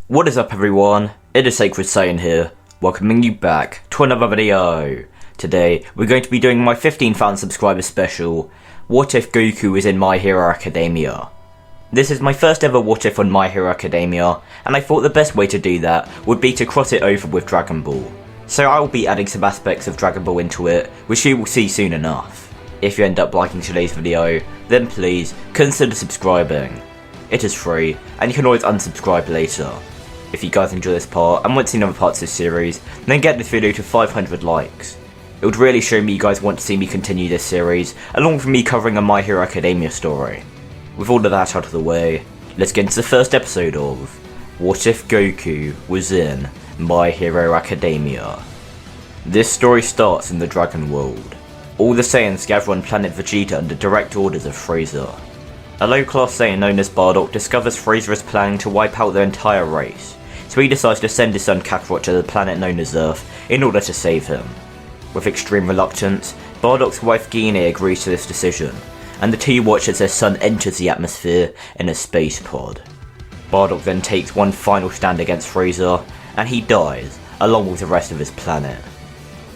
What is up everyone, it is Sacred Saiyan here, welcoming you back to another video. Today, we're going to be doing my 15,000 subscriber special, What If Goku is in My Hero Academia. This is my first ever What If on My Hero Academia, and I thought the best way to do that would be to cross it over with Dragon Ball. So I will be adding some aspects of Dragon Ball into it, which you will see soon enough. If you end up liking today's video, then please consider subscribing. It is free, and you can always unsubscribe later. If you guys enjoy this part and want to see other parts of this series, then get this video to 500 likes. It would really show me you guys want to see me continue this series, along with me covering a My Hero Academia story. With all of that out of the way, let's get into the first episode of What If Goku was in My Hero Academia. This story starts in the Dragon World. All the Saiyans gather on planet Vegeta under direct orders of Frieza. A low-class Saiyan known as Bardock discovers Frieza is planning to wipe out their entire race, so he decides to send his son Kakarot to the planet known as Earth in order to save him. With extreme reluctance, Bardock's wife Guinea agrees to this decision, and the two watch as their son enters the atmosphere in a space pod. Bardock then takes one final stand against Frieza, and he dies, along with the rest of his planet.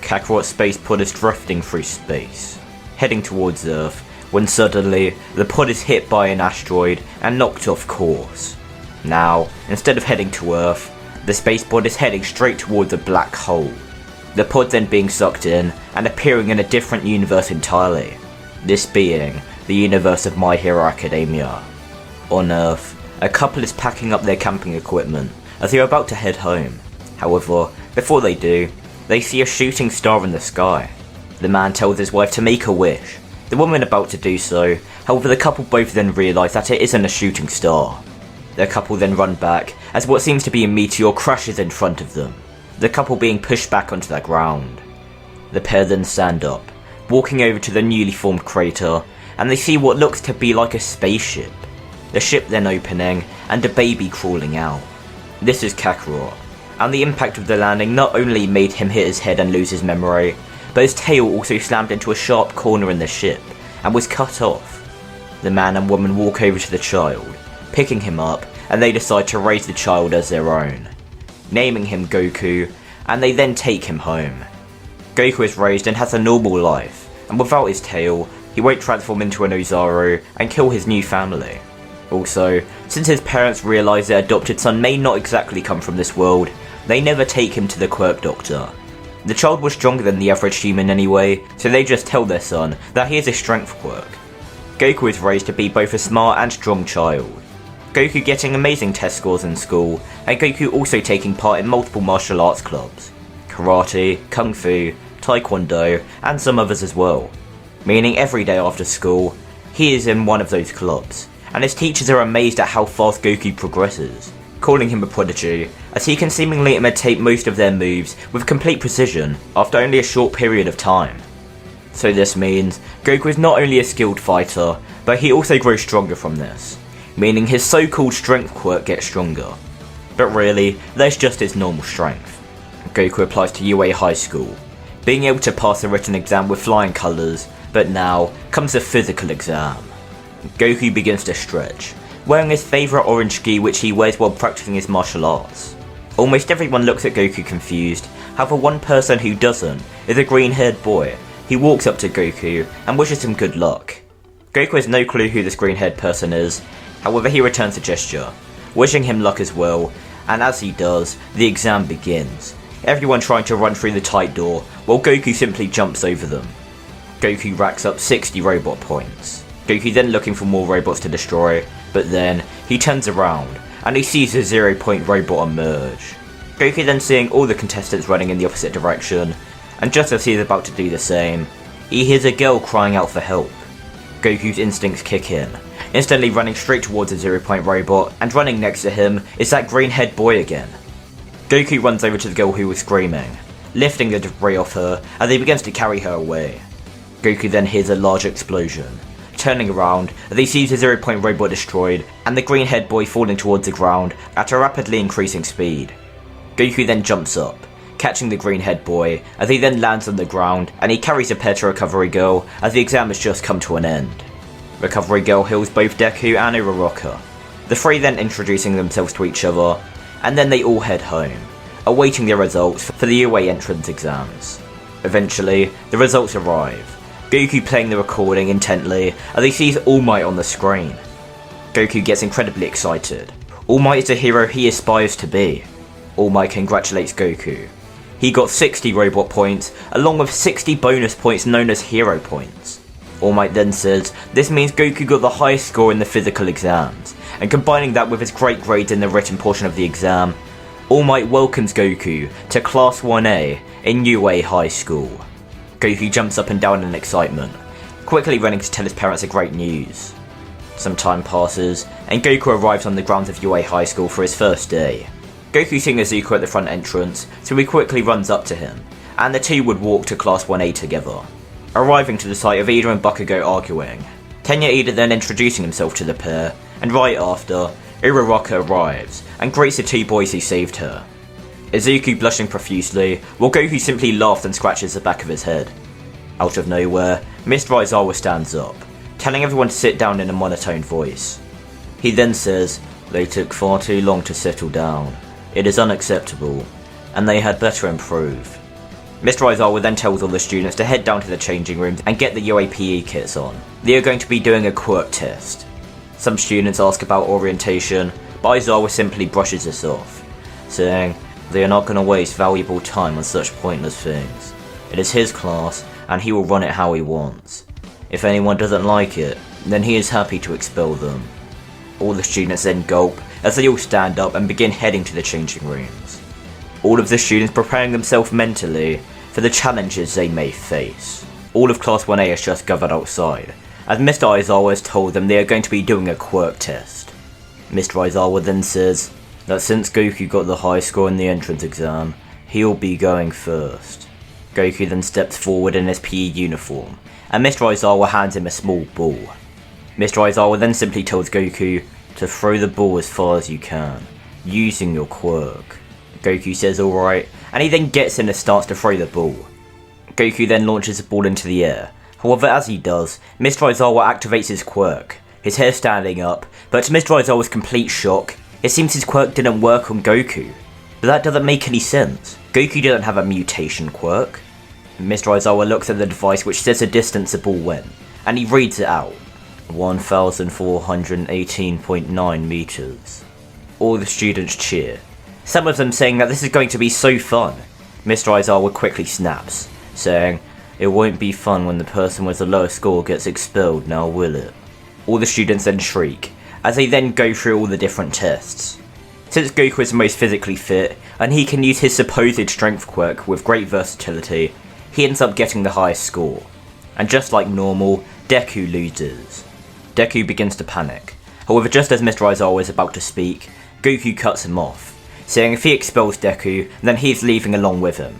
Kakarot's space pod is drifting through space, heading towards Earth, when suddenly, the pod is hit by an asteroid and knocked off course. Now, instead of heading to Earth, the space pod is heading straight towards a black hole. The pod then being sucked in and appearing in a different universe entirely, this being the universe of My Hero Academia. On Earth, a couple is packing up their camping equipment as they are about to head home. However, before they do, they see a shooting star in the sky. The man tells his wife to make a wish, the woman about to do so, however the couple both then realise that it isn't a shooting star. The couple then run back as what seems to be a meteor crashes in front of them, the couple being pushed back onto the ground. The pair then stand up, walking over to the newly formed crater, and they see what looks to be like a spaceship. The ship then opening, and a baby crawling out. This is Kakarot, and the impact of the landing not only made him hit his head and lose his memory, but his tail also slammed into a sharp corner in the ship, and was cut off. The man and woman walk over to the child, picking him up, and they decide to raise the child as their own, naming him Goku, and they then take him home. Goku is raised and has a normal life, and without his tail, he won't transform into an Ozaru and kill his new family. Also, since his parents realise their adopted son may not exactly come from this world, they never take him to the quirk doctor. The child was stronger than the average human anyway, so they just tell their son that he has a strength quirk. Goku is raised to be both a smart and strong child. Goku getting amazing test scores in school, and Goku also taking part in multiple martial arts clubs. Karate, Kung Fu, Taekwondo, and some others as well. Meaning every day after school, he is in one of those clubs, and his teachers are amazed at how fast Goku progresses, calling him a prodigy, as he can seemingly imitate most of their moves with complete precision after only a short period of time. So this means Goku is not only a skilled fighter, but he also grows stronger from this, meaning his so-called strength quirk gets stronger. But really, that's just his normal strength. Goku applies to UA High School, being able to pass the written exam with flying colours, but now comes the physical exam. Goku begins to stretch, wearing his favourite orange gi which he wears while practicing his martial arts. Almost everyone looks at Goku confused, however one person who doesn't is a green-haired boy who walks up to Goku and wishes him good luck. Goku has no clue who this green-haired person is, however he returns the gesture, wishing him luck as well, and as he does, the exam begins, everyone trying to run through the tight door while Goku simply jumps over them. Goku racks up 60 robot points. Goku then looking for more robots to destroy, but then he turns around and he sees a 0-point robot emerge. Goku then seeing all the contestants running in the opposite direction, and just as he is about to do the same, he hears a girl crying out for help. Goku's instincts kick in, instantly running straight towards a 0-point robot, and running next to him is that green-haired boy again. Goku runs over to the girl who was screaming, lifting the debris off her as he begins to carry her away. Goku then hears a large explosion, turning around as he sees the 0-point robot destroyed and the green-haired boy falling towards the ground at a rapidly increasing speed. Goku then jumps up, catching the green-haired boy as he then lands on the ground, and he carries a pair to Recovery Girl as the exam has just come to an end. Recovery Girl heals both Deku and Uraraka, the three then introducing themselves to each other, and then they all head home, awaiting their results for the UA entrance exams. Eventually, the results arrive, Goku playing the recording intently as he sees All Might on the screen. Goku gets incredibly excited. All Might is the hero he aspires to be. All Might congratulates Goku. He got 60 robot points, along with 60 bonus points known as hero points. All Might then says this means Goku got the highest score in the physical exams, and combining that with his great grades in the written portion of the exam, All Might welcomes Goku to Class 1A in UA High School. Goku jumps up and down in excitement, quickly running to tell his parents the great news. Some time passes, and Goku arrives on the grounds of UA High School for his first day. Goku seeing Izuku at the front entrance, so he quickly runs up to him, and the two would walk to Class 1A together, arriving to the site of Ida and Bakugo arguing. Tenya Ida then introducing himself to the pair, and right after, Uraraka arrives, and greets the two boys who saved her. Izuku blushing profusely, while Goku simply laughs and scratches the back of his head. Out of nowhere, Mr. Aizawa stands up, telling everyone to sit down in a monotone voice. He then says, "They took far too long to settle down. It is unacceptable, and they had better improve." Mr. Aizawa then tells all the students to head down to the changing rooms and get the UAPE kits on. They are going to be doing a quirk test. Some students ask about orientation, but Aizawa simply brushes this off, saying they are not going to waste valuable time on such pointless things. It is his class, and he will run it how he wants. If anyone doesn't like it, then he is happy to expel them. All the students then gulp as they all stand up and begin heading to the changing rooms. All of the students preparing themselves mentally for the challenges they may face. All of Class 1A has just gathered outside, as Mr. Aizawa has told them they are going to be doing a quirk test. Mr. Aizawa then says that since Goku got the high score in the entrance exam, he'll be going first. Goku then steps forward in his PE uniform, and Mr. Aizawa hands him a small ball. Mr. Aizawa then simply tells Goku to throw the ball as far as you can, using your quirk. Goku says alright, and he then gets in and starts to throw the ball. Goku then launches the ball into the air. However, as he does, Mr. Aizawa activates his quirk, his hair standing up, but to Mr. Aizawa's complete shock, it seems his quirk didn't work on Goku. But that doesn't make any sense. Goku didn't have a mutation quirk. Mr. Aizawa looks at the device which says the distance the ball went, and he reads it out. 1,418.9 meters. All the students cheer, some of them saying that this is going to be so fun. Mr. Aizawa quickly snaps, saying, "It won't be fun when the person with the lowest score gets expelled, now will it?" All the students then shriek, as they then go through all the different tests. Since Goku is the most physically fit, and he can use his supposed strength quirk with great versatility, he ends up getting the highest score. And just like normal, Deku loses. Deku begins to panic. However, just as Mr. Aizawa is about to speak, Goku cuts him off, saying if he expels Deku, then he is leaving along with him.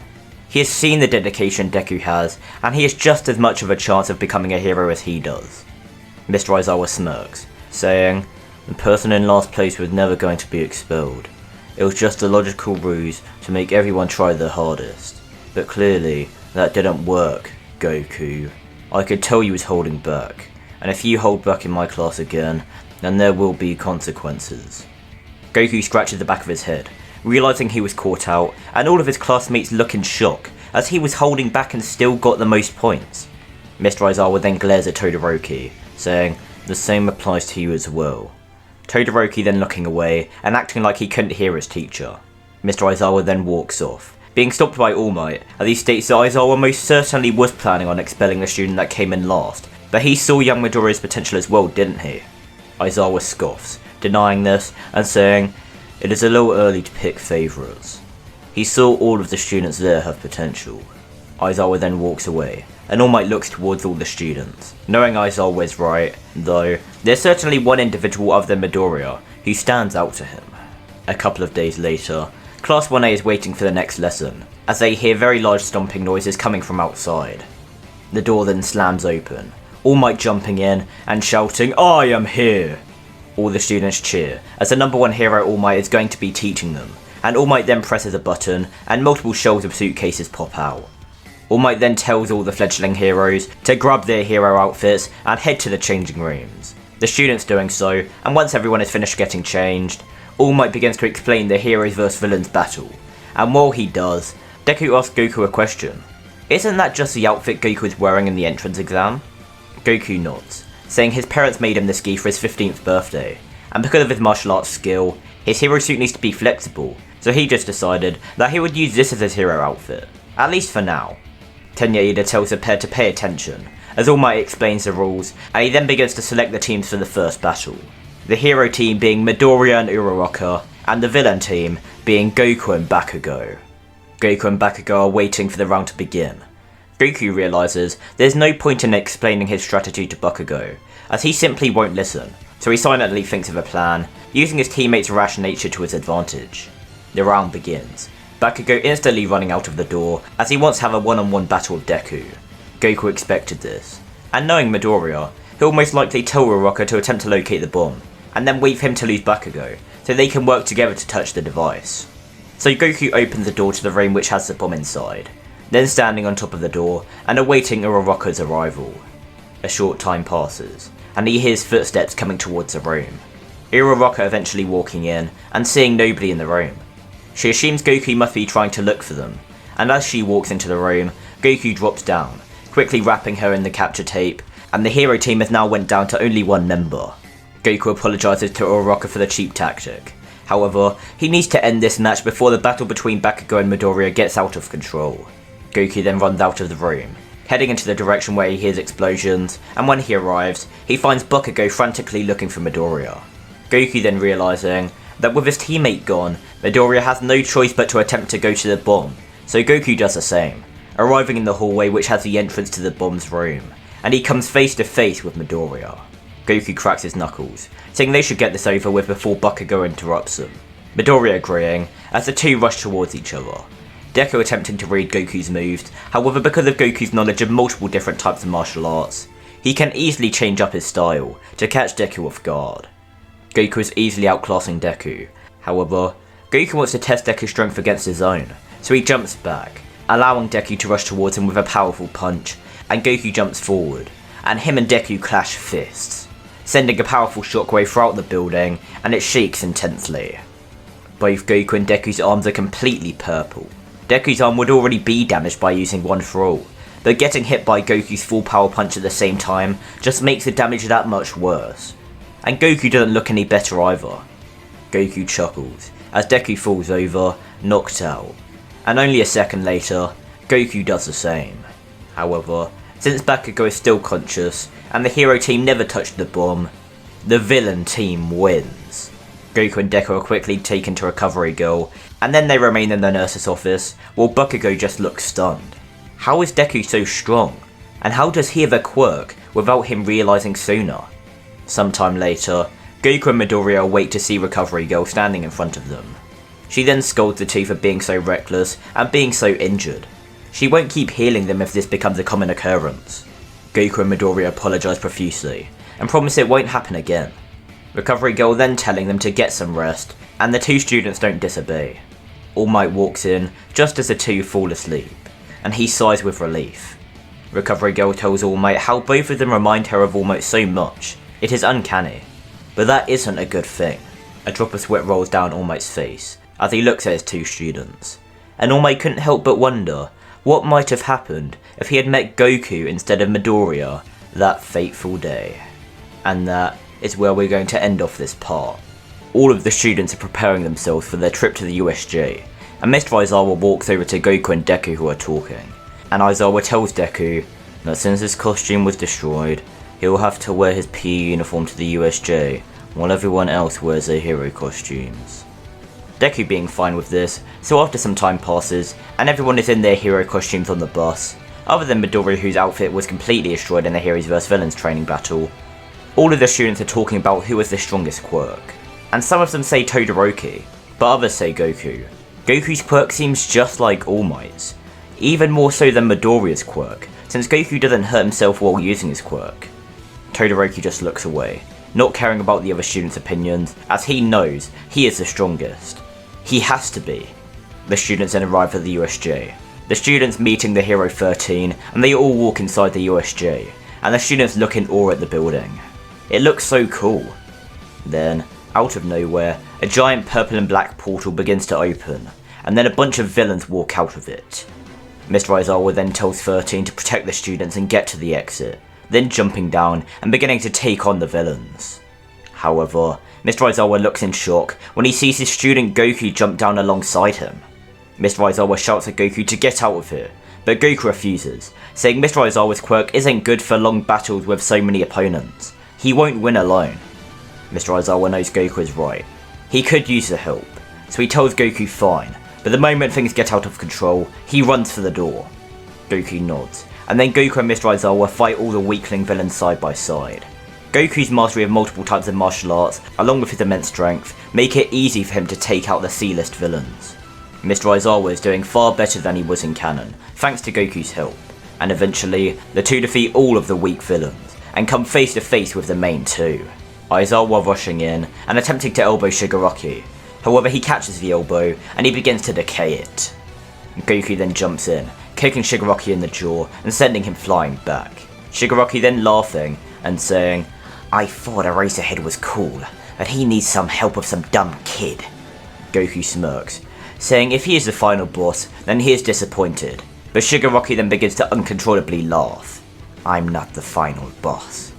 He has seen the dedication Deku has, and he has just as much of a chance of becoming a hero as he does. Mr. Aizawa smirks, saying, "The person in last place was never going to be expelled. It was just a logical ruse to make everyone try their hardest. But clearly, that didn't work, Goku. I could tell you was holding back, and if you hold back in my class again, then there will be consequences." Goku scratches the back of his head, realising he was caught out, and all of his classmates look in shock, as he was holding back and still got the most points. Mr. Aizawa then glares at Todoroki, saying, "The same applies to you as well." Todoroki then looking away, and acting like he couldn't hear his teacher. Mr. Aizawa then walks off, being stopped by All Might, as he states that Aizawa most certainly was planning on expelling the student that came in last, but he saw young Midoriya's potential as well, didn't he? Aizawa scoffs, denying this, and saying, "It is a little early to pick favourites. He saw all of the students there have potential." Aizawa then walks away, and All Might looks towards all the students, knowing Aizawa is right, though there's certainly one individual other than Midoriya who stands out to him. A couple of days later, Class 1A is waiting for the next lesson, as they hear very large stomping noises coming from outside. The door then slams open, All Might jumping in and shouting, "I am here!" All the students cheer, as the number one hero All Might is going to be teaching them, and All Might then presses a button, and multiple shelves of suitcases pop out. All Might then tells all the fledgling heroes to grab their hero outfits and head to the changing rooms. The students doing so, and once everyone is finished getting changed, All Might begins to explain the heroes vs villains battle, and while he does, Deku asks Goku a question. Isn't that just the outfit Goku is wearing in the entrance exam? Goku nods, saying his parents made him this gi for his 15th birthday, and because of his martial arts skill, his hero suit needs to be flexible, so he just decided that he would use this as his hero outfit, at least for now. Tenya tells the pair to pay attention, as All Might explains the rules, and he then begins to select the teams for the first battle. The hero team being Midoriya and Uraraka, and the villain team being Goku and Bakugo. Goku and Bakugo are waiting for the round to begin. Goku realises there's no point in explaining his strategy to Bakugo, as he simply won't listen, so he silently thinks of a plan, using his teammates' rash nature to his advantage. The round begins, Bakugo instantly running out of the door, as he wants to have a one-on-one battle with Deku. Goku expected this, and knowing Midoriya, he'll most likely tell Uraraka to attempt to locate the bomb, and then wait for him to lose Bakugo, so they can work together to touch the device. So Goku opens the door to the room which has the bomb inside, then standing on top of the door and awaiting Uraraka's arrival. A short time passes, and he hears footsteps coming towards the room. Uraraka eventually walking in and seeing nobody in the room. She assumes Goku must be trying to look for them, and as she walks into the room, Goku drops down, quickly wrapping her in the capture tape, and the hero team has now went down to only one member. Goku apologises to Uraraka for the cheap tactic. However, he needs to end this match before the battle between Bakugo and Midoriya gets out of control. Goku then runs out of the room, heading into the direction where he hears explosions, and when he arrives, he finds Bakugo frantically looking for Midoriya. Goku then realising that with his teammate gone, Midoriya has no choice but to attempt to go to the bomb, so Goku does the same, arriving in the hallway which has the entrance to the bomb's room, and he comes face to face with Midoriya. Goku cracks his knuckles, saying they should get this over with before Bakugo interrupts them, Midoriya agreeing as the two rush towards each other. Deku attempting to read Goku's moves, however because of Goku's knowledge of multiple different types of martial arts, he can easily change up his style to catch Deku off guard. Goku is easily outclassing Deku, however, Goku wants to test Deku's strength against his own, so he jumps back, allowing Deku to rush towards him with a powerful punch, and Goku jumps forward, and him and Deku clash fists, sending a powerful shockwave throughout the building, and it shakes intensely. Both Goku and Deku's arms are completely purple. Deku's arm would already be damaged by using one for all, but getting hit by Goku's full power punch at the same time just makes the damage that much worse. And Goku doesn't look any better either. Goku chuckles as Deku falls over, knocked out, and only a second later, Goku does the same. However, since Bakugo is still conscious, and the hero team never touched the bomb, the villain team wins. Goku and Deku are quickly taken to Recovery Girl, and then they remain in the nurse's office, while Bakugo just looks stunned. How is Deku so strong? And how does he have a quirk without him realising sooner? Sometime later, Goku and Midoriya wait to see Recovery Girl standing in front of them. She then scolds the two for being so reckless and being so injured. She won't keep healing them if this becomes a common occurrence. Goku and Midoriya apologise profusely, and promise it won't happen again. Recovery Girl then telling them to get some rest, and the two students don't disobey. All Might walks in just as the two fall asleep, and he sighs with relief. Recovery Girl tells All Might how both of them remind her of All Might so much, it is uncanny. But that isn't a good thing. A drop of sweat rolls down All Might's face, as he looks at his two students, and All Might couldn't help but wonder what might have happened if he had met Goku instead of Midoriya that fateful day. And that is where we're going to end off this part. All of the students are preparing themselves for their trip to the USJ, and Mr. Aizawa walks over to Goku and Deku who are talking, and Aizawa tells Deku that since his costume was destroyed, he will have to wear his PE uniform to the USJ, while everyone else wears their hero costumes. Deku being fine with this, so after some time passes, and everyone is in their hero costumes on the bus, other than Midoriya whose outfit was completely destroyed in the Heroes vs Villains training battle, all of the students are talking about who has the strongest quirk, and some of them say Todoroki, but others say Goku. Goku's quirk seems just like All Might's, even more so than Midoriya's quirk, since Goku doesn't hurt himself while using his quirk. Todoroki just looks away, not caring about the other students' opinions, as he knows he is the strongest. He has to be. The students then arrive at the USJ. The students meeting the Hero 13, and they all walk inside the USJ, and the students look in awe at the building. It looks so cool. Then, out of nowhere, a giant purple and black portal begins to open, and then a bunch of villains walk out of it. Mr. Aizawa then tells 13 to protect the students and get to the exit, then jumping down and beginning to take on the villains. However, Mr. Aizawa looks in shock when he sees his student Goku jump down alongside him. Mr. Aizawa shouts at Goku to get out of here, but Goku refuses, saying Mr. Aizawa's quirk isn't good for long battles with so many opponents. He won't win alone. Mr. Aizawa knows Goku is right. He could use the help, so he tells Goku fine, but the moment things get out of control, he runs for the door. Goku nods, and then Goku and Mr. Aizawa fight all the weakling villains side by side. Goku's mastery of multiple types of martial arts, along with his immense strength, make it easy for him to take out the C-list villains. Mr. Aizawa is doing far better than he was in canon, thanks to Goku's help, and eventually, the two defeat all of the weak villains, and come face to face with the main two. Aizawa rushing in, and attempting to elbow Shigaraki. However, he catches the elbow, and he begins to decay it. Goku then jumps in, kicking Shigaraki in the jaw, and sending him flying back. Shigaraki then laughing, and saying, "I thought Eraserhead was cool, but he needs some help with some dumb kid." Goku smirks, saying if he is the final boss, then he is disappointed, but Shigaraki then begins to uncontrollably laugh. "I'm not the final boss."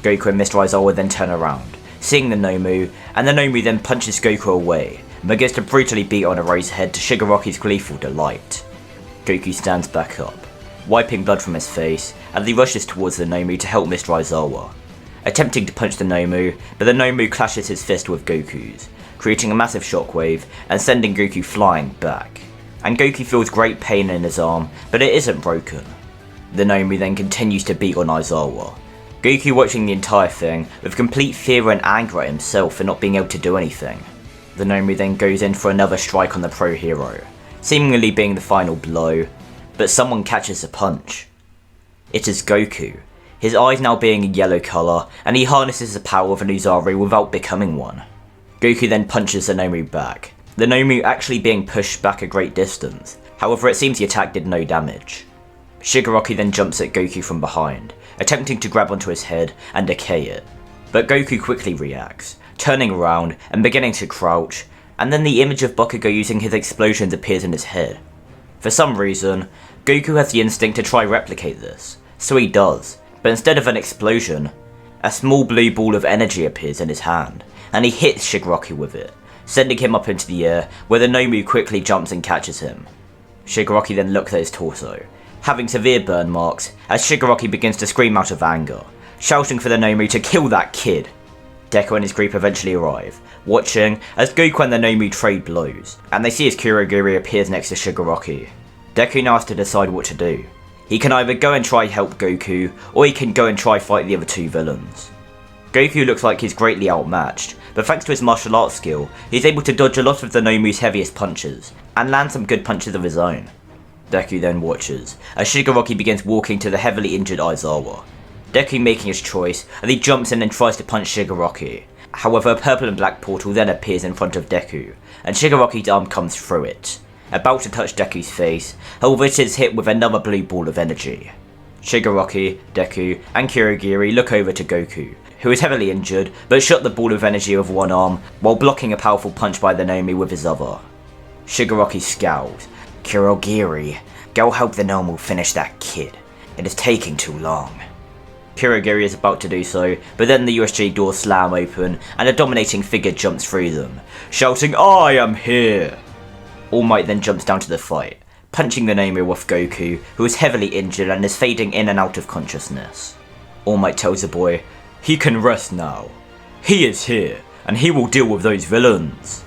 Goku and Mr. Aizawa then turn around, seeing the Nomu, and the Nomu then punches Goku away, and begins to brutally beat on Eraserhead to Shigaraki's gleeful delight. Goku stands back up, wiping blood from his face, as he rushes towards the Nomu to help Mr. Aizawa. Attempting to punch the Nomu, but the Nomu clashes his fist with Goku's, creating a massive shockwave and sending Goku flying back. And Goku feels great pain in his arm, but it isn't broken. The Nomu then continues to beat on Aizawa. Goku watching the entire thing with complete fear and anger at himself for not being able to do anything. The Nomu then goes in for another strike on the pro hero, seemingly being the final blow, but someone catches the punch. It is Goku, his eyes now being a yellow colour, and he harnesses the power of an Uzaru without becoming one. Goku then punches the Nomu back, the Nomu actually being pushed back a great distance, however it seems the attack did no damage. Shigaraki then jumps at Goku from behind, attempting to grab onto his head and decay it, but Goku quickly reacts, turning around and beginning to crouch, and then the image of Bakugo using his explosions appears in his head. For some reason, Goku has the instinct to try replicate this, so he does, but instead of an explosion, a small blue ball of energy appears in his hand, and he hits Shigaraki with it, sending him up into the air where the Nomu quickly jumps and catches him. Shigaraki then looks at his torso, having severe burn marks as Shigaraki begins to scream out of anger, shouting for the Nomu to kill that kid. Deku and his group eventually arrive, watching as Goku and the Nomu trade blows, and they see as Kurogiri appears next to Shigaraki. Deku now has to decide what to do. He can either go and try help Goku, or he can go and try fight the other two villains. Goku looks like he's greatly outmatched, but thanks to his martial arts skill, he's able to dodge a lot of the Nomu's heaviest punches, and land some good punches of his own. Deku then watches, as Shigaraki begins walking to the heavily injured Aizawa. Deku making his choice, as he jumps in and tries to punch Shigaraki. However, a purple and black portal then appears in front of Deku, and Shigaraki's arm comes through it, about to touch Deku's face, however it is hit with another blue ball of energy. Shigaraki, Deku, and Kurogiri look over to Goku, who is heavily injured, but shot the ball of energy with one arm, while blocking a powerful punch by the Nomu with his other. Shigaraki scowls. "Kurogiri, go help the Nomu finish that kid. It is taking too long." Kurogiri is about to do so, but then the USJ doors slam open, and a dominating figure jumps through them, shouting, "I am here!" All Might then jumps down to the fight, punching the Nomu with Goku, who is heavily injured and is fading in and out of consciousness. All Might tells the boy, "He can rest now. He is here, and he will deal with those villains."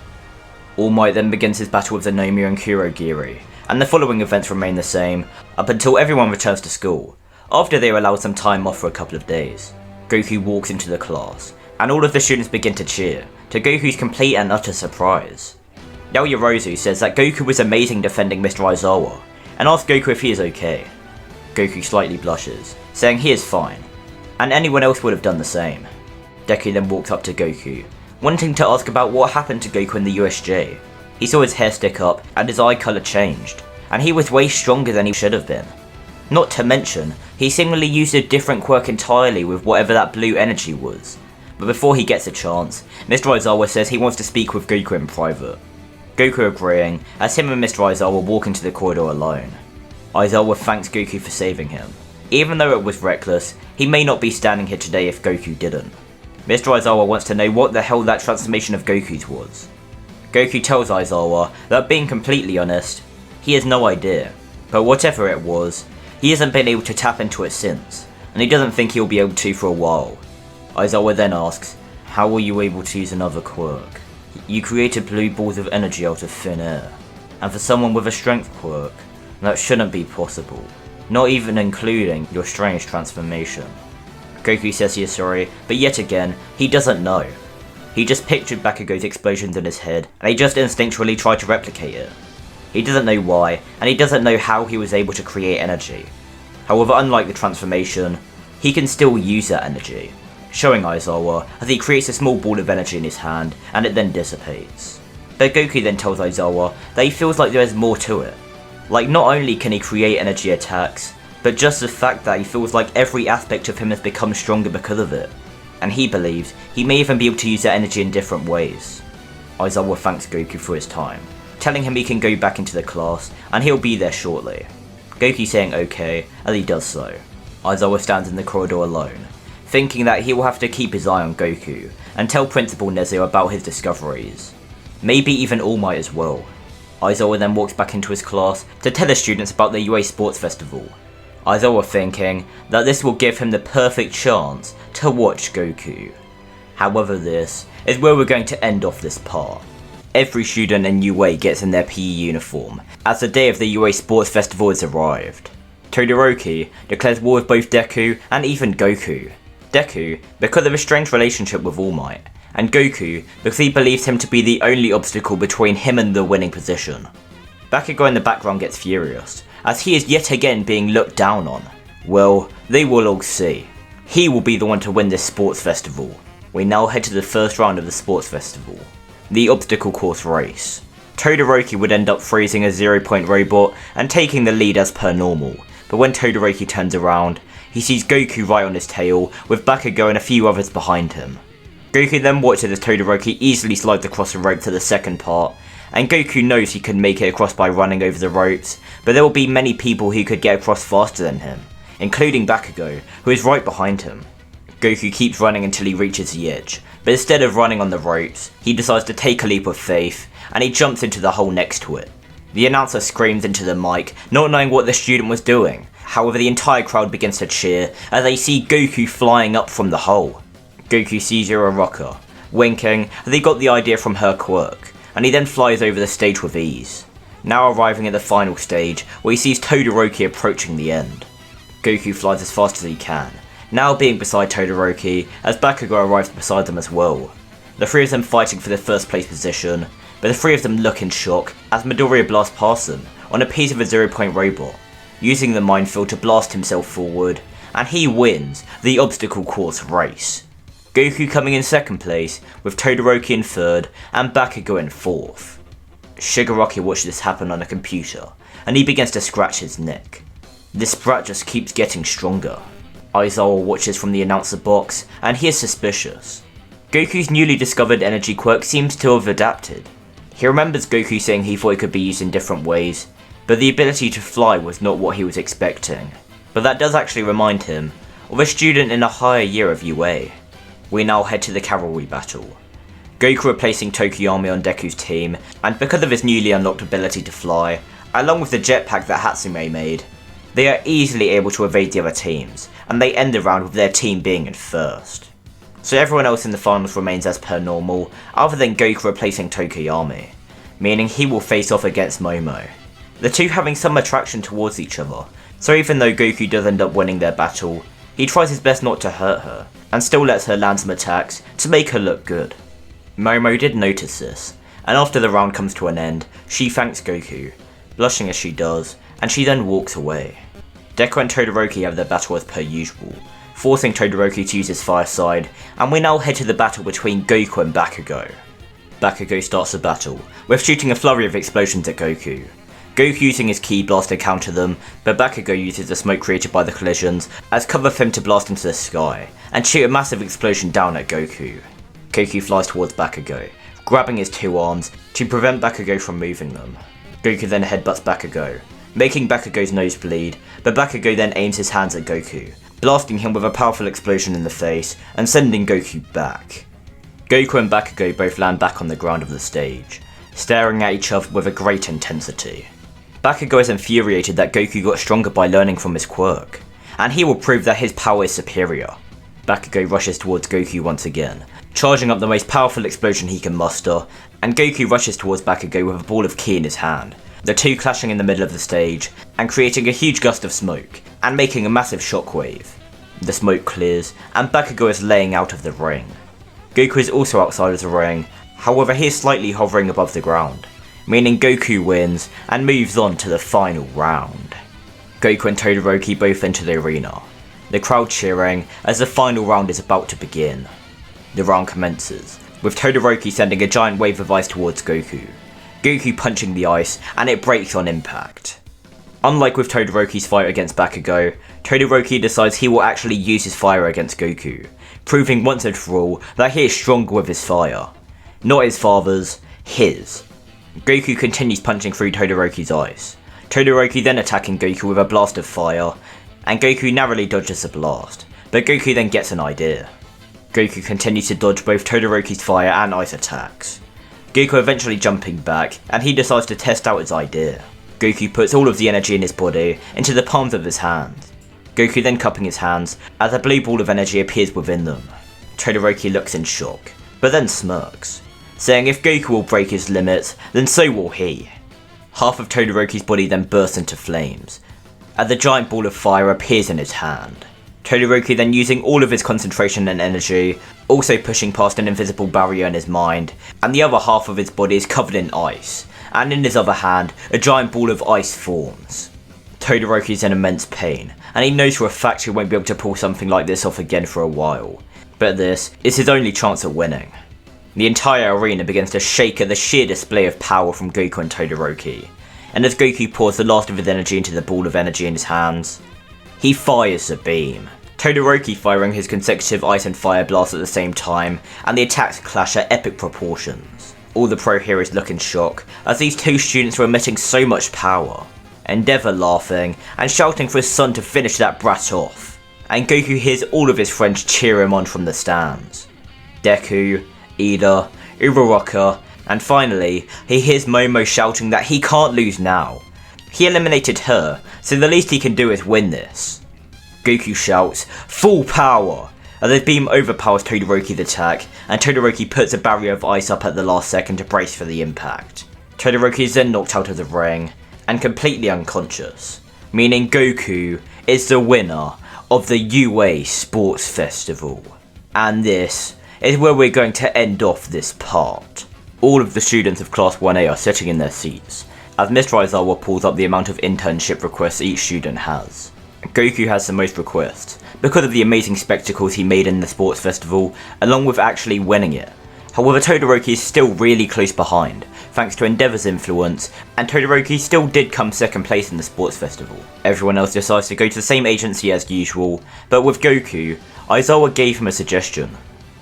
All Might then begins his battle with the Nomu and Kurogiri, and the following events remain the same, up until everyone returns to school, after they are allowed some time off for a couple of days. Goku walks into the class, and all of the students begin to cheer, to Goku's complete and utter surprise. Yaoyorozu says that Goku was amazing defending Mr. Aizawa, and asks Goku if he is okay. Goku slightly blushes, saying he is fine, and anyone else would have done the same. Deku then walks up to Goku, wanting to ask about what happened to Goku in the USJ. He saw his hair stick up, and his eye colour changed, and he was way stronger than he should have been. Not to mention, he seemingly used a different quirk entirely with whatever that blue energy was, but before he gets a chance, Mr. Aizawa says he wants to speak with Goku in private. Goku agreeing, as him and Mr. Aizawa walk into the corridor alone. Aizawa thanks Goku for saving him. Even though it was reckless, he may not be standing here today if Goku didn't. Mr. Aizawa wants to know what the hell that transformation of Goku's was. Goku tells Aizawa that, being completely honest, he has no idea, but whatever it was, he hasn't been able to tap into it since, and he doesn't think he'll be able to for a while. Aizawa then asks, how were you able to use another quirk? You created blue balls of energy out of thin air, and for someone with a strength quirk, that shouldn't be possible, not even including your strange transformation. Goku says he is sorry, but yet again, he doesn't know. He just pictured Bakugo's explosions in his head, and he just instinctually tried to replicate it. He doesn't know why, and he doesn't know how he was able to create energy. However, unlike the transformation, he can still use that energy, showing Aizawa as he creates a small ball of energy in his hand, and it then dissipates. But Goku then tells Aizawa that he feels like there is more to it. Like, not only can he create energy attacks, but just the fact that he feels like every aspect of him has become stronger because of it, and he believes he may even be able to use that energy in different ways. Aizawa thanks Goku for his time, telling him he can go back into the class and he'll be there shortly. Goku saying okay as he does so. Aizawa stands in the corridor alone, thinking that he will have to keep his eye on Goku and tell Principal Nezu about his discoveries. Maybe even All Might as well. Aizawa then walks back into his class to tell the students about the UA Sports Festival. Aizawa thinking that this will give him the perfect chance to watch Goku. However, this is where we're going to end off this part. Every student in UA gets in their PE uniform, as the day of the UA Sports Festival has arrived. Todoroki declares war with both Deku and even Goku. Deku because of his strange relationship with All Might, and Goku because he believes him to be the only obstacle between him and the winning position. Bakugo in the background gets furious, as he is yet again being looked down on. Well, they will all see. He will be the one to win this sports festival. We now head to the first round of the sports festival, the obstacle course race. Todoroki would end up freezing a 0-point robot and taking the lead as per normal, but when Todoroki turns around, he sees Goku right on his tail, with Bakugo and a few others behind him. Goku then watches as Todoroki easily slides across the rope to the second part, and Goku knows he can make it across by running over the ropes, but there will be many people who could get across faster than him, including Bakugo, who is right behind him. Goku keeps running until he reaches the edge, but instead of running on the ropes, he decides to take a leap of faith, and he jumps into the hole next to it. The announcer screams into the mic, not knowing what the student was doing. However, the entire crowd begins to cheer as they see Goku flying up from the hole. Goku sees Uraraka, winking as he got the idea from her quirk, and he then flies over the stage with ease. Now arriving at the final stage, where he sees Todoroki approaching the end. Goku flies as fast as he can, now being beside Todoroki as Bakugo arrives beside them as well. The three of them fighting for the first place position, but the three of them look in shock as Midoriya blasts past them on a piece of a 0-point robot, using the minefield to blast himself forward, and he wins the obstacle course race. Goku coming in second place, with Todoroki in third and Bakugo in fourth. Shigaraki watches this happen on a computer, and he begins to scratch his neck. This brat just keeps getting stronger. Aizawa watches from the announcer box, and he is suspicious. Goku's newly discovered energy quirk seems to have adapted. He remembers Goku saying he thought it could be used in different ways, but the ability to fly was not what he was expecting. But that does actually remind him of a student in a higher year of UA. We now head to the cavalry battle. Goku replacing Tokiyami on Deku's team, and because of his newly unlocked ability to fly, along with the jetpack that Hatsume made, they are easily able to evade the other teams, and they end the round with their team being in first. So everyone else in the finals remains as per normal, other than Goku replacing Tokiyami, meaning he will face off against Momo. The two having some attraction towards each other, so even though Goku does end up winning their battle, he tries his best not to hurt her, and still lets her land some attacks to make her look good. Momo did notice this, and after the round comes to an end, she thanks Goku, blushing as she does, and she then walks away. Deku and Todoroki have their battle as per usual, forcing Todoroki to use his fire side, and we now head to the battle between Goku and Bakugo. Bakugo starts the battle, with shooting a flurry of explosions at Goku. Goku using his Ki Blast to counter them, but Bakugo uses the smoke created by the collisions as cover for him to blast into the sky, and shoot a massive explosion down at Goku. Goku flies towards Bakugo, grabbing his two arms to prevent Bakugo from moving them. Goku then headbutts Bakugo, making Bakugo's nose bleed, but Bakugo then aims his hands at Goku, blasting him with a powerful explosion in the face and sending Goku back. Goku and Bakugo both land back on the ground of the stage, staring at each other with a great intensity. Bakugo is infuriated that Goku got stronger by learning from his quirk, and he will prove that his power is superior. Bakugo rushes towards Goku once again, charging up the most powerful explosion he can muster, and Goku rushes towards Bakugo with a ball of Ki in his hand, the two clashing in the middle of the stage, and creating a huge gust of smoke, and making a massive shockwave. The smoke clears, and Bakugo is laying out of the ring. Goku is also outside of the ring, however he is slightly hovering above the ground, meaning Goku wins and moves on to the final round. Goku and Todoroki both enter the arena, the crowd cheering as the final round is about to begin. The round commences, with Todoroki sending a giant wave of ice towards Goku, Goku punching the ice and it breaks on impact. Unlike with Todoroki's fight against Bakugo, Todoroki decides he will actually use his fire against Goku, proving once and for all that he is stronger with his fire. Not his father's, his. Goku continues punching through Todoroki's ice, Todoroki then attacking Goku with a blast of fire, and Goku narrowly dodges the blast, but Goku then gets an idea. Goku continues to dodge both Todoroki's fire and ice attacks. Goku eventually jumping back, and he decides to test out his idea. Goku puts all of the energy in his body into the palms of his hands. Goku then cupping his hands as a blue ball of energy appears within them. Todoroki looks in shock, but then smirks, saying if Goku will break his limits, then so will he. Half of Todoroki's body then bursts into flames, as the giant ball of fire appears in his hand. Todoroki then using all of his concentration and energy, also pushing past an invisible barrier in his mind, and the other half of his body is covered in ice, and in his other hand, a giant ball of ice forms. Todoroki is in immense pain, and he knows for a fact he won't be able to pull something like this off again for a while, but this is his only chance at winning. The entire arena begins to shake at the sheer display of power from Goku and Todoroki, and as Goku pours the last of his energy into the ball of energy in his hands, he fires a beam. Todoroki firing his consecutive ice and fire blasts at the same time, and the attacks clash at epic proportions. All the pro heroes look in shock, as these two students are emitting so much power. Endeavour laughing, and shouting for his son to finish that brat off. And Goku hears all of his friends cheer him on from the stands. Deku, Ida, Uraraka, and finally, he hears Momo shouting that he can't lose now. He eliminated her, so the least he can do is win this. Goku shouts, "Full power!" as his beam overpowers Todoroki's attack, and Todoroki puts a barrier of ice up at the last second to brace for the impact. Todoroki is then knocked out of the ring, and completely unconscious, meaning Goku is the winner of the UA Sports Festival. And this is where we're going to end off this part. All of the students of Class 1A are sitting in their seats, as Mr. Aizawa pulls up the amount of internship requests each student has. Goku has the most requests, because of the amazing spectacles he made in the sports festival, along with actually winning it. However, Todoroki is still really close behind, thanks to Endeavour's influence, and Todoroki still did come second place in the sports festival. Everyone else decides to go to the same agency as usual, but with Goku, Aizawa gave him a suggestion.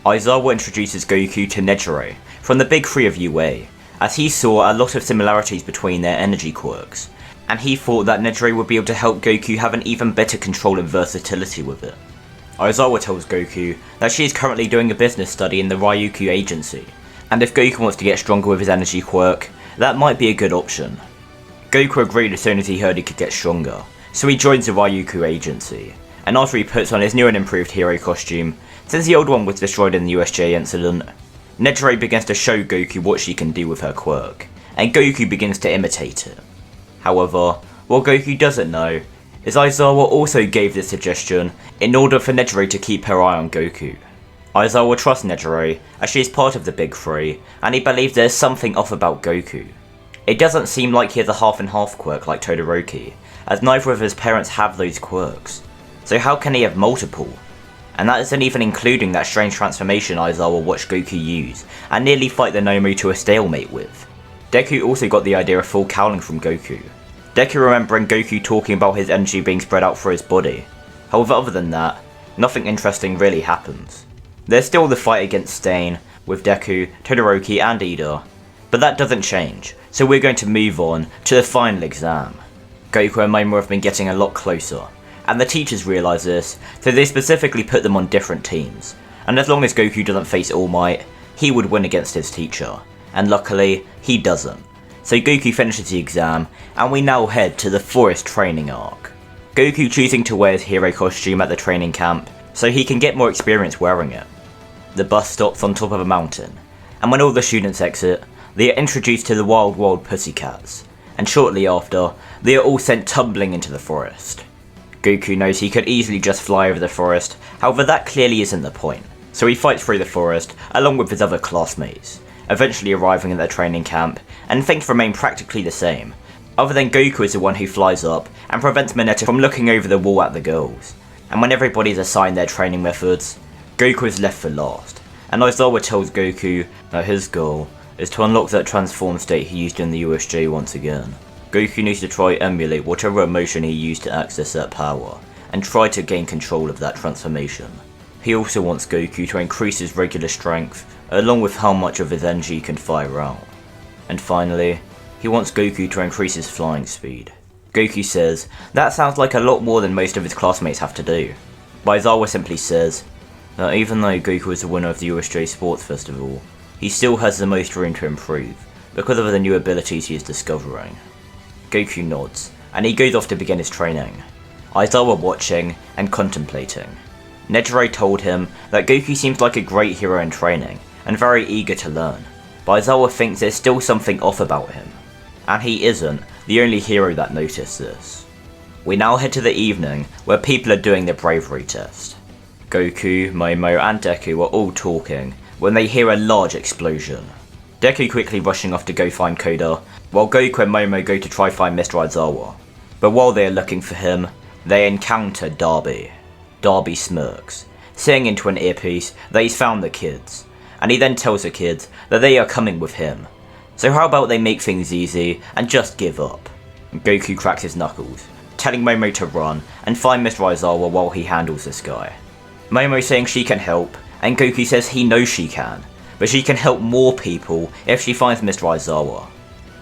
Aizawa introduces Goku to Nejire, from the big three of UA, as he saw a lot of similarities between their energy quirks, and he thought that Nejire would be able to help Goku have an even better control and versatility with it. Aizawa tells Goku that she is currently doing a business study in the Ryukyu agency, and if Goku wants to get stronger with his energy quirk, that might be a good option. Goku agreed as soon as he heard he could get stronger, so he joins the Ryukyu agency, and after he puts on his new and improved hero costume, since the old one was destroyed in the USJ incident, Nejire begins to show Goku what she can do with her quirk, and Goku begins to imitate it. However, what Goku doesn't know is Aizawa also gave this suggestion in order for Nejire to keep her eye on Goku. Aizawa trusts Nejire as she is part of the big three, and he believes there is something off about Goku. It doesn't seem like he has a half and half quirk like Todoroki, as neither of his parents have those quirks. So how can he have multiple? And that isn't even including that strange transformation Aizawa watched Goku use, and nearly fight the Nomu to a stalemate with. Deku also got the idea of full cowling from Goku, Deku remembering Goku talking about his energy being spread out through his body. However, other than that, nothing interesting really happens. There's still the fight against Stain, with Deku, Todoroki and Ida, but that doesn't change, so we're going to move on to the final exam. Goku and Momo have been getting a lot closer, and the teachers realise this, so they specifically put them on different teams, and as long as Goku doesn't face All Might, he would win against his teacher, and luckily, he doesn't. So Goku finishes the exam, and we now head to the forest training arc. Goku choosing to wear his hero costume at the training camp, so he can get more experience wearing it. The bus stops on top of a mountain, and when all the students exit, they are introduced to the Wild Pussycats, and shortly after, they are all sent tumbling into the forest. Goku knows he could easily just fly over the forest, however that clearly isn't the point, so he fights through the forest along with his other classmates, eventually arriving at their training camp, and things remain practically the same, other than Goku is the one who flies up and prevents Mineta from looking over the wall at the girls, and when everybody is assigned their training methods, Goku is left for last, and Aizawa tells Goku that his goal is to unlock that transform state he used in the USJ once again. Goku needs to try emulate whatever emotion he used to access that power, and try to gain control of that transformation. He also wants Goku to increase his regular strength, along with how much of his energy he can fire out. And finally, he wants Goku to increase his flying speed. Goku says that sounds like a lot more than most of his classmates have to do. But Aizawa simply says that even though Goku is the winner of the USJ Sports Festival, he still has the most room to improve, because of the new abilities he is discovering. Goku nods, and he goes off to begin his training, Aizawa watching and contemplating. Nejire told him that Goku seems like a great hero in training, and very eager to learn, but Aizawa thinks there's still something off about him, and he isn't the only hero that noticed this. We now head to the evening, where people are doing the bravery test. Goku, Momo and Deku are all talking, when they hear a large explosion. Deku quickly rushing off to go find Koda, while Goku and Momo go to try find Mr. Aizawa. But while they are looking for him, they encounter Darby. Darby smirks, saying into an earpiece that he's found the kids, and he then tells the kids that they are coming with him. So how about they make things easy and just give up? Goku cracks his knuckles, telling Momo to run and find Mr. Aizawa while he handles this guy. Momo saying she can help, and Goku says he knows she can, but she can help more people if she finds Mr. Aizawa.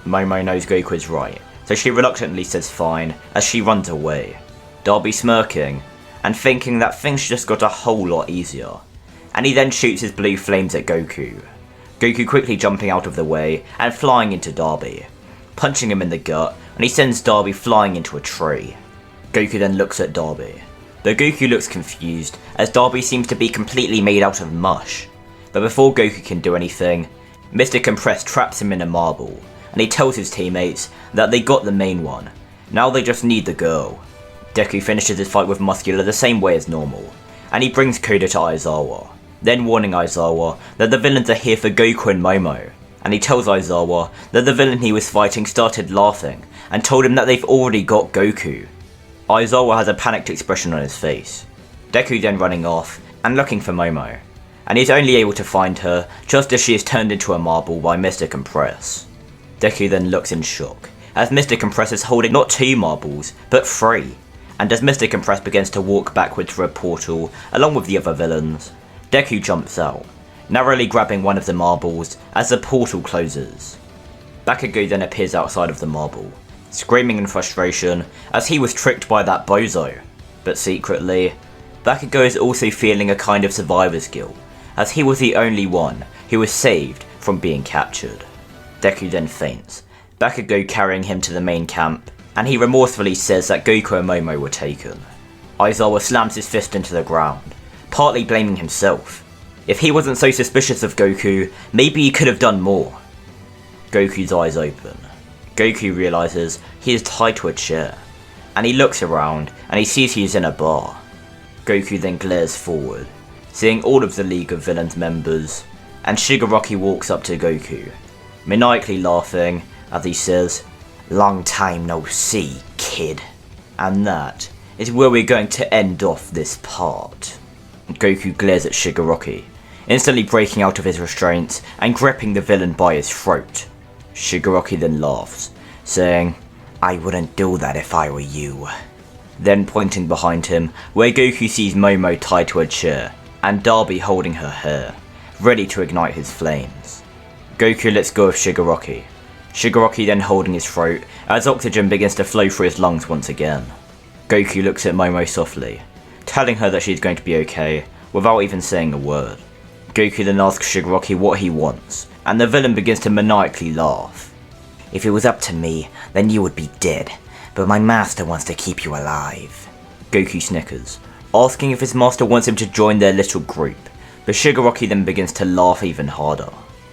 Momo knows Goku is right, so she reluctantly says fine as she runs away. Darby smirking, and thinking that things just got a whole lot easier, and he then shoots his blue flames at Goku. Goku quickly jumping out of the way and flying into Darby, punching him in the gut, and he sends Darby flying into a tree. Goku then looks at Darby, though Goku looks confused as Darby seems to be completely made out of mush. But before Goku can do anything, Mr. Compress traps him in a marble, and he tells his teammates that they got the main one, now they just need the girl. Deku finishes his fight with Muscular the same way as normal, and he brings Koda to Aizawa, then warning Aizawa that the villains are here for Goku and Momo, and he tells Aizawa that the villain he was fighting started laughing and told him that they've already got Goku. Aizawa has a panicked expression on his face. Deku then running off and looking for Momo, and he's only able to find her just as she is turned into a marble by Mr. Compress. Deku then looks in shock, as Mr. Compress is holding not 2 marbles, but 3, and as Mr. Compress begins to walk backwards through a portal along with the other villains, Deku jumps out, narrowly grabbing one of the marbles as the portal closes. Bakugo then appears outside of the marble, screaming in frustration as he was tricked by that bozo, but secretly, Bakugo is also feeling a kind of survivor's guilt, as he was the only one who was saved from being captured. Deku then faints, Bakugo carrying him to the main camp, and he remorsefully says that Goku and Momo were taken. Aizawa slams his fist into the ground, partly blaming himself. If he wasn't so suspicious of Goku, maybe he could have done more. Goku's eyes open. Goku realizes he is tied to a chair, and he looks around and he sees he is in a bar. Goku then glares forward, seeing all of the League of Villains members, and Shigaraki walks up to Goku, maniacally laughing as he says, "Long time no see, kid." And that is where we're going to end off this part. Goku glares at Shigaraki, instantly breaking out of his restraints and gripping the villain by his throat. Shigaraki then laughs, saying, I wouldn't do that if I were you. Then pointing behind him, where Goku sees Momo tied to a chair, and Darby holding her hair, ready to ignite his flames. Goku lets go of Shigaraki. Shigaraki then holding his throat, as oxygen begins to flow through his lungs once again. Goku looks at Momo softly, telling her that she's going to be okay, without even saying a word. Goku then asks Shigaraki what he wants, and the villain begins to maniacally laugh. If it was up to me, then you would be dead, but my master wants to keep you alive. Goku snickers, asking if his master wants him to join their little group, but Shigaraki then begins to laugh even harder.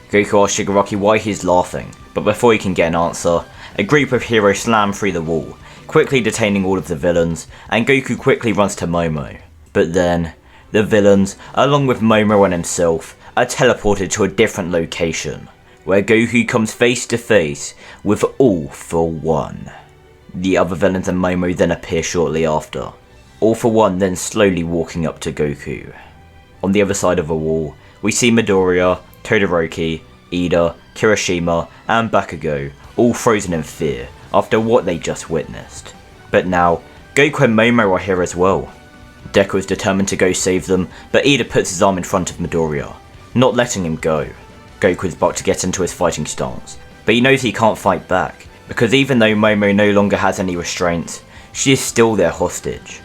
Goku asks Shigaraki why he's laughing, but before he can get an answer, a group of heroes slam through the wall, quickly detaining all of the villains, and Goku quickly runs to Momo. But then, the villains, along with Momo and himself, are teleported to a different location, where Goku comes face to face with All For One. The other villains and Momo then appear shortly after, All For One then slowly walking up to Goku. On the other side of the wall, we see Midoriya, Todoroki, Ida, Kirishima, and Bakugo all frozen in fear after what they just witnessed. But now, Goku and Momo are here as well. Deku is determined to go save them, but Ida puts his arm in front of Midoriya, not letting him go. Goku is about to get into his fighting stance, but he knows he can't fight back, because even though Momo no longer has any restraints, she is still their hostage.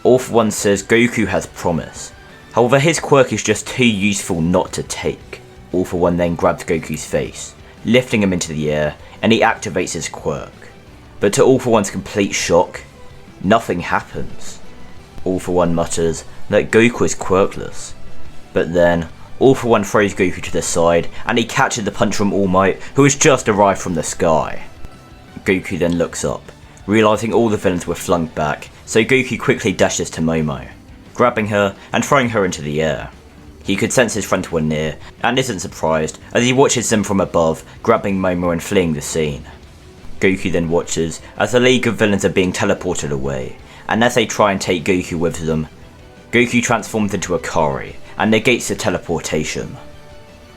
All For One says Goku has promise, however his quirk is just too useful not to take. All For One then grabs Goku's face, lifting him into the air, and he activates his quirk. But to All For One's complete shock, nothing happens. All For One mutters that Goku is quirkless, but then All For One throws Goku to the side, and he catches the punch from All Might, who has just arrived from the sky. Goku then looks up, realising all the villains were flung back, so Goku quickly dashes to Momo, grabbing her and throwing her into the air. He could sense his friends were near, and isn't surprised as he watches them from above, grabbing Momo and fleeing the scene. Goku then watches as the League of Villains are being teleported away, and as they try and take Goku with them, Goku transforms into Ikari and negates the teleportation.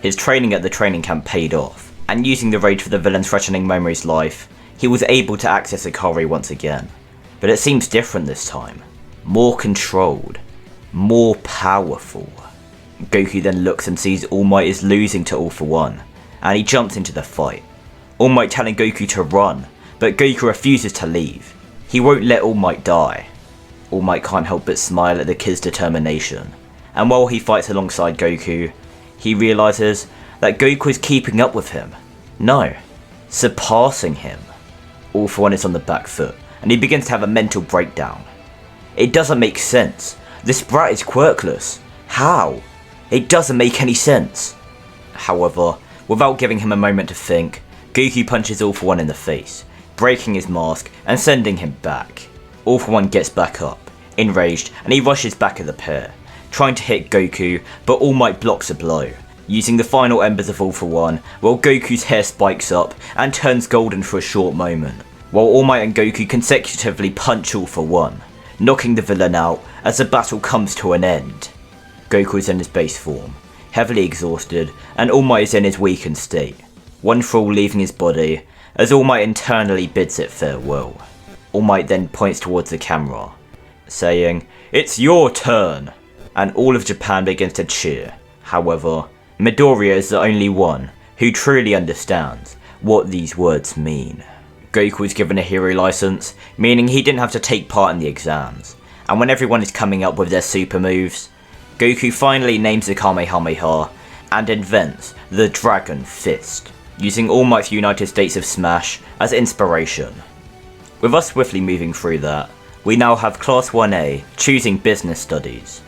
His training at the training camp paid off, and using the rage for the villains threatening Momo's life, he was able to access Ikari once again. But it seems different this time. More controlled. More powerful. Goku then looks and sees All Might is losing to All For One, and he jumps into the fight. All Might telling Goku to run, but Goku refuses to leave. He won't let All Might die. All Might can't help but smile at the kid's determination, and while he fights alongside Goku, he realises that Goku is keeping up with him. No, surpassing him. All For One is on the back foot, and he begins to have a mental breakdown. It doesn't make sense. This brat is quirkless. How? It doesn't make any sense. However, without giving him a moment to think, Goku punches All For One in the face, breaking his mask and sending him back. All For One gets back up, enraged, and he rushes back at the pair, trying to hit Goku, but All Might blocks a blow, using the final embers of All For One, while Goku's hair spikes up and turns golden for a short moment, while All Might and Goku consecutively punch All For One, knocking the villain out as the battle comes to an end. Goku is in his base form, heavily exhausted, and All Might is in his weakened state, one thrall leaving his body, as All Might internally bids it farewell. All Might then points towards the camera, saying, "It's your turn!" and all of Japan begins to cheer. However, Midoriya is the only one who truly understands what these words mean. Goku was given a hero license, meaning he didn't have to take part in the exams, and when everyone is coming up with their super moves, Goku finally names the Kamehameha and invents the Dragon Fist, using All Might's United States of Smash as inspiration. With us swiftly moving through that, we now have Class 1A choosing business studies.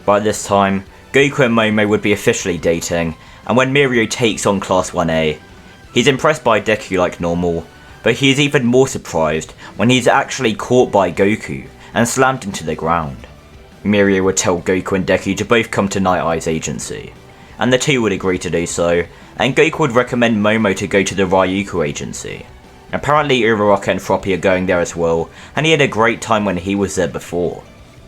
By this time, Goku and Momo would be officially dating, and when Mirio takes on Class 1A, he's impressed by Deku like normal, but he is even more surprised when he's actually caught by Goku and slammed into the ground. Mirio would tell Goku and Deku to both come to Night Eye's agency, and the two would agree to do so, and Goku would recommend Momo to go to the Ryuko agency. Apparently Uraraka and Froppy are going there as well, and he had a great time when he was there before.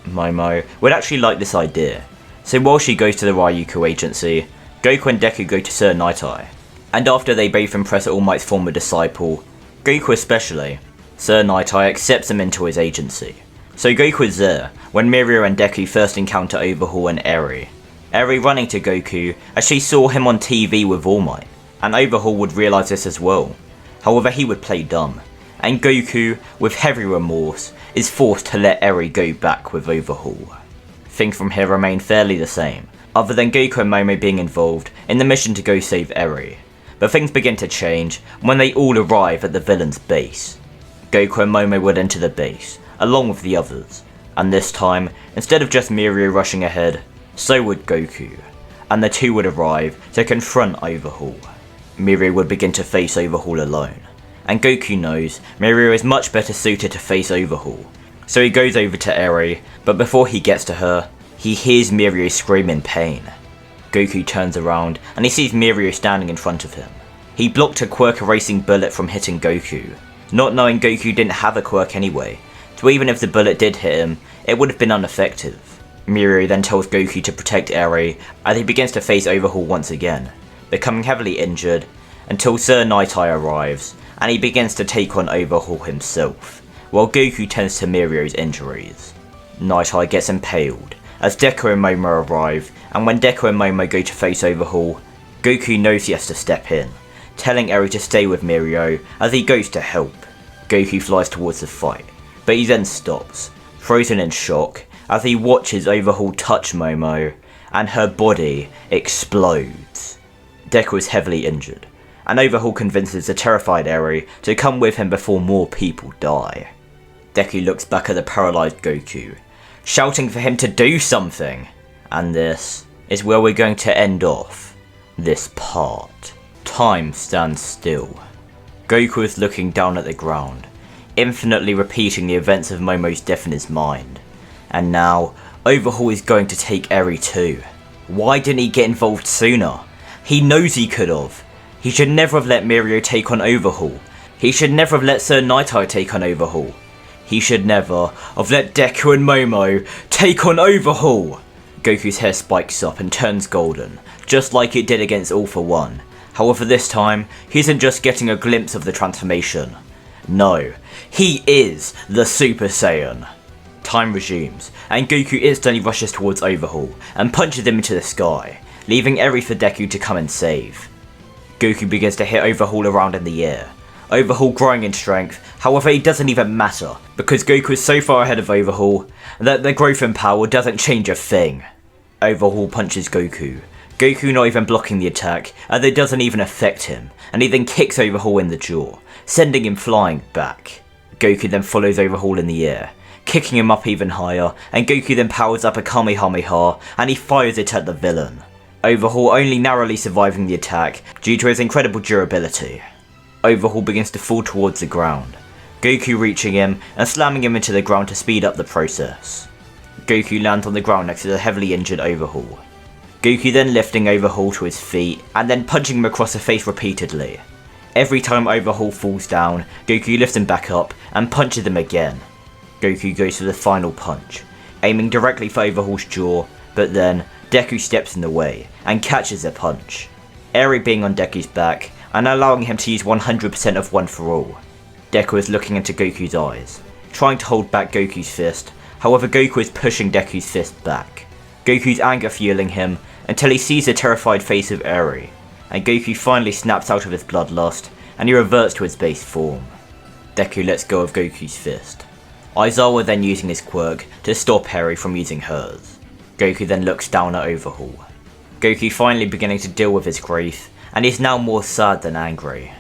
Momo would actually like this idea, so while she goes to the Ryuko agency, Goku and Deku go to Sir Night Eye, and after they both impress All Might's former disciple, Goku especially, Sir Night-Eye accepts him into his agency. So Goku is there when Mirio and Deku first encounter Overhaul and Eri. Eri running to Goku as she saw him on TV with All Might, and Overhaul would realise this as well. However, he would play dumb, and Goku, with heavy remorse, is forced to let Eri go back with Overhaul. Things from here remain fairly the same, other than Goku and Momo being involved in the mission to go save Eri. But things begin to change when they all arrive at the villain's base. Goku and Momo would enter the base, along with the others, and this time, instead of just Mirio rushing ahead, so would Goku, and the two would arrive to confront Overhaul. Mirio would begin to face Overhaul alone, and Goku knows Mirio is much better suited to face Overhaul, so he goes over to Eri, but before he gets to her, he hears Mirio scream in pain. Goku turns around and he sees Mirio standing in front of him. He blocked a quirk erasing bullet from hitting Goku, not knowing Goku didn't have a quirk anyway, so even if the bullet did hit him, it would have been ineffective. Mirio then tells Goku to protect Eri as he begins to face Overhaul once again, becoming heavily injured until Sir Night-Eye arrives and he begins to take on Overhaul himself, while Goku tends to Mirio's injuries. Night-Eye gets impaled as Deku and Momo arrive, and when Deku and Momo go to face Overhaul, Goku knows he has to step in, telling Eri to stay with Mirio as he goes to help. Goku flies towards the fight, but he then stops, frozen in shock as he watches Overhaul touch Momo, and her body explodes. Deku is heavily injured, and Overhaul convinces the terrified Eri to come with him before more people die. Deku looks back at the paralysed Goku, shouting for him to do something, and this is where we're going to end off this part. Time stands still. Goku is looking down at the ground, infinitely repeating the events of Momo's death in his mind, and now Overhaul is going to take Eri too. Why didn't he get involved sooner? He knows he could have. He should never have let Mirio take on Overhaul. He should never have let Sir Night-Eye take on Overhaul. He should never have let Deku and Momo take on Overhaul. Goku's hair spikes up and turns golden, just like it did against All For One. However, this time, he isn't just getting a glimpse of the transformation. No, he is the Super Saiyan. Time resumes, and Goku instantly rushes towards Overhaul and punches him into the sky, leaving Eri for Deku to come and save. Goku begins to hit Overhaul around in the air, Overhaul growing in strength. However, it doesn't even matter, because Goku is so far ahead of Overhaul that the growth in power doesn't change a thing. Overhaul punches Goku, Goku not even blocking the attack, and it doesn't even affect him, and he then kicks Overhaul in the jaw, sending him flying back. Goku then follows Overhaul in the air, kicking him up even higher, and Goku then powers up a Kamehameha and he fires it at the villain. Overhaul only narrowly surviving the attack due to his incredible durability. Overhaul begins to fall towards the ground, Goku reaching him and slamming him into the ground to speed up the process. Goku lands on the ground next to the heavily injured Overhaul. Goku then lifting Overhaul to his feet and then punching him across the face repeatedly. Every time Overhaul falls down, Goku lifts him back up and punches him again. Goku goes for the final punch, aiming directly for Overhaul's jaw, but then Deku steps in the way and catches the punch, Eri being on Deku's back and allowing him to use 100% of One For All. Deku is looking into Goku's eyes, trying to hold back Goku's fist. However, Goku is pushing Deku's fist back, Goku's anger fueling him until he sees the terrified face of Eri, and Goku finally snaps out of his bloodlust and he reverts to his base form. Deku lets go of Goku's fist, Aizawa then using his quirk to stop Eri from using hers. Goku then looks down at Overhaul. Goku finally beginning to deal with his grief, and is now more sad than angry.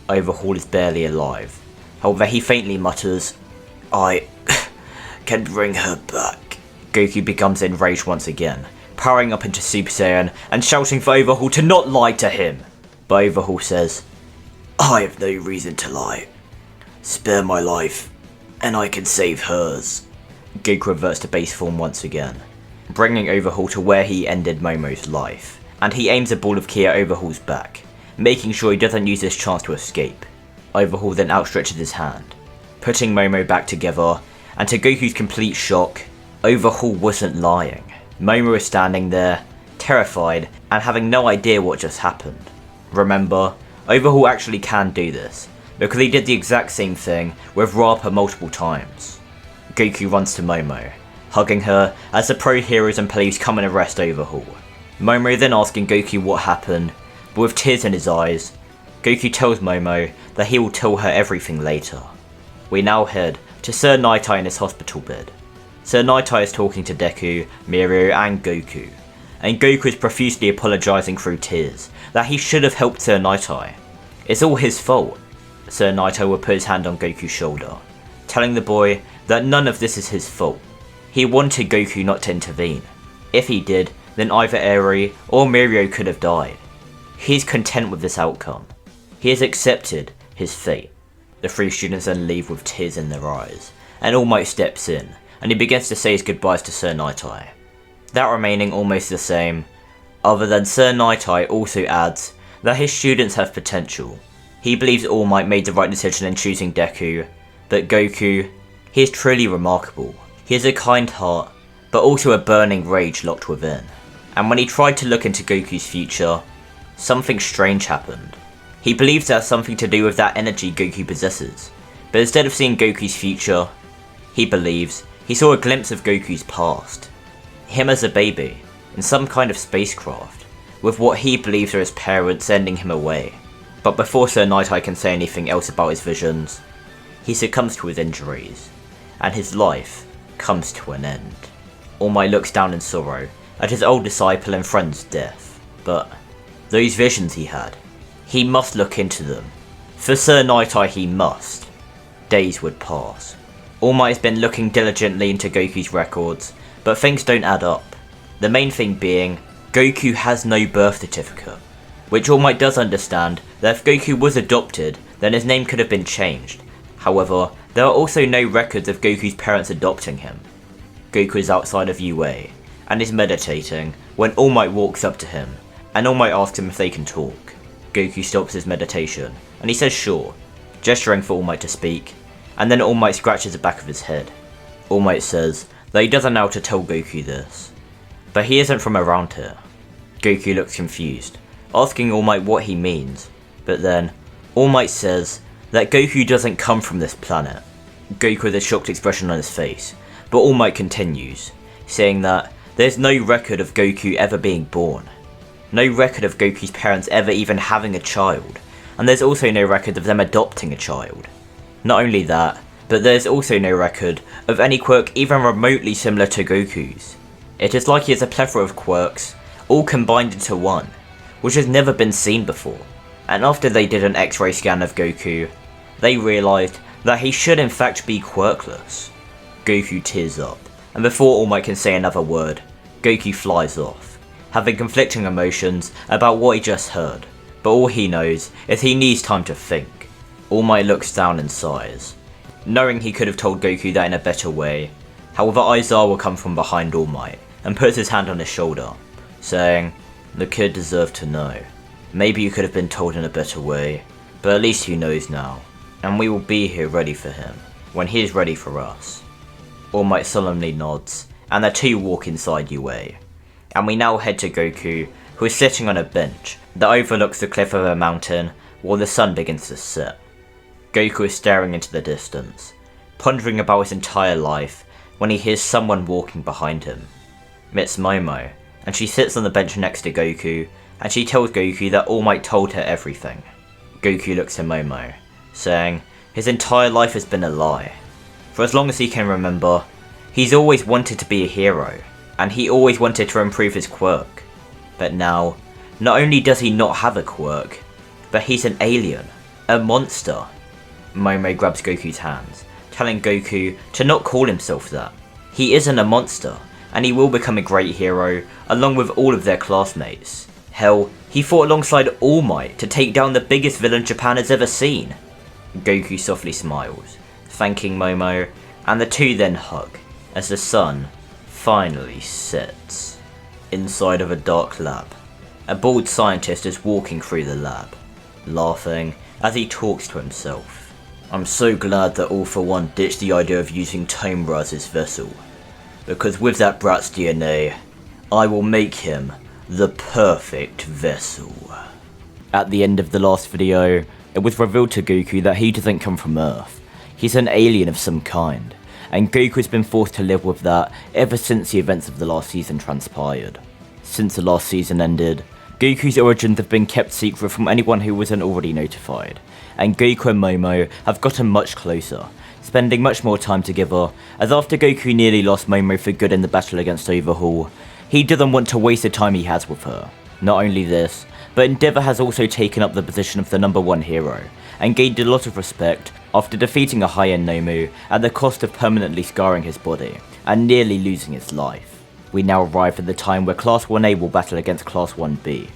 Overhaul is barely alive. However, he faintly mutters, "I can bring her back." Goku becomes enraged once again, powering up into Super Saiyan and shouting for Overhaul to not lie to him. But Overhaul says, "I have no reason to lie. Spare my life, and I can save hers." Goku reverts to base form once again, bringing Overhaul to where he ended Momo's life, and he aims a ball of ki at Overhaul's back, making sure he doesn't use this chance to escape. Overhaul then outstretches his hand, putting Momo back together, and to Goku's complete shock, Overhaul wasn't lying. Momo is standing there, terrified, and having no idea what just happened. Remember, Overhaul actually can do this, because he did the exact same thing with Rappa multiple times. Goku runs to Momo, hugging her as the pro heroes and police come and arrest Overhaul. Momo then asking Goku what happened, but with tears in his eyes, Goku tells Momo that he will tell her everything later. We now head to Sir Nightai in his hospital bed. Sir Nightai is talking to Deku, Mirio and Goku, and Goku is profusely apologising through tears that he should have helped Sir Nightai. It's all his fault. Sir Nightai will put his hand on Goku's shoulder, telling the boy that none of this is his fault. He wanted Goku not to intervene. If he did, then either Eri or Mirio could have died. He is content with this outcome. He has accepted his fate. The three students then leave with tears in their eyes, and All Might steps in, and he begins to say his goodbyes to Sir Nightai. That remaining almost the same, other than Sir Nightai also adds that his students have potential. He believes All Might made the right decision in choosing Deku, but Goku, he is truly remarkable. He has a kind heart, but also a burning rage locked within. And when he tried to look into Goku's future, something strange happened. He believes that has something to do with that energy Goku possesses, but instead of seeing Goku's future, he believes he saw a glimpse of Goku's past. Him as a baby, in some kind of spacecraft, with what he believes are his parents sending him away. But before Sir Nightai can say anything else about his visions, he succumbs to his injuries, and his life comes to an end. All Might looks down in sorrow at his old disciple and friend's death, but those visions he had, he must look into them. For Sir Nightai he must. Days would pass. All Might has been looking diligently into Goku's records, but things don't add up. The main thing being, Goku has no birth certificate, which All Might does understand that if Goku was adopted, then his name could have been changed. However, there are also no records of Goku's parents adopting him. Goku is outside of UA, and is meditating when All Might walks up to him, and All Might asks him if they can talk. Goku stops his meditation, and he says sure, gesturing for All Might to speak, and then All Might scratches the back of his head. All Might says that he doesn't know how to tell Goku this, but he isn't from around here. Goku looks confused, asking All Might what he means, but then All Might says that Goku doesn't come from this planet. Goku with a shocked expression on his face, but All Might continues, saying that there's no record of Goku ever being born. No record of Goku's parents ever even having a child, and there's also no record of them adopting a child. Not only that, but there's also no record of any quirk even remotely similar to Goku's. It is like he has a plethora of quirks, all combined into one, which has never been seen before. And after they did an X-ray scan of Goku, they realised that he should in fact be quirkless. Goku tears up, and before All Might can say another word, Goku flies off, having conflicting emotions about what he just heard, but all he knows is he needs time to think. All Might looks down and sighs, knowing he could have told Goku that in a better way. However, Aizawa comes from behind All Might and puts his hand on his shoulder, saying, "The kid deserved to know. Maybe you could have been told in a better way, but at least he knows now, and we will be here ready for him when he is ready for us." All Might solemnly nods, and the two walk inside UA. And we now head to Goku, who is sitting on a bench that overlooks the cliff of a mountain while the sun begins to set. Goku is staring into the distance, pondering about his entire life when he hears someone walking behind him. It's Momo, and she sits on the bench next to Goku, and she tells Goku that All Might told her everything. Goku looks at Momo, saying his entire life has been a lie. For as long as he can remember, he's always wanted to be a hero, and he always wanted to improve his quirk. But now, not only does he not have a quirk, but he's an alien, a monster. Momo grabs Goku's hands, telling Goku to not call himself that. He isn't a monster, and he will become a great hero along with all of their classmates. Hell, he fought alongside All Might to take down the biggest villain Japan has ever seen. Goku softly smiles, thanking Momo, and the two then hug, as the sun finally sets. Inside of a dark lab, a bald scientist is walking through the lab, laughing as he talks to himself. "I'm so glad that All For One ditched the idea of using Tomura as his vessel, because with that brat's DNA, I will make him the perfect vessel." At the end of the last video, it was revealed to Goku that he doesn't come from Earth. He's an alien of some kind, and Goku has been forced to live with that ever since the events of the last season transpired. Since the last season ended, Goku's origins have been kept secret from anyone who wasn't already notified, and Goku and Momo have gotten much closer, spending much more time together, as after Goku nearly lost Momo for good in the battle against Overhaul, he doesn't want to waste the time he has with her. Not only this, but Endeavor has also taken up the position of the #1 hero, and gained a lot of respect after defeating a high-end Nomu at the cost of permanently scarring his body, and nearly losing his life. We now arrive at the time where Class 1A will battle against Class 1B.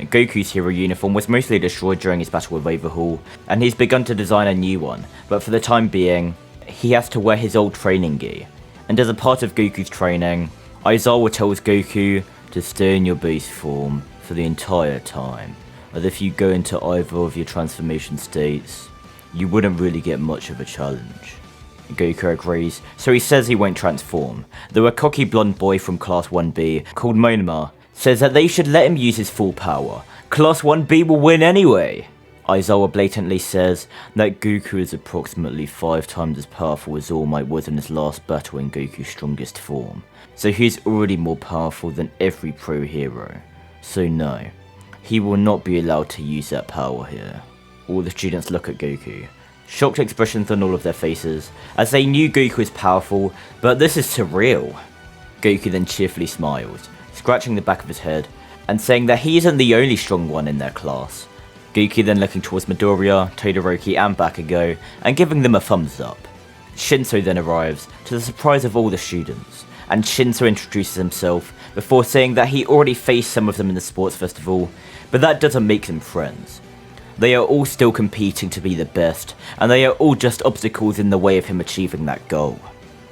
Goku's hero uniform was mostly destroyed during his battle with Overhaul, and he's begun to design a new one, but for the time being, he has to wear his old training gi. And as a part of Goku's training, Aizawa tells Goku to stay in your base form for the entire time, as if you go into either of your transformation states, you wouldn't really get much of a challenge. Goku agrees, so he says he won't transform, though a cocky blonde boy from Class 1B called Monoma says that they should let him use his full power. Class 1B will win anyway! Aizawa blatantly says that Goku is approximately 5 times as powerful as All Might was in his last battle in Goku's strongest form, so he's already more powerful than every pro hero. So no, he will not be allowed to use that power here. All the students look at Goku, shocked expressions on all of their faces, as they knew Goku was powerful, but this is surreal. Goku then cheerfully smiles, scratching the back of his head, and saying that he isn't the only strong one in their class. Goku then looking towards Midoriya, Todoroki and Bakugo, and giving them a thumbs up. Shinso then arrives, to the surprise of all the students, and Shinso introduces himself before saying that he already faced some of them in the sports festival, but that doesn't make them friends. They are all still competing to be the best, and they are all just obstacles in the way of him achieving that goal.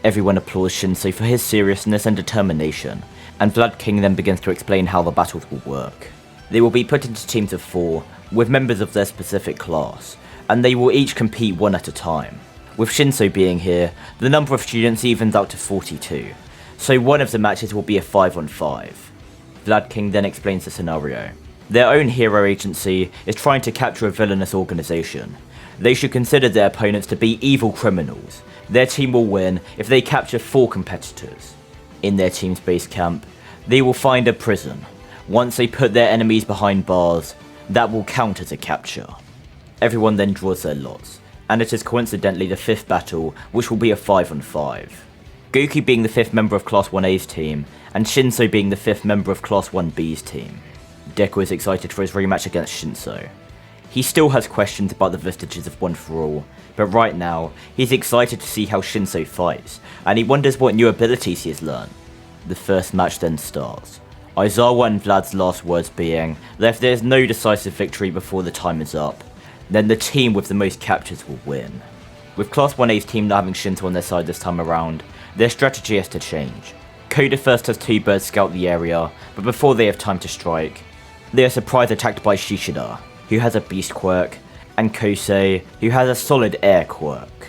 Everyone applauds Shinso for his seriousness and determination, and Vlad King then begins to explain how the battles will work. They will be put into teams of 4, with members of their specific class, and they will each compete one at a time. With Shinso being here, the number of students evens out to 42, so one of the matches will be a 5-on-5. Vlad King then explains the scenario. Their own hero agency is trying to capture a villainous organisation. They should consider their opponents to be evil criminals. Their team will win if they capture 4 competitors. In their team's base camp, they will find a prison. Once they put their enemies behind bars, that will count as a capture. Everyone then draws their lots, and it is coincidentally the 5th battle, which will be a 5-on-5. Goku being the 5th member of Class 1A's team, and Shinso being the 5th member of Class 1B's team. Deku is excited for his rematch against Shinso. He still has questions about the vestiges of One For All, but right now, he's excited to see how Shinso fights, and he wonders what new abilities he has learned. The first match then starts. Aizawa and Vlad's last words being that if there is no decisive victory before the time is up, then the team with the most captures will win. With Class 1A's team not having Shinso on their side this time around, their strategy has to change. Koda first has 2 birds scout the area, but before they have time to strike, they are surprise attacked by Shishida, who has a beast quirk, and Kosei, who has a solid air quirk.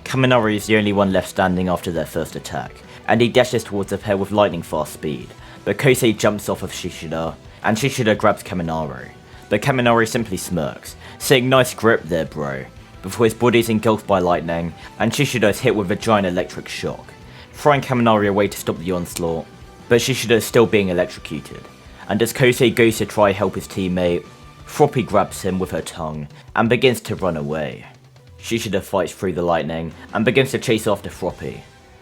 Kaminari is the only one left standing after their first attack, and he dashes towards the pair with lightning fast speed, but Kosei jumps off of Shishida, and Shishida grabs Kaminari, but Kaminari simply smirks, saying nice grip there bro, before his body is engulfed by lightning, and Shishida is hit with a giant electric shock, throwing Kaminari away to stop the onslaught, but Shishida is still being electrocuted, and as Kosei goes to try help his teammate, Froppy grabs him with her tongue, and begins to run away. Shishida fights through the lightning, and begins to chase after Froppy.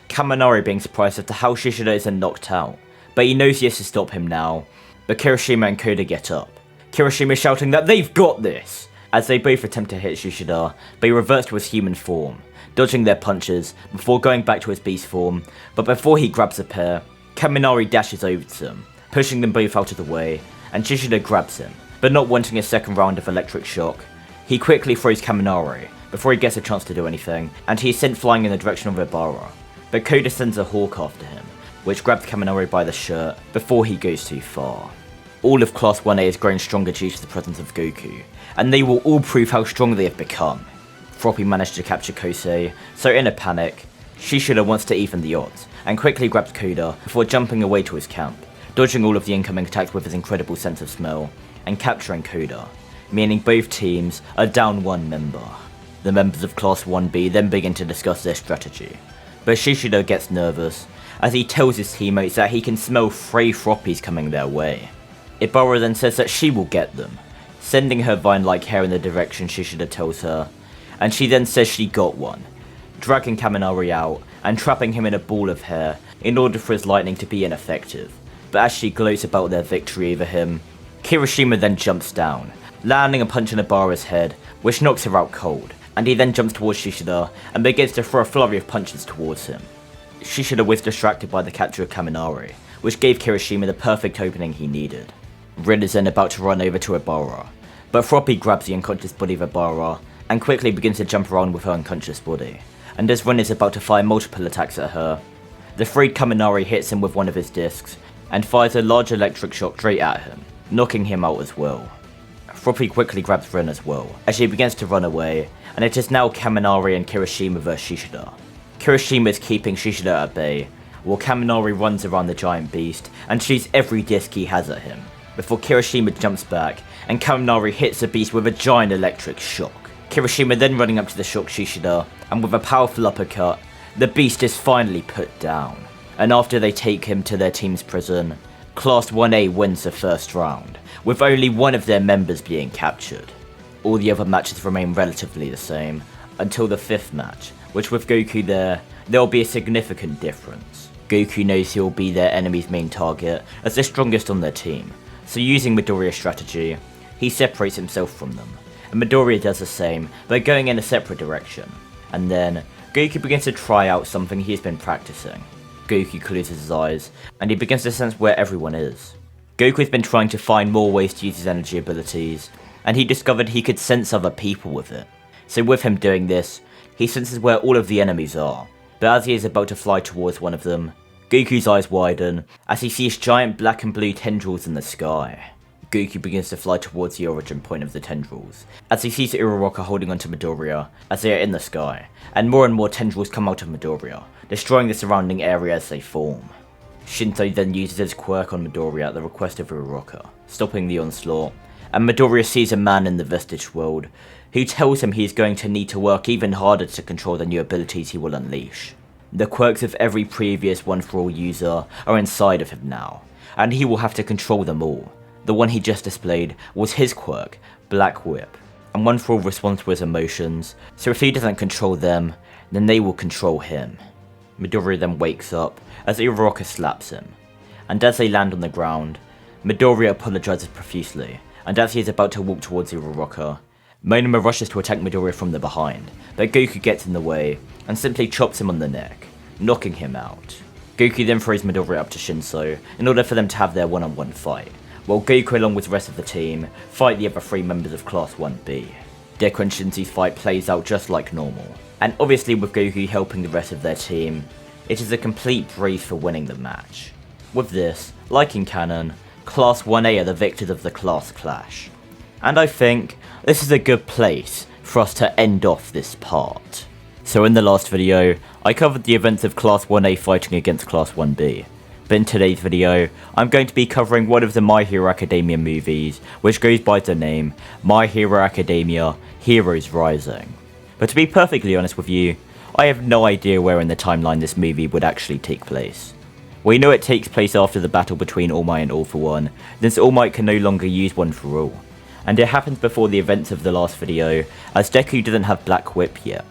Kaminari being surprised as to how Shishida isn't knocked out, but he knows he has to stop him now, but Kirishima and Koda get up. Kirishima shouting that they've got this, as they both attempt to hit Shishida, but he reverts to his human form, dodging their punches before going back to his beast form, but before he grabs the pair, Kaminari dashes over to them, pushing them both out of the way, and Shishida grabs him, but not wanting a second round of electric shock, he quickly throws Kaminari, before he gets a chance to do anything, and he is sent flying in the direction of Ibara, but Koda sends a hawk after him, which grabs Kaminari by the shirt, before he goes too far. All of Class 1A has grown stronger due to the presence of Goku, and they will all prove how strong they have become. Froppy managed to capture Kosei, so in a panic, Shishida wants to even the odds, and quickly grabs Koda before jumping away to his camp, dodging all of the incoming attacks with his incredible sense of smell, and capturing Koda. meaning both teams are down one member. The members of Class 1B then begin to discuss their strategy, but Shishida gets nervous as he tells his teammates that he can smell 3 Froppies coming their way. Ibara then says that she will get them, sending her vine-like hair in the direction Shishida tells her, and she then says she got one, dragging Kaminari out and trapping him in a ball of hair in order for his lightning to be ineffective. But as she gloats about their victory over him, Kirishima then jumps down, landing a punch on Ibara's head, which knocks her out cold, and he then jumps towards Shishida and begins to throw a flurry of punches towards him. Shishida was distracted by the capture of Kaminari, which gave Kirishima the perfect opening he needed. Rin is then about to run over to Ibara, but Froppy grabs the unconscious body of Ibara and quickly begins to jump around with her unconscious body, and as Rin is about to fire multiple attacks at her, the freed Kaminari hits him with one of his discs and fires a large electric shock straight at him, knocking him out as well. Froppy quickly grabs Rin as well, as she begins to run away, and it is now Kaminari and Kirishima vs Shishida. Kirishima is keeping Shishida at bay, while Kaminari runs around the giant beast and shoots every disc he has at him, before Kirishima jumps back and Kaminari hits the beast with a giant electric shock. Kirishima then running up to the shocked Shishida, and with a powerful uppercut, the beast is finally put down. And after they take him to their team's prison, Class 1A wins the first round, with only one of their members being captured. All the other matches remain relatively the same, until the 5th match, which with Goku there will be a significant difference. Goku knows he will be their enemy's main target as the strongest on their team, so using Midoriya's strategy, he separates himself from them, and Midoriya does the same by going in a separate direction, and then Goku begins to try out something he has been practicing. Goku closes his eyes, and he begins to sense where everyone is. Goku has been trying to find more ways to use his energy abilities, and he discovered he could sense other people with it. So with him doing this, he senses where all of the enemies are, but as he is about to fly towards one of them, Goku's eyes widen as he sees giant black and blue tendrils in the sky. Goku begins to fly towards the origin point of the tendrils, as he sees Uraraka holding onto Midoriya as they are in the sky, and more tendrils come out of Midoriya, destroying the surrounding area as they form. Shinto then uses his quirk on Midoriya at the request of Uraraka, stopping the onslaught, and Midoriya sees a man in the Vestige world, who tells him he is going to need to work even harder to control the new abilities he will unleash. The quirks of every previous One For All user are inside of him now, and he will have to control them all. The one he just displayed was his quirk, Black Whip, and One For All responds to his emotions, so if he doesn't control them, then they will control him. Midoriya then wakes up as Uraraka slaps him, and as they land on the ground, Midoriya apologizes profusely, and as he is about to walk towards Uraraka, Monoma rushes to attack Midoriya from the behind, but Goku gets in the way and simply chops him on the neck, knocking him out. Goku then throws Midoriya up to Shinso in order for them to have their one-on-one fight, while Goku along with the rest of the team fight the other 3 members of Class 1B. Deku and Shinso's fight plays out just like normal, and obviously with Goku helping the rest of their team, it is a complete breeze for winning the match. With this, like in canon, Class 1A are the victors of the class clash. And I think this is a good place for us to end off this part. So in the last video, I covered the events of Class 1A fighting against Class 1B. But in today's video, I'm going to be covering one of the My Hero Academia movies, which goes by the name My Hero Academia Heroes Rising. But to be perfectly honest with you, I have no idea where in the timeline this movie would actually take place. We know it takes place after the battle between All Might and All For One, since All Might can no longer use One For All. And it happens before the events of the last video, as Deku doesn't have Black Whip yet.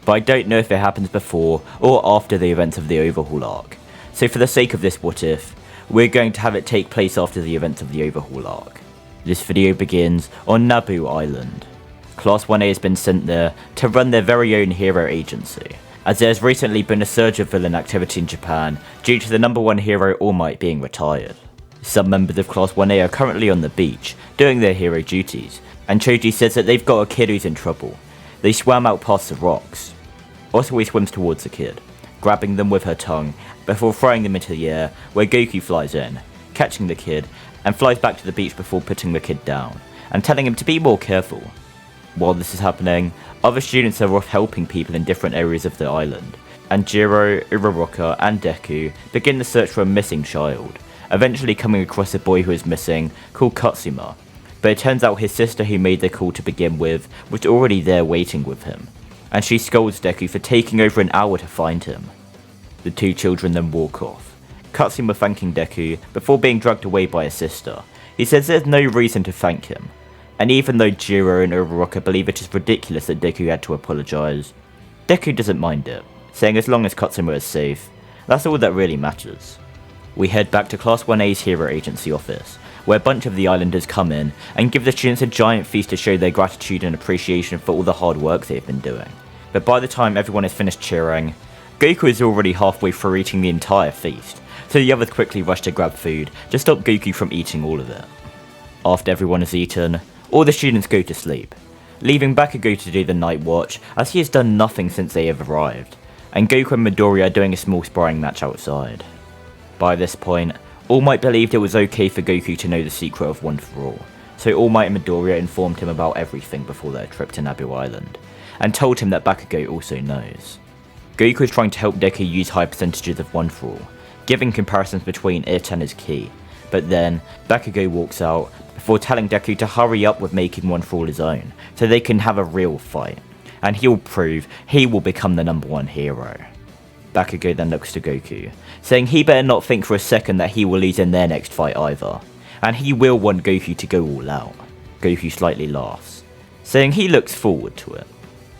But I don't know if it happens before or after the events of the Overhaul arc. So for the sake of this what if, we're going to have it take place after the events of the Overhaul arc. This video begins on Naboo Island. Class 1A has been sent there to run their very own hero agency, as there has recently been a surge of villain activity in Japan due to the #1 hero All Might being retired. Some members of Class 1A are currently on the beach, doing their hero duties, and Choji says that they've got a kid who's in trouble. They swam out past the rocks. Also he swims towards the kid, grabbing them with her tongue, before throwing them into the air, where Goku flies in, catching the kid, and flies back to the beach before putting the kid down, and telling him to be more careful. While this is happening, other students are off helping people in different areas of the island, and Jiro, Uraraka, and Deku begin the search for a missing child, eventually coming across a boy who is missing, called Katsuma, but it turns out his sister who made the call to begin with was already there waiting with him, and she scolds Deku for taking over an hour to find him. The two children then walk off, Katsuma thanking Deku before being dragged away by his sister. He says there's no reason to thank him, and even though Jiro and Uraraka believe it is ridiculous that Deku had to apologise, Deku doesn't mind it, saying as long as Katsuma is safe, that's all that really matters. We head back to Class 1A's Hero Agency office, where a bunch of the islanders come in and give the students a giant feast to show their gratitude and appreciation for all the hard work they've been doing. But by the time everyone is finished cheering, Goku is already halfway through eating the entire feast, so the others quickly rush to grab food to stop Goku from eating all of it. After everyone has eaten, all the students go to sleep, leaving Bakugo to do the night watch as he has done nothing since they have arrived, and Goku and Midoriya are doing a small sparring match outside. By this point, All Might believed it was okay for Goku to know the secret of One For All, so All Might and Midoriya informed him about everything before their trip to Naboo Island, and told him that Bakugo also knows. Goku is trying to help Deku use high percentages of One For All, giving comparisons between it and his ki, but then Bakugo walks out before telling Deku to hurry up with making One For All his own, so they can have a real fight, and he'll prove he will become the #1 hero. Bakugo then looks to Goku, saying he better not think for a second that he will lose in their next fight either, and he will want Goku to go all out. Goku slightly laughs, saying he looks forward to it.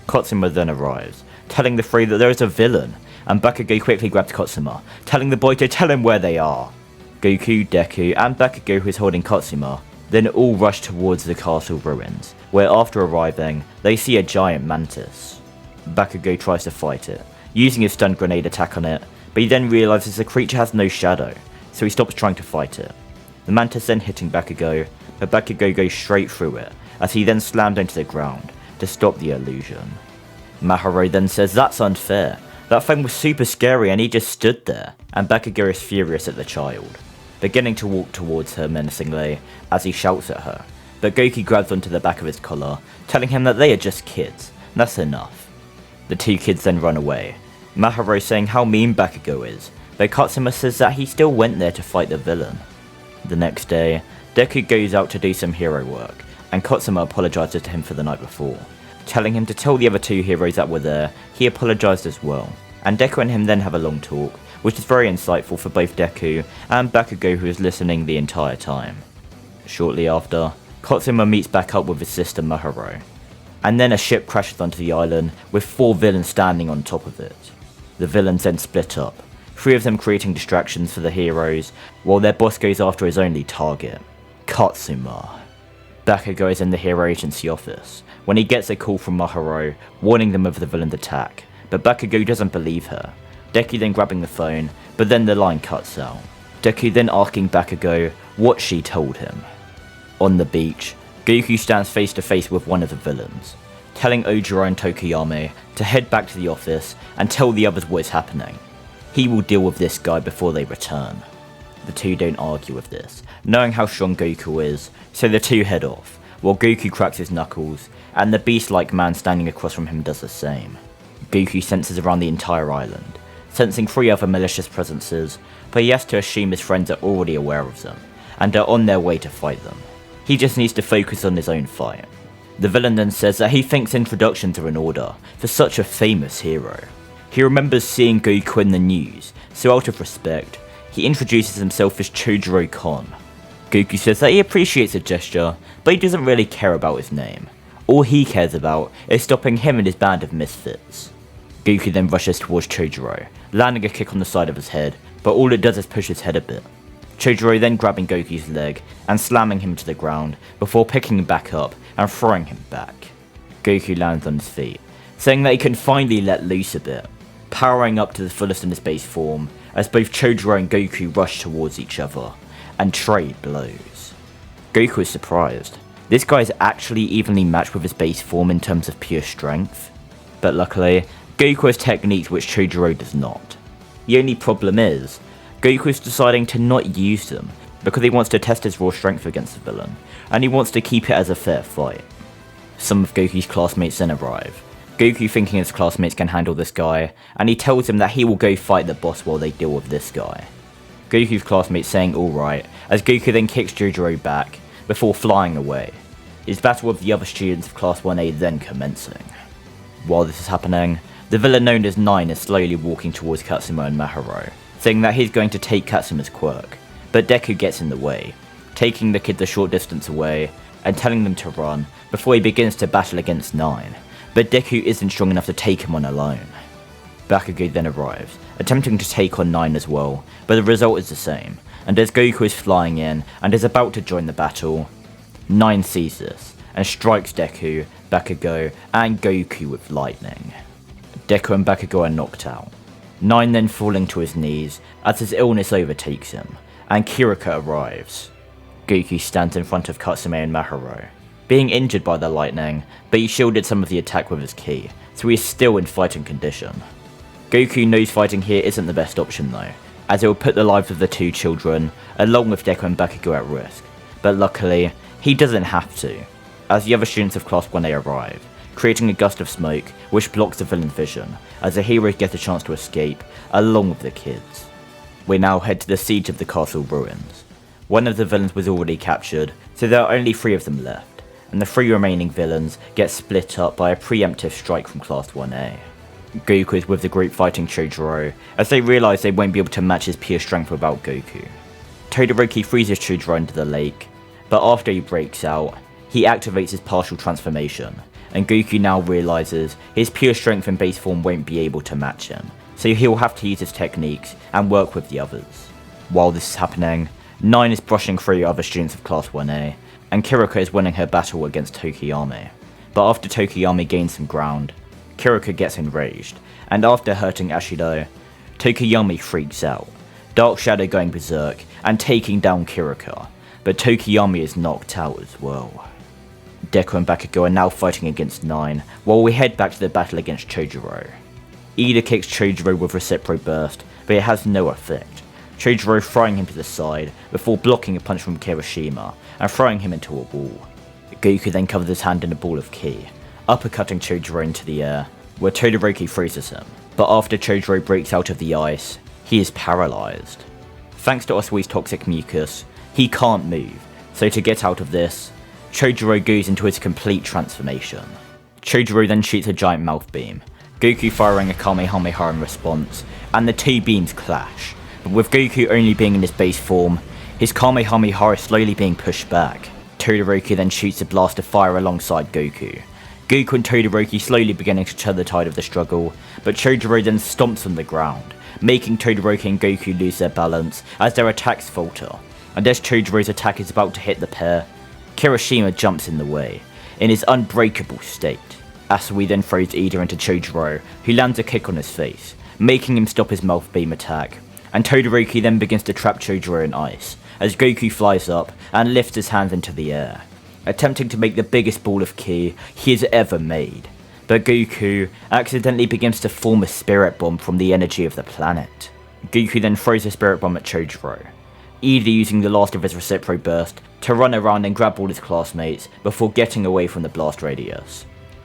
Katsuma then arrives, telling the three that there is a villain, and Bakugo quickly grabs Katsuma, telling the boy to tell him where they are. Goku, Deku, and Bakugo, who is holding Katsuma, then all rush towards the castle ruins, where after arriving, they see a giant mantis. Bakugo tries to fight it, using his stun grenade attack on it, but he then realises the creature has no shadow, so he stops trying to fight it. The mantis then hitting Bakugo, but Bakugo goes straight through it, as he then slammed into the ground to stop the illusion. Maharo then says that's unfair, that thing was super scary and he just stood there, and Bakugo is furious at the child, beginning to walk towards her menacingly as he shouts at her, but Goku grabs onto the back of his collar, telling him that they are just kids, that's enough. The two kids then run away, Maharo saying how mean Bakugo is, but Katsuma says that he still went there to fight the villain. The next day, Deku goes out to do some hero work, and Katsuma apologises to him for the night before, telling him to tell the other two heroes that were there he apologised as well, and Deku and him then have a long talk, which is very insightful for both Deku and Bakugo, who is listening the entire time. Shortly after, Katsuma meets back up with his sister Maharo, and then a ship crashes onto the island with 4 villains standing on top of it. The villains then split up, 3 of them creating distractions for the heroes, while their boss goes after his only target, Katsuma. Bakugo is in the Hero Agency office, when he gets a call from Maharo, warning them of the villain's attack, but Bakugo doesn't believe her. Deku then grabbing the phone, but then the line cuts out. Deku then asking Bakugo what she told him. On the beach, Goku stands face to face with one of the villains, telling Ojiro and Tokuyama to head back to the office and tell the others what is happening. He will deal with this guy before they return. The two don't argue with this, knowing how strong Goku is, so the two head off, while Goku cracks his knuckles, and the beast-like man standing across from him does the same. Goku senses around the entire island, sensing 3 other malicious presences, but he has to assume his friends are already aware of them, and are on their way to fight them. He just needs to focus on his own fight. The villain then says that he thinks introductions are in order for such a famous hero. He remembers seeing Goku in the news, so out of respect, he introduces himself as Chojuro Kon. Goku says that he appreciates the gesture, but he doesn't really care about his name. All he cares about is stopping him and his band of misfits. Goku then rushes towards Chojuro, landing a kick on the side of his head, but all it does is push his head a bit. Chojuro then grabbing Goku's leg and slamming him to the ground before picking him back up and throwing him back. Goku lands on his feet, saying that he can finally let loose a bit, powering up to the fullest in his base form as both Chojuro and Goku rush towards each other and trade blows. Goku is surprised. This guy is actually evenly matched with his base form in terms of pure strength, but luckily Goku has techniques which Chojuro does not. The only problem is, Goku is deciding to not use them because he wants to test his raw strength against the villain, and he wants to keep it as a fair fight. Some of Goku's classmates then arrive, Goku thinking his classmates can handle this guy, and he tells him that he will go fight the boss while they deal with this guy. Goku's classmates saying alright, as Goku then kicks Chojuro back, before flying away, his battle with the other students of Class 1A then commencing. While this is happening, the villain known as 9 is slowly walking towards Katsuma and Mahiro, saying that he's going to take Katsuma's quirk, but Deku gets in the way, taking the kids a short distance away and telling them to run before he begins to battle against 9, but Deku isn't strong enough to take him on alone. Bakugo then arrives, attempting to take on 9 as well, but the result is the same, and as Goku is flying in and is about to join the battle, 9 sees this and strikes Deku, Bakugo, and Goku with lightning. Deku and Bakugo are knocked out, 9 then falling to his knees as his illness overtakes him, and Kirika arrives. Goku stands in front of Katsume and Mahiro, being injured by the lightning, but he shielded some of the attack with his ki, so he is still in fighting condition. Goku knows fighting here isn't the best option though, as it will put the lives of the two children, along with Deku and Bakugo at risk, but luckily, he doesn't have to, as the other students of Class 1A arrive, creating a gust of smoke which blocks the villain's vision, as the heroes get a chance to escape, along with the kids. We now head to the siege of the castle ruins. One of the villains was already captured, so there are only 3 of them left, and the 3 remaining villains get split up by a preemptive strike from Class 1A. Goku is with the group fighting Chojuro, as they realise they won't be able to match his pure strength without Goku. Todoroki freezes Chojuro into the lake, but after he breaks out, he activates his partial transformation, and Goku now realises his pure strength and base form won't be able to match him, so he'll have to use his techniques and work with the others. While this is happening, 9 is brushing through other students of Class 1A, and Kirika is winning her battle against Tokiyami. But after Tokiyami gains some ground, Kirika gets enraged, and after hurting Ashido, Tokiyami freaks out, Dark Shadow going berserk and taking down Kirika, but Tokiyami is knocked out as well. Deku and Bakugo are now fighting against 9, while we head back to the battle against Chojuro. Ida kicks Chojuro with Recipro Burst, but it has no effect, Chojuro throwing him to the side before blocking a punch from Kirishima and throwing him into a wall. Goku then covers his hand in a ball of ki, uppercutting Chojuro into the air, where Todoroki freezes him, but after Chojuro breaks out of the ice, he is paralysed. Thanks to Osui's toxic mucus, he can't move, so to get out of this, Chojuro goes into his complete transformation. Chojuro then shoots a giant mouth beam, Goku firing a Kamehameha in response, and the 2 beams clash, but with Goku only being in his base form, his Kamehameha is slowly being pushed back. Todoroki then shoots a blast of fire alongside Goku. Goku and Todoroki slowly beginning to turn the tide of the struggle, but Chojuro then stomps on the ground, making Todoroki and Goku lose their balance as their attacks falter, and as Chojuro's attack is about to hit the pair, Kirishima jumps in the way, in his unbreakable state. Asui then throws Ida into Chojuro, who lands a kick on his face, making him stop his mouth beam attack, and Todoroki then begins to trap Chojuro in ice, as Goku flies up and lifts his hands into the air, attempting to make the biggest ball of ki he has ever made, but Goku accidentally begins to form a spirit bomb from the energy of the planet. Goku then throws a spirit bomb at Chojuro, Ida using the last of his Recipro Burst to run around and grab all his classmates before getting away from the blast radius.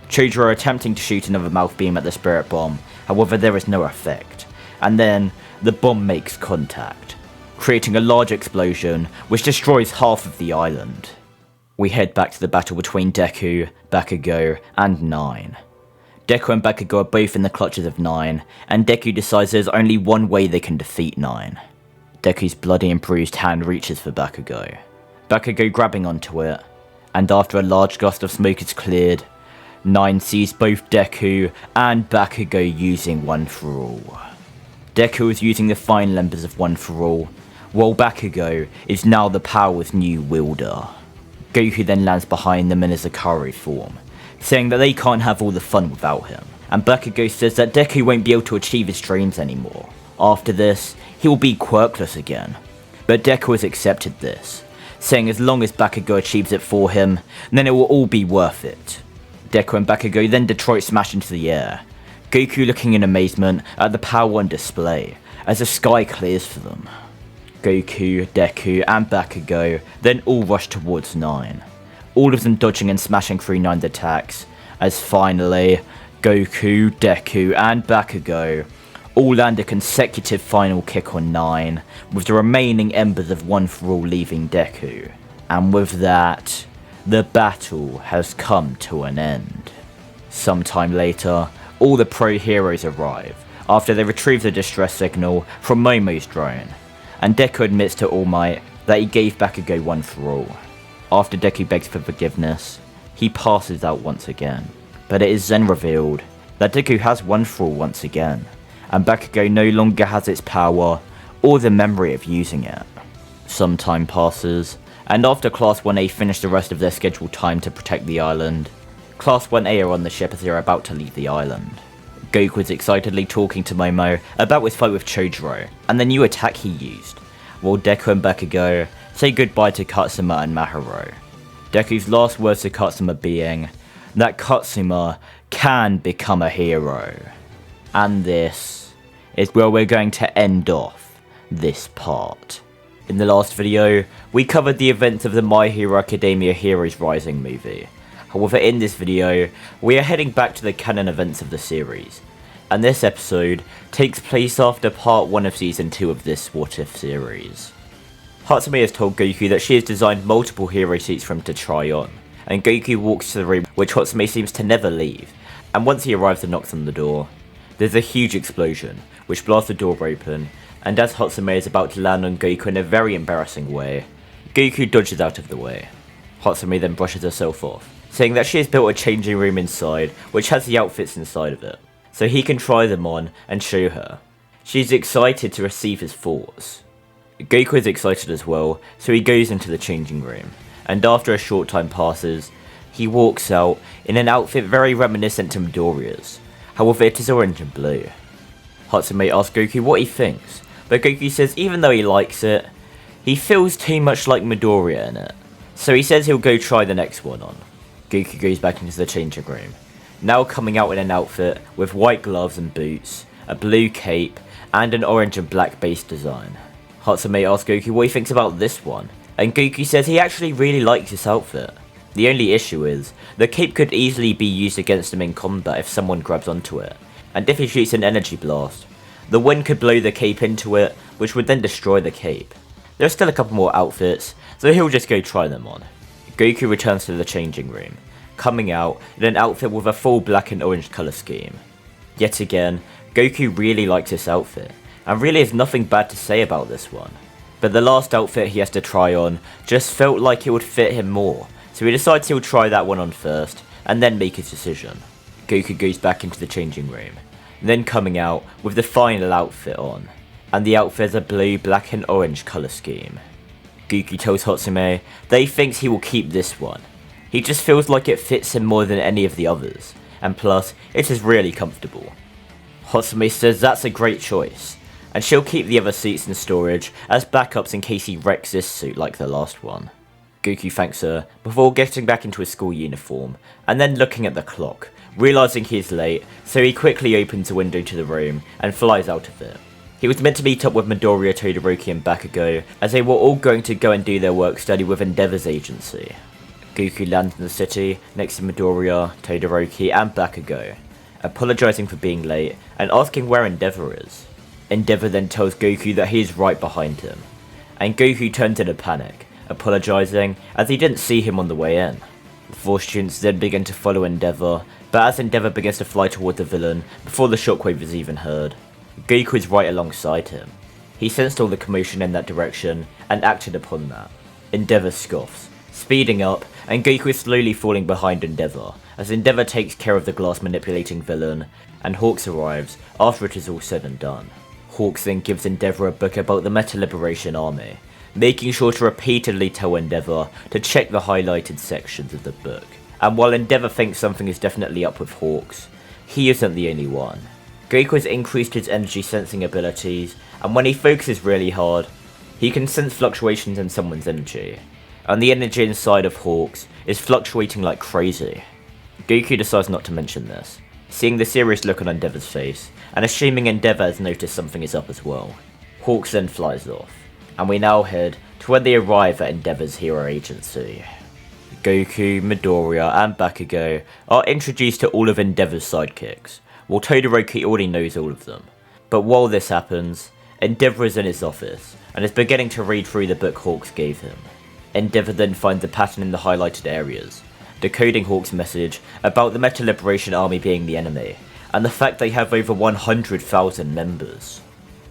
Chojuro attempting to shoot another mouth beam at the spirit bomb, however there is no effect, and then the bomb makes contact, creating a large explosion which destroys half of the island. We head back to the battle between Deku, Bakugo, and 9. Deku and Bakugo are both in the clutches of 9, and Deku decides there's only one way they can defeat 9. Deku's bloody and bruised hand reaches for Bakugo, Bakugo grabbing onto it, and after a large gust of smoke is cleared, 9 sees both Deku and Bakugo using One For All. Deku is using the final embers of One For All, while Bakugo is now the power's new wielder. Goku then lands behind them in his Ikari form, saying that they can't have all the fun without him, and Bakugo says that Deku won't be able to achieve his dreams anymore. After this, he will be quirkless again, but Deku has accepted this, saying as long as Bakugo achieves it for him, then it will all be worth it. Deku and Bakugo then Detroit smash into the air, Goku looking in amazement at the power on display, as the sky clears for them. Goku, Deku, and Bakugo then all rush towards 9, all of them dodging and smashing through 9's attacks, as finally, Goku, Deku, and Bakugo all land a consecutive final kick on 9, with the remaining embers of One For All leaving Deku. And with that, the battle has come to an end. Sometime later, all the pro heroes arrive after they retrieve the distress signal from Momo's drone, and Deku admits to All Might that he gave Bakugo one for all. After Deku begs for forgiveness, he passes out once again, but it is then revealed that Deku has one for all once again, and Bakugo no longer has its power or the memory of using it. Some time passes, and after Class 1A finish the rest of their scheduled time to protect the island, Class 1A are on the ship as they are about to leave the island. Goku is excitedly talking to Momo about his fight with Chojuro and the new attack he used, while Deku and Bakugo say goodbye to Katsuma and Mahiro. Deku's last words to Katsuma being that Katsuma can become a hero. And this is where we're going to end off this part. In the last video, we covered the events of the My Hero Academia Heroes Rising movie. However, in this video, we are heading back to the canon events of the series, and this episode takes place after part 1 of season 2 of this What If series. Hatsumi has told Goku that she has designed multiple hero suits for him to try on, and Goku walks to the room which Hatsumi seems to never leave, and once he arrives and knocks on the door, there's a huge explosion, which blasts the door open, and as Hatsumi is about to land on Goku in a very embarrassing way, Goku dodges out of the way. Hatsumi then brushes herself off, saying that she has built a changing room inside which has the outfits inside of it, so he can try them on and show her. She's excited to receive his thoughts. Goku is excited as well, so he goes into the changing room, and after a short time passes, he walks out in an outfit very reminiscent to Midoriya's, however it is orange and blue. Hatsumi asks Goku what he thinks, but Goku says even though he likes it, he feels too much like Midoriya in it, so he says he'll go try the next one on. Goku goes back into the changing room, now coming out in an outfit with white gloves and boots, a blue cape, and an orange and black base design. Hatsumi asks Goku what he thinks about this one, and Goku says he actually really likes this outfit. The only issue is, the cape could easily be used against him in combat if someone grabs onto it, and if he shoots an energy blast, the wind could blow the cape into it, which would then destroy the cape. There are still a couple more outfits, so he'll just go try them on. Goku returns to the changing room, coming out in an outfit with a full black and orange colour scheme. Yet again, Goku really likes this outfit, and really has nothing bad to say about this one. But the last outfit he has to try on just felt like it would fit him more, so he decides he'll try that one on first, and then make his decision. Goku goes back into the changing room, then coming out with the final outfit on, and the outfit is a blue, black and orange colour scheme. Goku tells Hatsumi that he thinks he will keep this one. He just feels like it fits him more than any of the others, and plus, it is really comfortable. Hatsumi says that's a great choice, and she'll keep the other suits in storage as backups in case he wrecks this suit like the last one. Goku thanks her before getting back into his school uniform, and then looking at the clock, realising he is late, so he quickly opens a window to the room and flies out of it. He was meant to meet up with Midoriya, Todoroki and Bakugo, as they were all going to go and do their work study with Endeavor's agency. Goku lands in the city next to Midoriya, Todoroki and Bakugo, apologising for being late and asking where Endeavor is. Endeavor then tells Goku that he is right behind him, and Goku turns in a panic, apologising as he didn't see him on the way in. The 4 students then begin to follow Endeavor, but as Endeavor begins to fly toward the villain before the shockwave is even heard, Goku is right alongside him. He sensed all the commotion in that direction and acted upon that. Endeavor scoffs, speeding up, and Goku is slowly falling behind Endeavor as Endeavor takes care of the glass manipulating villain, and Hawks arrives after it is all said and done. Hawks then gives Endeavor a book about the Meta Liberation Army, making sure to repeatedly tell Endeavor to check the highlighted sections of the book. And while Endeavor thinks something is definitely up with Hawks, he isn't the only one. Goku has increased his energy sensing abilities, and when he focuses really hard, he can sense fluctuations in someone's energy, and the energy inside of Hawks is fluctuating like crazy. Goku decides not to mention this, seeing the serious look on Endeavor's face, and assuming Endeavor has noticed something is up as well. Hawks then flies off, and we now head to where they arrive at Endeavor's hero agency. Goku, Midoriya and Bakugo are introduced to all of Endeavor's sidekicks, while Todoroki already knows all of them. But while this happens, Endeavor is in his office, and is beginning to read through the book Hawks gave him. Endeavour then finds a pattern in the highlighted areas, decoding Hawk's message about the Metal Liberation Army being the enemy, and the fact they have over 100,000 members.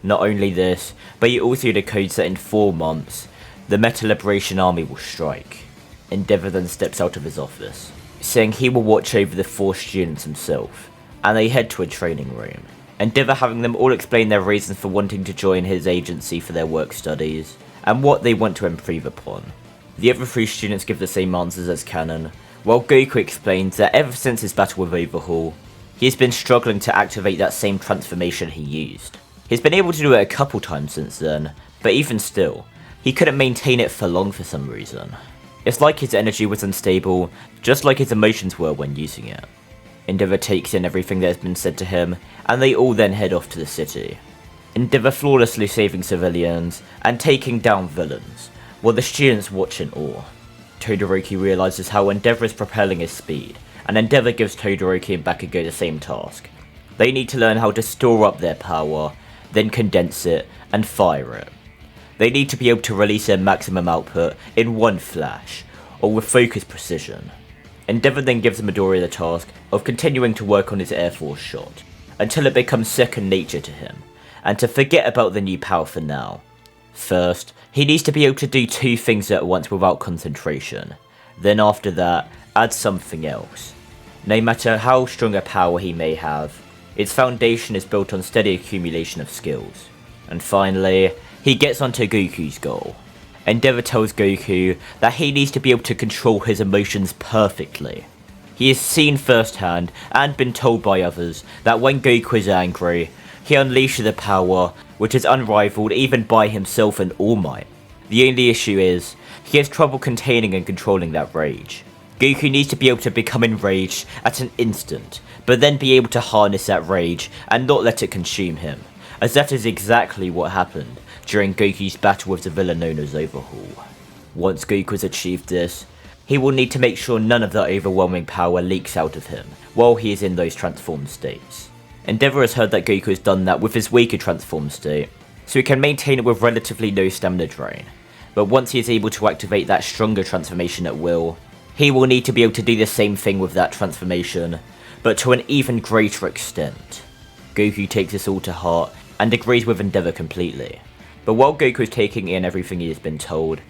Not only this, but he also decodes that in 4 months, the Metal Liberation Army will strike. Endeavour then steps out of his office, saying he will watch over the 4 students himself, and they head to a training room. Endeavour having them all explain their reasons for wanting to join his agency for their work studies, and what they want to improve upon. The other 3 students give the same answers as canon, while Goku explains that ever since his battle with Overhaul, he has been struggling to activate that same transformation he used. He's been able to do it a couple times since then, but even still, he couldn't maintain it for long for some reason. It's like his energy was unstable, just like his emotions were when using it. Endeavour takes in everything that has been said to him, and they all then head off to the city. Endeavour flawlessly saving civilians, and taking down villains, while the students watch in awe. Todoroki realises how Endeavour is propelling his speed, and Endeavour gives Todoroki and Bakugo the same task. They need to learn how to store up their power, then condense it, and fire it. They need to be able to release their maximum output in one flash, or with focused precision. Endeavour then gives Midoriya the task of continuing to work on his Air Force shot, until it becomes second nature to him, and to forget about the new power for now. First, he needs to be able to do 2 things at once without concentration, then after that, add something else. No matter how strong a power he may have, its foundation is built on steady accumulation of skills. And finally, he gets onto Goku's goal. Endeavour tells Goku that he needs to be able to control his emotions perfectly. He has seen firsthand and been told by others that when Goku is angry, he unleashes a power which is unrivaled even by himself and All Might. The only issue is, he has trouble containing and controlling that rage. Goku needs to be able to become enraged at an instant, but then be able to harness that rage and not let it consume him, as that is exactly what happened during Goku's battle with the villain known as Overhaul. Once Goku has achieved this, he will need to make sure none of that overwhelming power leaks out of him while he is in those transformed states. Endeavour has heard that Goku has done that with his weaker transformed state, so he can maintain it with relatively low stamina drain, but once he is able to activate that stronger transformation at will, he will need to be able to do the same thing with that transformation, but to an even greater extent. Goku takes this all to heart and agrees with Endeavour completely, but while Goku is taking in everything he has been told,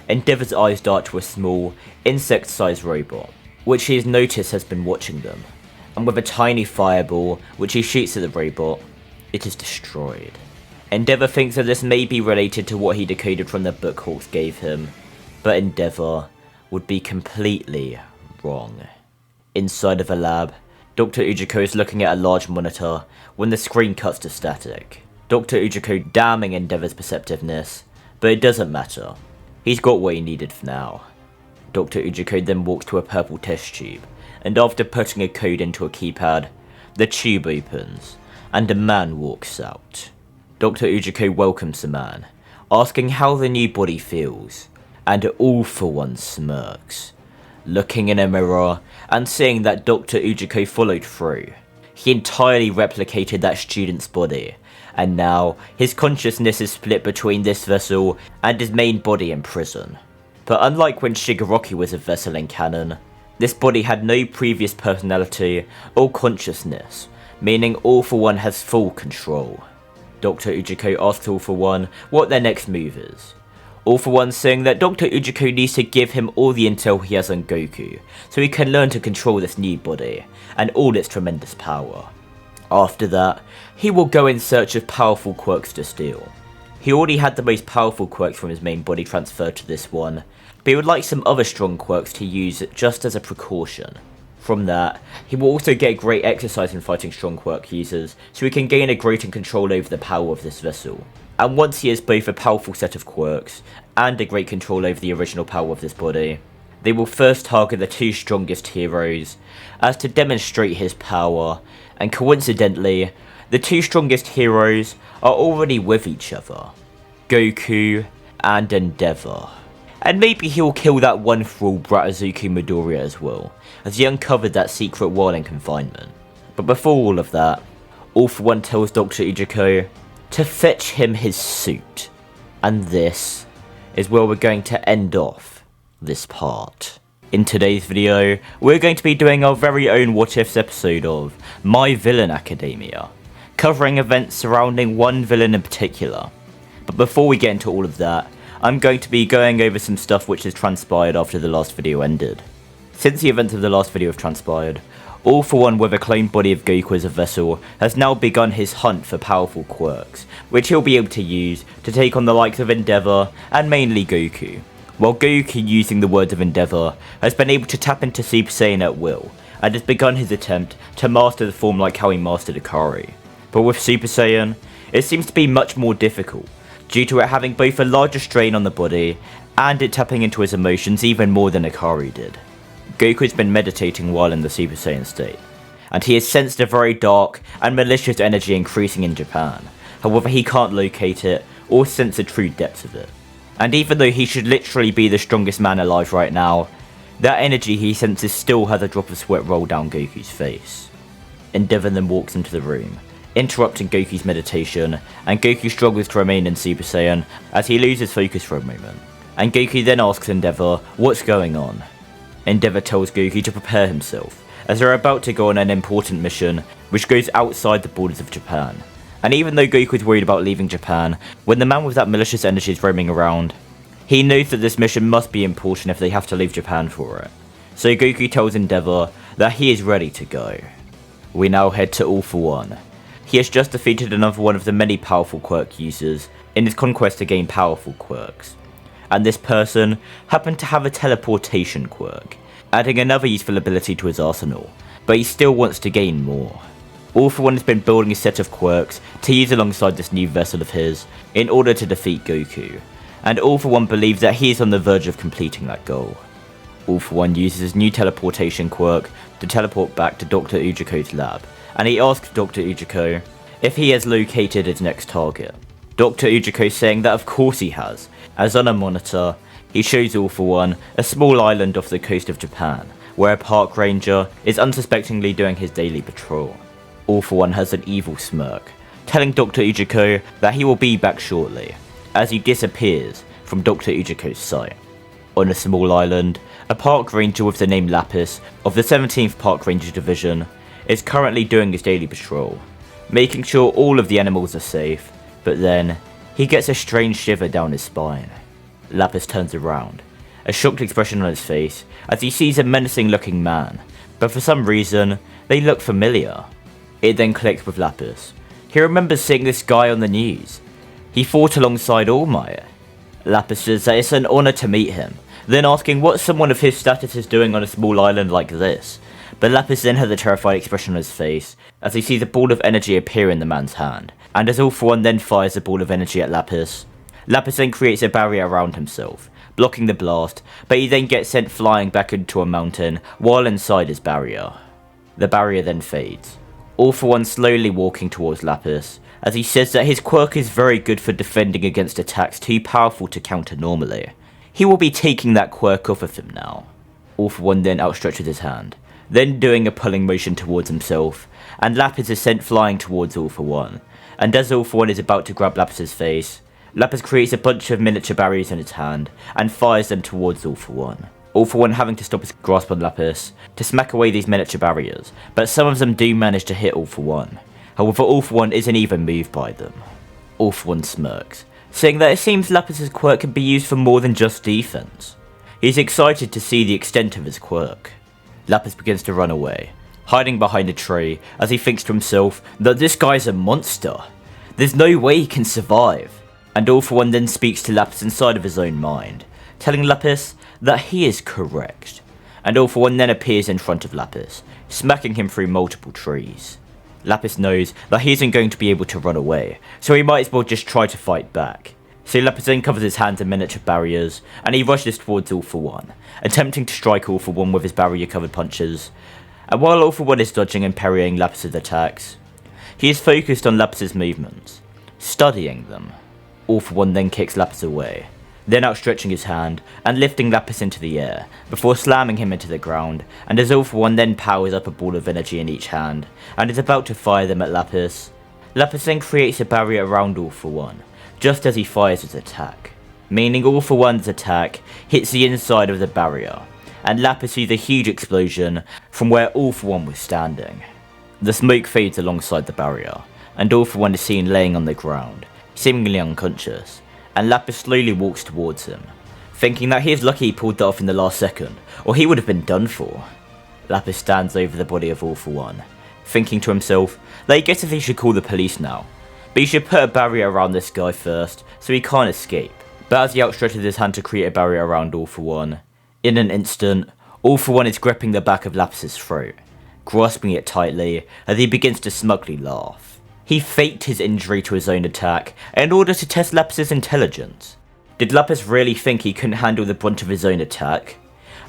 Endeavour's eyes dart to a small, insect-sized robot, which he has noticed has been watching them, and with a tiny fireball which he shoots at the robot, it is destroyed. Endeavour thinks that this may be related to what he decoded from the book Hawks gave him, but Endeavour would be completely wrong. Inside of a lab, Dr. Ujiko is looking at a large monitor when the screen cuts to static. Dr. Ujiko damning Endeavour's perceptiveness, but it doesn't matter. He's got what he needed for now. Dr. Ujiko then walks to a purple test tube, and after putting a code into a keypad, the tube opens, and a man walks out. Dr. Ujiko welcomes the man, asking how the new body feels, and All For One smirks, looking in a mirror and seeing that Dr. Ujiko followed through. He entirely replicated that student's body, and now his consciousness is split between this vessel and his main body in prison. But unlike when Shigaraki was a vessel in canon, this body had no previous personality or consciousness, meaning All For One has full control. Dr. Ujiko asks All For One what their next move is. All For One saying that Dr. Ujiko needs to give him all the intel he has on Goku, so he can learn to control this new body, and all its tremendous power. After that, he will go in search of powerful quirks to steal. He already had the most powerful quirks from his main body transferred to this one, but he would like some other strong quirks to use just as a precaution. From that, he will also get great exercise in fighting strong quirk users, so he can gain a greater control over the power of this vessel. And once he has both a powerful set of quirks, and a great control over the original power of this body, they will first target the 2 strongest heroes, as to demonstrate his power, and coincidentally, the 2 strongest heroes are already with each other, Goku and Endeavour. And maybe he'll kill that one thrall Bratazuki Midoriya as well, as he uncovered that secret while in confinement. But before all of that, All For One tells Dr. Ujiko to fetch him his suit, and this is where we're going to end off this part. In today's video, we're going to be doing our very own What Ifs episode of My Villain Academia, covering events surrounding one villain in particular. But before we get into all of that, I'm going to be going over some stuff which has transpired after the last video ended. Since the events of the last video have transpired, All For One, with a cloned body of Goku as a vessel, has now begun his hunt for powerful quirks, which he'll be able to use to take on the likes of Endeavor and mainly Goku. While Goku, using the words of Endeavor, has been able to tap into Super Saiyan at will, and has begun his attempt to master the form like how he mastered Ikari. But with Super Saiyan, it seems to be much more difficult, due to it having both a larger strain on the body, and it tapping into his emotions even more than Ikari did. Goku has been meditating while in the Super Saiyan state, and he has sensed a very dark and malicious energy increasing in Japan. However, he can't locate it or sense the true depths of it. And even though he should literally be the strongest man alive right now, that energy he senses still has a drop of sweat roll down Goku's face. Endeavor then walks into the room, interrupting Goku's meditation, and Goku struggles to remain in Super Saiyan as he loses focus for a moment. And Goku then asks Endeavor what's going on. Endeavor tells Goku to prepare himself, as they're about to go on an important mission which goes outside the borders of Japan. And even though Goku is worried about leaving Japan, when the man with that malicious energy is roaming around, he knows that this mission must be important if they have to leave Japan for it. So Goku tells Endeavor that he is ready to go. We now head to All For One. He has just defeated another one of the many powerful quirk users in his conquest to gain powerful quirks. And this person happened to have a teleportation quirk, adding another useful ability to his arsenal, but he still wants to gain more. All For One has been building a set of quirks to use alongside this new vessel of his in order to defeat Goku, and All For One believes that he is on the verge of completing that goal. All For One uses his new teleportation quirk to teleport back to Dr. Ujiko's lab, and he asks Dr. Ujiko if he has located his next target. Dr. Ujiko saying that of course he has, as on a monitor, he shows All For One a small island off the coast of Japan, where a park ranger is unsuspectingly doing his daily patrol. All For One has an evil smirk, telling Dr. Ujiko that he will be back shortly, as he disappears from Dr. Ujiko's sight. On a small island, a park ranger with the name Lapis of the 17th Park Ranger Division is currently doing his daily patrol, making sure all of the animals are safe, but then he gets a strange shiver down his spine. Lapis turns around, a shocked expression on his face as he sees a menacing looking man, but for some reason they look familiar. It then clicks with Lapis. He remembers seeing this guy on the news. He fought alongside All Might. Lapis says that it's an honour to meet him, then asking what someone of his status is doing on a small island like this. But Lapis then has a terrified expression on his face as he sees a ball of energy appear in the man's hand, and as All For One then fires a ball of energy at Lapis, Lapis then creates a barrier around himself, blocking the blast, but he then gets sent flying back into a mountain while inside his barrier. The barrier then fades. All For One slowly walking towards Lapis, as he says that his quirk is very good for defending against attacks too powerful to counter normally. He will be taking that quirk off of him now. All For One then outstretches his hand, then doing a pulling motion towards himself, and Lapis is sent flying towards All For One, and as All For One is about to grab Lapis's face, Lapis creates a bunch of miniature barriers in his hand, and fires them towards All For One. All For One having to stop his grasp on Lapis to smack away these miniature barriers, but some of them do manage to hit All For One. However, All For One isn't even moved by them. All For One smirks, saying that it seems Lapis's quirk can be used for more than just defense. He's excited to see the extent of his quirk. Lapis begins to run away, hiding behind a tree as he thinks to himself that this guy's a monster. There's no way he can survive. And All For One then speaks to Lapis inside of his own mind, telling Lapis that he is correct. And All For One then appears in front of Lapis, smacking him through multiple trees. Lapis knows that he isn't going to be able to run away, so he might as well just try to fight back. So Lapis then covers his hands in miniature barriers, and he rushes towards All For One, attempting to strike All For One with his barrier covered punches. And while All For One is dodging and parrying Lapis's attacks, he is focused on Lapis's movements, studying them. All For One then kicks Lapis away, then outstretching his hand and lifting Lapis into the air, before slamming him into the ground, and as All For One then powers up a ball of energy in each hand, and is about to fire them at Lapis, Lapis then creates a barrier around All For One, just as he fires his attack. meaning All For One's attack hits the inside of the barrier, and Lapis sees a huge explosion from where All For One was standing. The smoke fades alongside the barrier, and All For One is seen laying on the ground, seemingly unconscious, and Lapis slowly walks towards him, thinking that he is lucky he pulled that off in the last second, or he would have been done for. Lapis stands over the body of All For One, thinking to himself that he guesses he should call the police now, but he should put a barrier around this guy first so he can't escape. But as he outstretches his hand to create a barrier around All For One, in an instant, All For One is gripping the back of Lapis's throat, grasping it tightly as he begins to smugly laugh. He faked his injury to his own attack in order to test Lapis's intelligence. Did Lapis really think he couldn't handle the brunt of his own attack?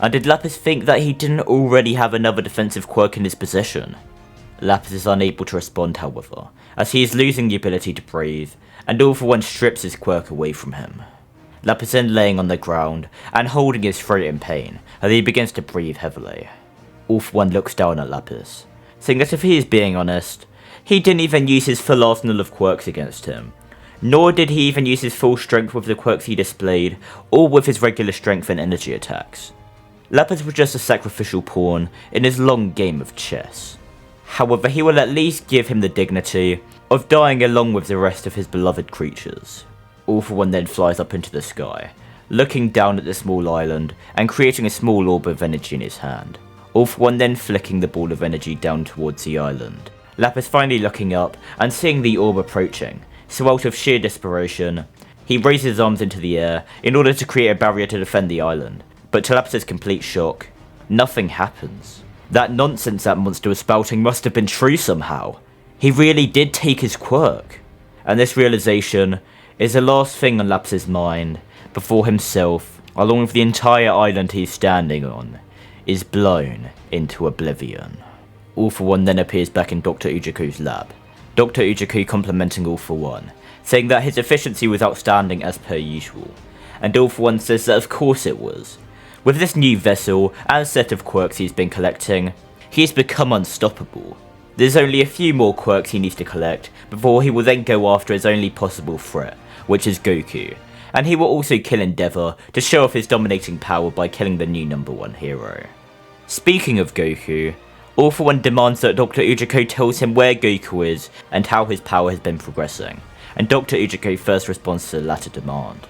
And did Lapis think that he didn't already have another defensive quirk in his possession? Lapis is unable to respond, however, as he is losing the ability to breathe, and All For One strips his quirk away from him. Lapis then laying on the ground and holding his throat in pain as he begins to breathe heavily. All For One looks down at Lapis, saying that if he is being honest, he didn't even use his full arsenal of quirks against him, nor did he even use his full strength with the quirks he displayed, or with his regular strength and energy attacks. Lapis was just a sacrificial pawn in his long game of chess. However, he will at least give him the dignity of dying along with the rest of his beloved creatures. All For One then flies up into the sky, looking down at the small island and creating a small orb of energy in his hand. All For One then flicking the ball of energy down towards the island. Lapis finally looking up and seeing the orb approaching, so out of sheer desperation, he raises his arms into the air in order to create a barrier to defend the island. But to Lapis's complete shock, nothing happens. That nonsense that monster was spouting must have been true somehow. He really did take his quirk. And this realization is the last thing on Lapis's mind before himself, along with the entire island he's standing on, is blown into oblivion. All For One then appears back in Dr. Ujiku's lab. Dr. Ujiku complimenting All For One, saying that his efficiency was outstanding as per usual. And All For One says that of course it was. With this new vessel and set of quirks he's been collecting, he's become unstoppable. There's only a few more quirks he needs to collect before he will then go after his only possible threat, which is Goku. And he will also kill Endeavor to show off his dominating power by killing the new #1 hero. Speaking of Goku, All For One demands that Dr. Ujiko tells him where Goku is and how his power has been progressing, and Dr. Ujiko first responds to the latter demand.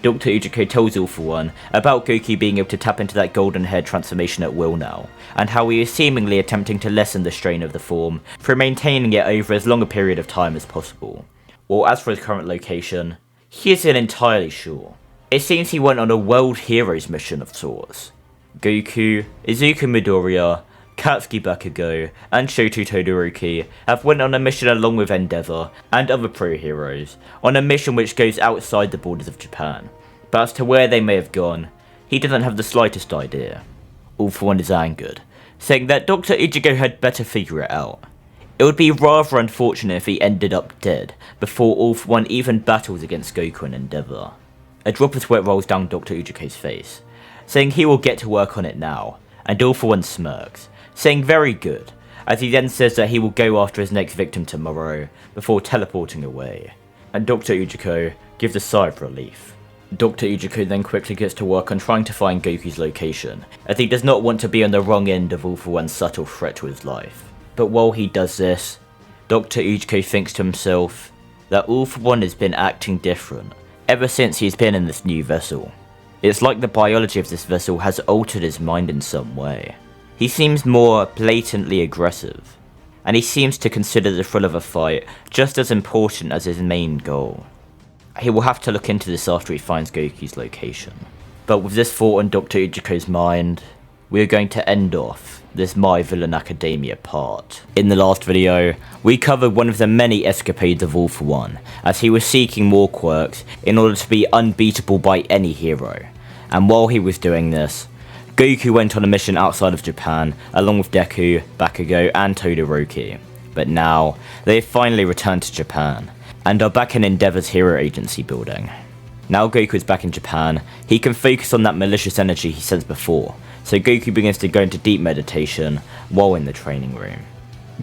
Dr. Ujiko tells All For One about Goku being able to tap into that golden hair transformation at will now, and how he is seemingly attempting to lessen the strain of the form through maintaining it over as long a period of time as possible. Well, as for his current location, he isn't entirely sure. It seems he went on a World Heroes mission of sorts. Goku, Izuku Midoriya, Katsuki Bakugo, and Shoto Todoroki have went on a mission along with Endeavor and other pro heroes, on a mission which goes outside the borders of Japan, but as to where they may have gone, he doesn't have the slightest idea. All For One is angered, saying that Dr. Ichigo had better figure it out. It would be rather unfortunate if he ended up dead before All For One even battles against Goku and Endeavor. A drop of sweat rolls down Dr. Ujiko's face, saying he will get to work on it now, and All For One smirks, saying very good, as he then says that he will go after his next victim tomorrow before teleporting away, and Dr. Ujiko gives a sigh of relief. Dr. Ujiko then quickly gets to work on trying to find Goku's location, as he does not want to be on the wrong end of All For One's subtle threat to his life. But while he does this, Dr. Ujiko thinks to himself that All For One has been acting different ever since he's been in this new vessel. It's like the biology of this vessel has altered his mind in some way. He seems more blatantly aggressive, and he seems to consider the thrill of a fight just as important as his main goal. He will have to look into this after he finds Goku's location. But with this thought on Dr. Ujiko's mind, we are going to end off this My Villain Academia part. In the last video, we covered one of the many escapades of All For One, as he was seeking more quirks in order to be unbeatable by any hero. And while he was doing this, Goku went on a mission outside of Japan, along with Deku, Bakugo, and Todoroki. But now, they have finally returned to Japan, and are back in Endeavor's Hero Agency building. Now Goku is back in Japan, he can focus on that malicious energy he sensed before, so Goku begins to go into deep meditation while in the training room.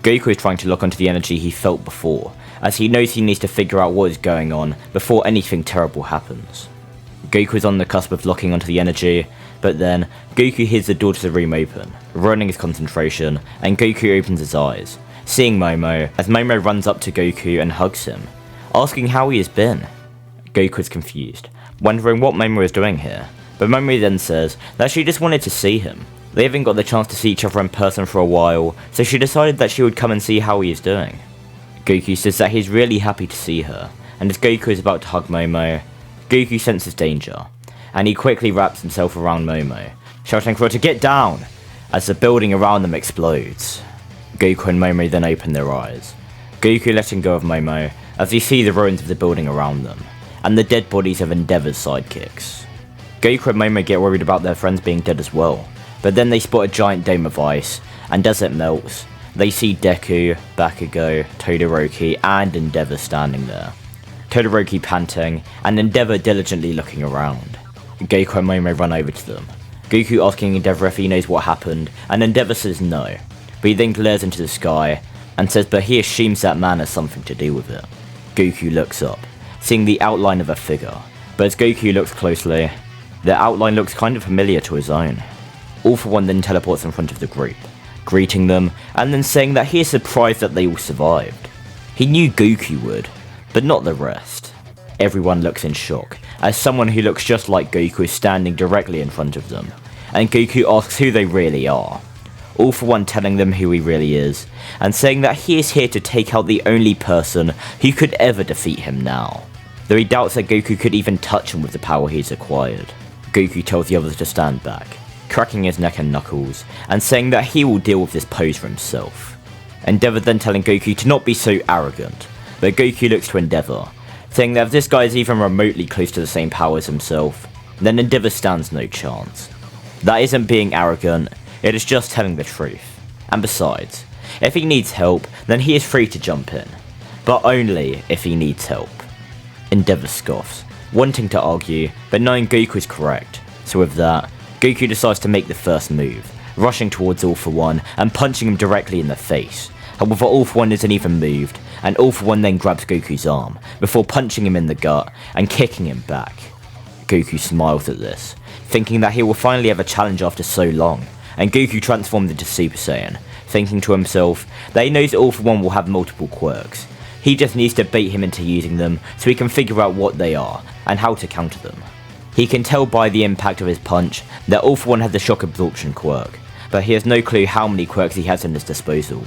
Goku is trying to lock onto the energy he felt before, as he knows he needs to figure out what is going on before anything terrible happens. Goku is on the cusp of locking onto the energy, but then Goku hears the door to the room open, ruining his concentration, and Goku opens his eyes, seeing Momo as Momo runs up to Goku and hugs him, asking how he has been. Goku is confused, wondering what Momo is doing here, but Momo then says that she just wanted to see him. They haven't got the chance to see each other in person for a while, so she decided that she would come and see how he is doing. Goku says that he's really happy to see her, and as Goku is about to hug Momo, Goku senses danger, and he quickly wraps himself around Momo, shouting for her to get down, as the building around them explodes. Goku and Momo then open their eyes, Goku letting go of Momo as he sees the ruins of the building around them, and the dead bodies of Endeavor's sidekicks. Goku and Momo get worried about their friends being dead as well, but then they spot a giant dome of ice, and as it melts, they see Deku, Bakugo, Todoroki, and Endeavor standing there. Todoroki panting, and Endeavor diligently looking around. Goku and Momo run over to them, Goku asking Endeavor if he knows what happened, and Endeavor says no, but he then glares into the sky, and says but he assumes that man has something to do with it. Goku looks up, seeing the outline of a figure, but as Goku looks closely, the outline looks kind of familiar to his own. All For One then teleports in front of the group, greeting them, and then saying that he is surprised that they all survived. He knew Goku would, but not the rest. Everyone looks in shock, as someone who looks just like Goku is standing directly in front of them, and Goku asks who they really are. All For One telling them who he really is, and saying that he is here to take out the only person who could ever defeat him now, though he doubts that Goku could even touch him with the power he's acquired. Goku tells the others to stand back, cracking his neck and knuckles, and saying that he will deal with this pose for himself. Endeavor then telling Goku to not be so arrogant, but Goku looks to Endeavor, saying that if this guy is even remotely close to the same power as himself, then Endeavor stands no chance. That isn't being arrogant, it is just telling the truth. And besides, if he needs help, then he is free to jump in, but only if he needs help. Endeavor scoffs, wanting to argue, but knowing Goku is correct, so with that, Goku decides to make the first move, rushing towards All For One and punching him directly in the face. However, All For One isn't even moved, and All For One then grabs Goku's arm, before punching him in the gut and kicking him back. Goku smiles at this, thinking that he will finally have a challenge after so long, and Goku transforms into Super Saiyan, thinking to himself that he knows All For One will have multiple quirks. He just needs to bait him into using them so he can figure out what they are, and how to counter them. He can tell by the impact of his punch that All For One has the shock absorption quirk, but he has no clue how many quirks he has at his disposal.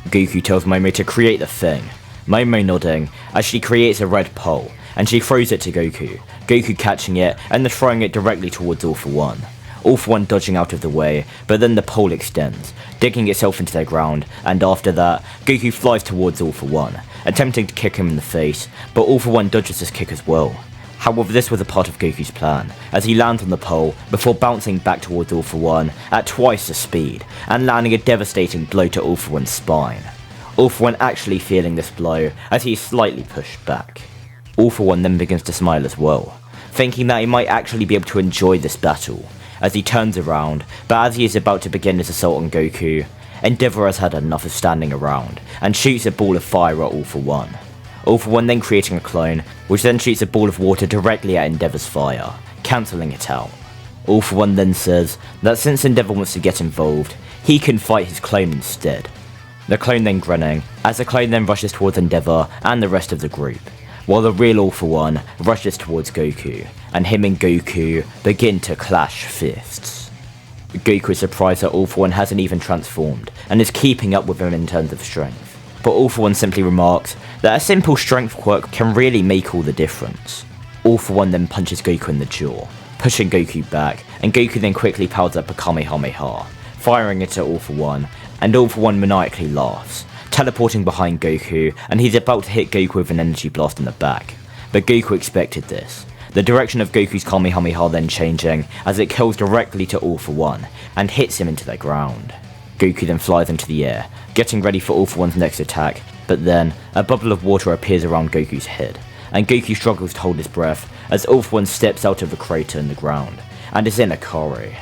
Goku tells Momo to create the thing, Momo nodding as she creates a red pole, and she throws it to Goku, Goku catching it and then throwing it directly towards All For One. All For One dodging out of the way, but then the pole extends, digging itself into the ground, and after that, Goku flies towards All For One, attempting to kick him in the face, but All For One dodges his kick as well. However, this was a part of Goku's plan, as he lands on the pole before bouncing back towards All For One at twice the speed, and landing a devastating blow to All For One's spine. All For One actually feeling this blow as he is slightly pushed back. All For One then begins to smile as well, thinking that he might actually be able to enjoy this battle, as he turns around, but as he is about to begin his assault on Goku, Endeavor has had enough of standing around, and shoots a ball of fire at All For One. All For One then creating a clone, which then shoots a ball of water directly at Endeavor's fire, cancelling it out. All For One then says that since Endeavor wants to get involved, he can fight his clone instead. The clone then grinning, as the clone then rushes towards Endeavor and the rest of the group, while the real All For One rushes towards Goku, and him and Goku begin to clash fists. Goku is surprised that All For One hasn't even transformed, and is keeping up with him in terms of strength. But All For One simply remarks that a simple strength quirk can really make all the difference. All For One then punches Goku in the jaw, pushing Goku back, and Goku then quickly powers up a Kamehameha, firing it at All For One, and All For One maniacally laughs, teleporting behind Goku, and he's about to hit Goku with an energy blast in the back. But Goku expected this, the direction of Goku's Kamehameha then changing as it kills directly to All For One, and hits him into the ground. Goku then flies into the air, getting ready for All For One's next attack, but then a bubble of water appears around Goku's head, and Goku struggles to hold his breath as All For One steps out of a crater in the ground, and is in Ikari.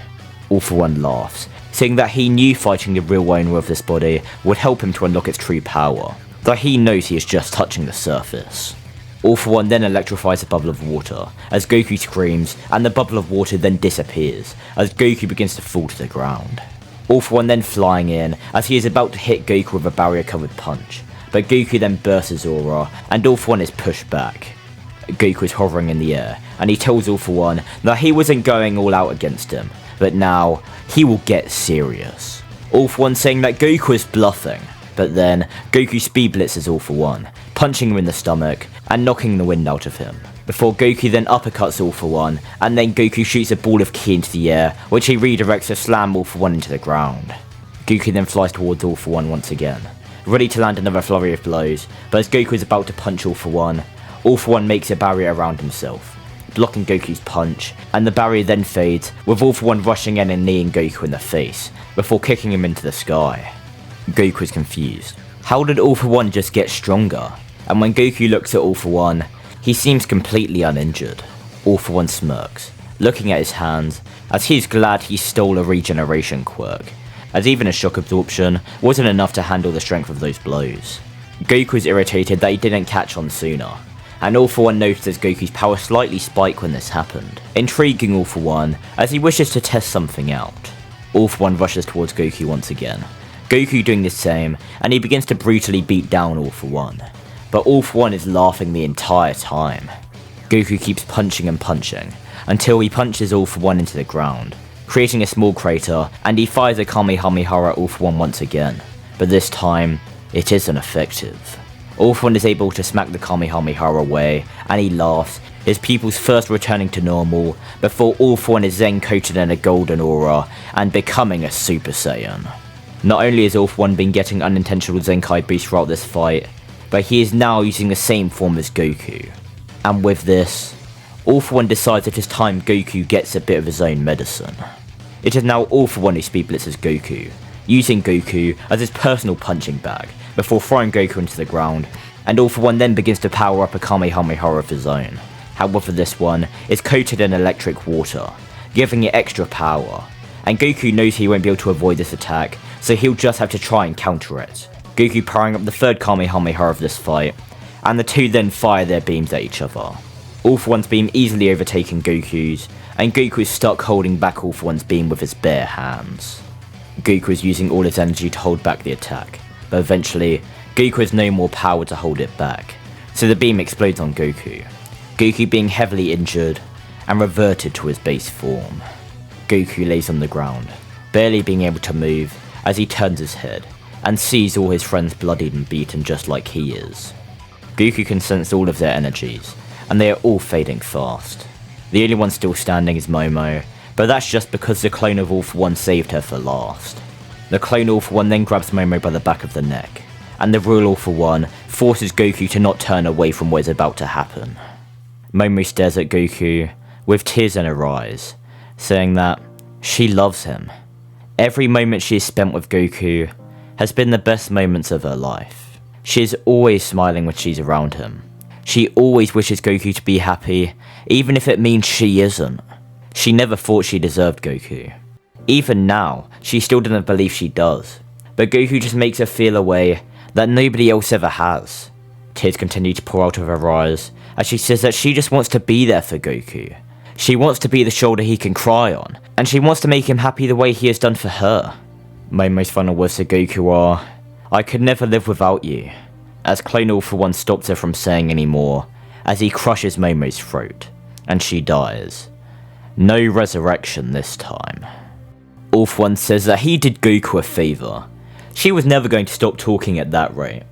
All For One laughs, saying that he knew fighting the real owner of this body would help him to unlock its true power, though he knows he is just touching the surface. All For One then electrifies a bubble of water as Goku screams, and the bubble of water then disappears as Goku begins to fall to the ground. All For One then flying in as he is about to hit Goku with a barrier covered punch, but Goku then bursts his aura and All For One is pushed back. Goku is hovering in the air and he tells All For One that he wasn't going all out against him, but now he will get serious. All For One saying that Goku is bluffing, but then Goku speed blitzes All For One, punching him in the stomach and knocking the wind out of him, before Goku then uppercuts All For One, and then Goku shoots a ball of ki into the air, which he redirects to slam All For One into the ground. Goku then flies towards All For One once again, ready to land another flurry of blows, but as Goku is about to punch All For One makes a barrier around himself, blocking Goku's punch, and the barrier then fades, with All For One rushing in and kneeing Goku in the face, before kicking him into the sky. Goku is confused. How did All For One just get stronger? And when Goku looks at All For One, he seems completely uninjured. All For One smirks, looking at his hands, as he is glad he stole a regeneration quirk, as even a shock absorption wasn't enough to handle the strength of those blows. Goku is irritated that he didn't catch on sooner, and All For One notices Goku's power slightly spike when this happened, intriguing All For One as he wishes to test something out. All For One rushes towards Goku once again, Goku doing the same, and he begins to brutally beat down All For One. But All For One is laughing the entire time. Goku keeps punching and punching, until he punches All For One into the ground, creating a small crater, and he fires a Kamehameha at All For One once again, but this time, it isn't effective. All For One is able to smack the Kamehameha away, and he laughs, his pupils first returning to normal, before All For One is then coated in a golden aura, and becoming a Super Saiyan. Not only has All For One been getting unintentional Zenkai boosts throughout this fight, but he is now using the same form as Goku. And with this, All For One decides it is time Goku gets a bit of his own medicine. It is now All For One who speed blitzes Goku, using Goku as his personal punching bag, before throwing Goku into the ground, and All For One then begins to power up a Kamehameha of his own. However, this one is coated in electric water, giving it extra power, and Goku knows he won't be able to avoid this attack, so he'll just have to try and counter it. Goku powering up the third Kamehameha of this fight, and the two then fire their beams at each other. All For One's beam easily overtaking Goku's, and Goku is stuck holding back All For One's beam with his bare hands. Goku is using all his energy to hold back the attack, but eventually, Goku has no more power to hold it back, so the beam explodes on Goku. Goku being heavily injured, and reverted to his base form. Goku lays on the ground, barely being able to move, as he turns his head, and sees all his friends bloodied and beaten just like he is. Goku can sense all of their energies, and they are all fading fast. The only one still standing is Momo, but that's just because the clone of All For One saved her for last. The clone All For One then grabs Momo by the back of the neck, and the real All For One forces Goku to not turn away from what is about to happen. Momo stares at Goku, with tears in her eyes, saying that she loves him. Every moment she has spent with Goku has been the best moments of her life. She is always smiling when she's around him. She always wishes Goku to be happy, even if it means she isn't. She never thought she deserved Goku. Even now, she still doesn't believe she does. But Goku just makes her feel a way that nobody else ever has. Tears continue to pour out of her eyes as she says that she just wants to be there for Goku. She wants to be the shoulder he can cry on, and she wants to make him happy the way he has done for her. Momo's final words to Goku are, "I could never live without you," as Clone All For One stops her from saying any more, as he crushes Momo's throat, and she dies. No resurrection this time. All For One says that he did Goku a favour. She was never going to stop talking at that rate.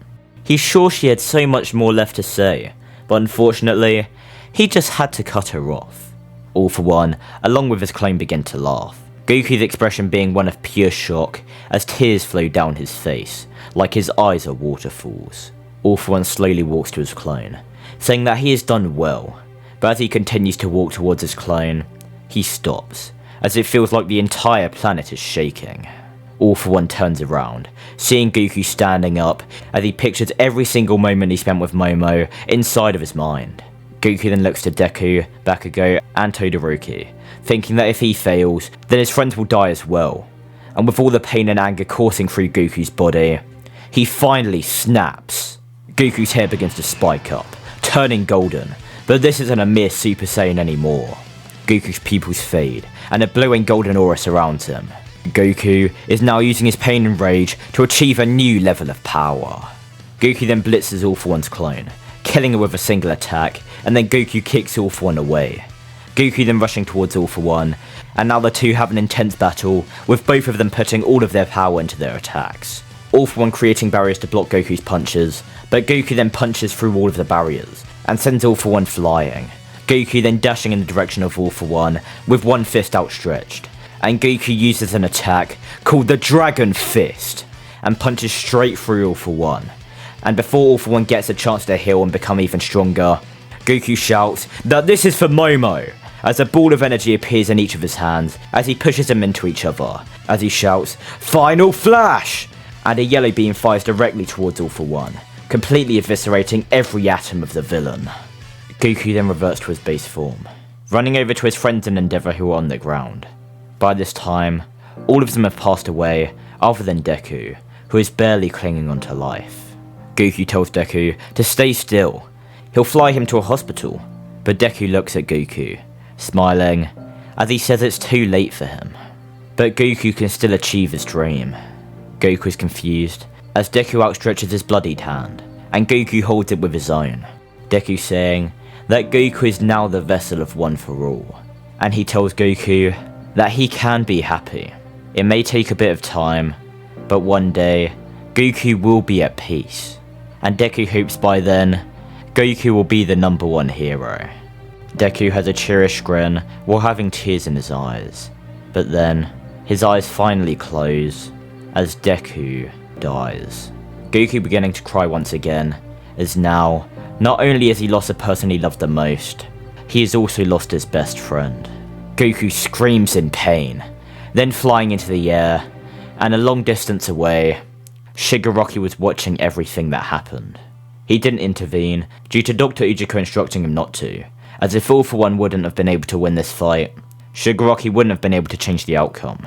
He's sure she had so much more left to say, but unfortunately, he just had to cut her off. All For One, along with his clone, began to laugh, Goku's expression being one of pure shock as tears flow down his face, like his eyes are waterfalls. All For One slowly walks to his clone, saying that he has done well, but as he continues to walk towards his clone, he stops, as it feels like the entire planet is shaking. All For One turns around, seeing Goku standing up as he pictures every single moment he spent with Momo inside of his mind. Goku then looks to Deku, Bakugo, and Todoroki, thinking that if he fails, then his friends will die as well. And with all the pain and anger coursing through Goku's body, he finally snaps. Goku's hair begins to spike up, turning golden, but this isn't a mere Super Saiyan anymore. Goku's pupils fade, and a blue and golden aura surrounds him. Goku is now using his pain and rage to achieve a new level of power. Goku then blitzes All For One's clone, killing her with a single attack, and then Goku kicks All For One away. Goku then rushing towards All For One, and now the two have an intense battle, with both of them putting all of their power into their attacks. All For One creating barriers to block Goku's punches, but Goku then punches through all of the barriers, and sends All For One flying. Goku then dashing in the direction of All For One, with one fist outstretched, and Goku uses an attack called the Dragon Fist, and punches straight through All For One. And before All For One gets a chance to heal and become even stronger, Goku shouts that this is for Momo, as a ball of energy appears in each of his hands as he pushes them into each other, as he shouts, "Final Flash!" and a yellow beam fires directly towards All For One, completely eviscerating every atom of the villain. Goku then reverts to his base form, running over to his friends in Endeavor who are on the ground. By this time, all of them have passed away, other than Deku, who is barely clinging on to life. Goku tells Deku to stay still. He'll fly him to a hospital, but Deku looks at Goku, smiling, as he says it's too late for him. But Goku can still achieve his dream. Goku is confused, as Deku outstretches his bloodied hand, and Goku holds it with his own. Deku saying that Goku is now the vessel of One For All, and he tells Goku that he can be happy. It may take a bit of time, but one day, Goku will be at peace, and Deku hopes by then, Goku will be the #1 hero. Deku has a cheerish grin while having tears in his eyes, but then, his eyes finally close, as Deku dies. Goku beginning to cry once again, as now, not only has he lost the person he loved the most, he has also lost his best friend. Goku screams in pain, then flying into the air, and a long distance away, Shigaraki was watching everything that happened. He didn't intervene, due to Dr. Ujiko instructing him not to, as if All For One wouldn't have been able to win this fight, Shigaraki wouldn't have been able to change the outcome.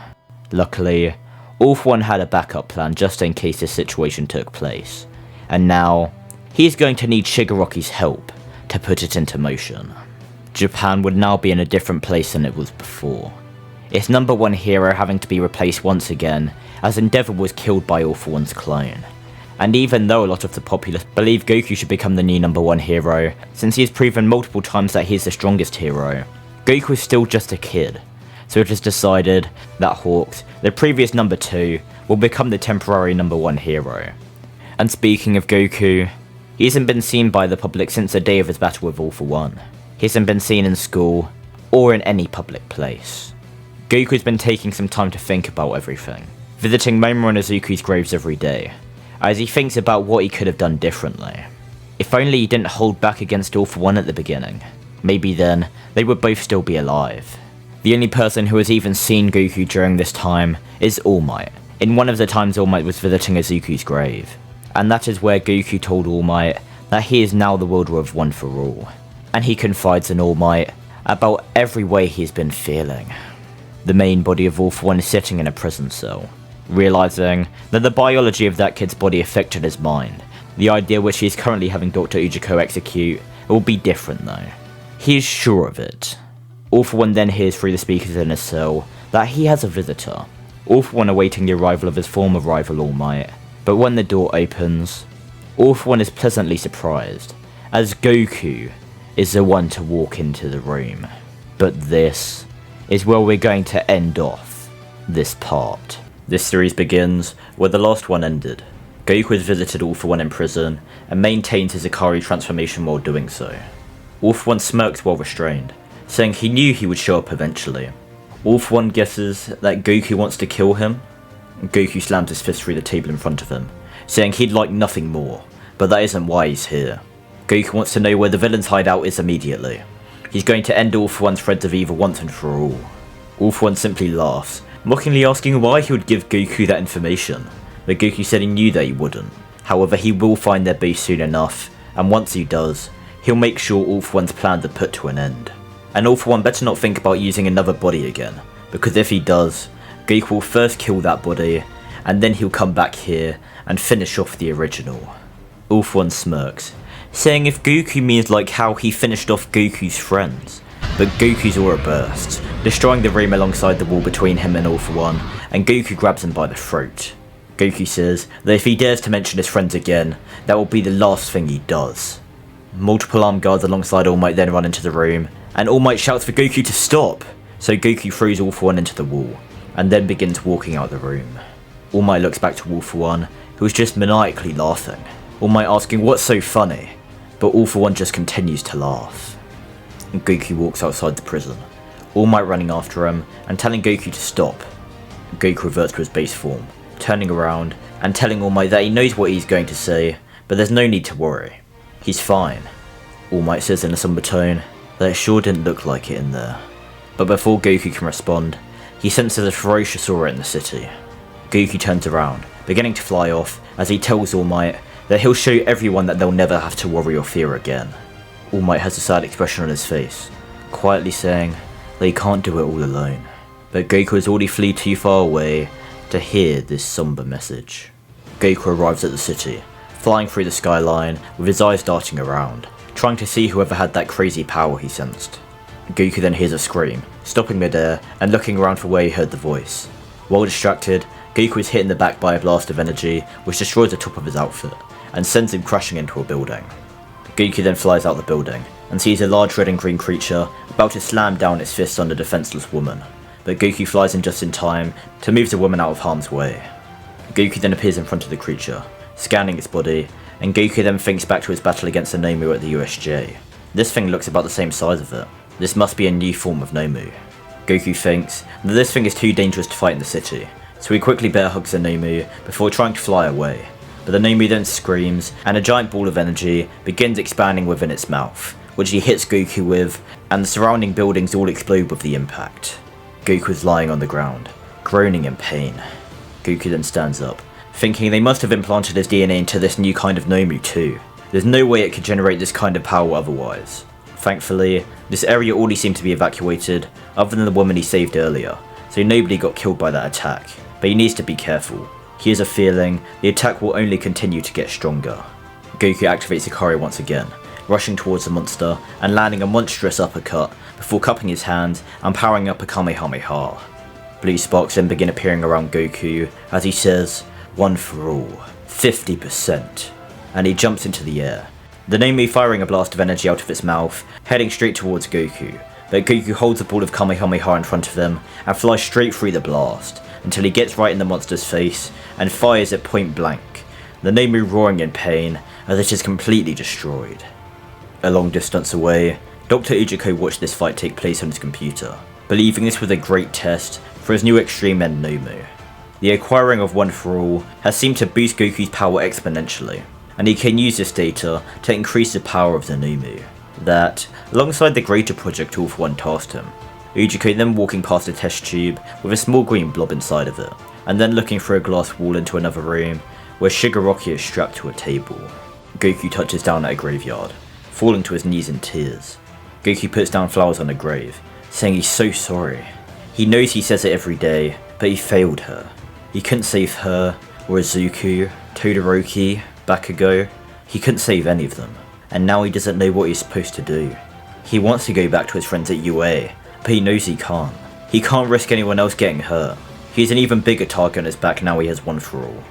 Luckily, All For One had a backup plan just in case this situation took place, and now, he is going to need Shigaraki's help to put it into motion. Japan would now be in a different place than it was before. Its #1 hero having to be replaced once again, as Endeavor was killed by All For One's clone. And even though a lot of the populace believe Goku should become the new #1 hero, since he has proven multiple times that he is the strongest hero, Goku is still just a kid, so it is decided that Hawks, the previous #2, will become the temporary #1 hero. And speaking of Goku, he hasn't been seen by the public since the day of his battle with All For One. He hasn't been seen in school, or in any public place. Goku's been taking some time to think about everything, visiting Momo and Izuku's graves every day, as he thinks about what he could have done differently. If only he didn't hold back against All For One at the beginning, maybe then they would both still be alive. The only person who has even seen Goku during this time is All Might, in one of the times All Might was visiting Izuku's grave, and that is where Goku told All Might that he is now the wielder of One For All, and he confides in All Might about every way he's been feeling. The main body of All For One is sitting in a prison cell, realizing that the biology of that kid's body affected his mind. The idea which he is currently having Dr. Ujiko execute will be different though. He is sure of it. All For One then hears through the speakers in his cell that he has a visitor, All For One awaiting the arrival of his former rival All Might, but when the door opens, All For One is pleasantly surprised, as Goku is the one to walk into the room. But this is where we're going to end off this part. This series begins where the last one ended. Goku has visited All For One in prison and maintains his Ikari transformation while doing so. All For One smirks while restrained, saying he knew he would show up eventually. All For One guesses that Goku wants to kill him. Goku slams his fist through the table in front of him, saying he'd like nothing more, but that isn't why he's here. Goku wants to know where the villain's hideout is immediately. He's going to end All For One's threads of evil once and for all. All For One simply laughs, mockingly asking why he would give Goku that information, but Goku said he knew that he wouldn't. However, he will find their base soon enough, and once he does, he'll make sure All For One's plans are put to an end. And All For One better not think about using another body again, because if he does, Goku will first kill that body, and then he'll come back here and finish off the original. All For One smirks, saying if Goku means like how he finished off Goku's friends. But Goku's aura bursts, destroying the room alongside the wall between him and All For One, and Goku grabs him by the throat. Goku says that if he dares to mention his friends again, that will be the last thing he does. Multiple armed guards alongside All Might then run into the room, and All Might shouts for Goku to stop, so Goku throws All For One into the wall, and then begins walking out the room. All Might looks back to All For One, who is just maniacally laughing. All Might asking what's so funny, but All For One just continues to laugh. And Goku walks outside the prison, All Might running after him and telling Goku to stop. Goku reverts to his base form, turning around and telling All Might that he knows what he's going to say, but there's no need to worry. He's fine. All Might says in a somber tone that it sure didn't look like it in there. But before Goku can respond, he senses a ferocious aura in the city. Goku turns around, beginning to fly off as he tells All Might that he'll show everyone that they'll never have to worry or fear again. All Might has a sad expression on his face, quietly saying that he can't do it all alone. But Goku has already fled too far away to hear this somber message. Goku arrives at the city, flying through the skyline with his eyes darting around, trying to see whoever had that crazy power he sensed. Goku then hears a scream, stopping midair and looking around for where he heard the voice. While distracted, Goku is hit in the back by a blast of energy which destroys the top of his outfit and sends him crashing into a building. Goku then flies out the building and sees a large red and green creature about to slam down its fist on a defenseless woman, but Goku flies in just in time to move the woman out of harm's way. Goku then appears in front of the creature, scanning its body, and Goku then thinks back to his battle against the Nomu at the USJ. This thing looks about the same size of it. This must be a new form of Nomu. Goku thinks that this thing is too dangerous to fight in the city, so he quickly bear hugs the Nomu before trying to fly away. But the Nomu then screams, and a giant ball of energy begins expanding within its mouth, which he hits Goku with, and the surrounding buildings all explode with the impact. Goku is lying on the ground, groaning in pain. Goku then stands up, thinking they must have implanted his DNA into this new kind of Nomu too. There's no way it could generate this kind of power otherwise. Thankfully, this area already seemed to be evacuated, other than the woman he saved earlier, so nobody got killed by that attack, but he needs to be careful. He has a feeling the attack will only continue to get stronger. Goku activates Ikari once again, rushing towards the monster and landing a monstrous uppercut before cupping his hand and powering up a Kamehameha. Blue sparks then begin appearing around Goku as he says, "One for all, 50%, and he jumps into the air. The Nomu firing a blast of energy out of its mouth, heading straight towards Goku, but Goku holds a ball of Kamehameha in front of him and flies straight through the blast, until he gets right in the monster's face and fires it point blank, the Nomu roaring in pain as it is completely destroyed. A long distance away, Dr. Ujiko watched this fight take place on his computer, believing this was a great test for his new Extreme End Nomu. The acquiring of One For All has seemed to boost Goku's power exponentially, and he can use this data to increase the power of the Nomu. That, alongside the greater project All For One tasked him, Ujiko then walking past a test tube with a small green blob inside of it, and then looking through a glass wall into another room where Shigaraki is strapped to a table. Goku touches down at a graveyard, falling to his knees in tears. Goku puts down flowers on a grave, saying he's so sorry. He knows he says it every day, but he failed her. He couldn't save her, or Izuku, Todoroki, Bakugo. He couldn't save any of them, and now he doesn't know what he's supposed to do. He wants to go back to his friends at UA, but he knows he can't. He can't risk anyone else getting hurt. He's an even bigger target on his back now he has One For All.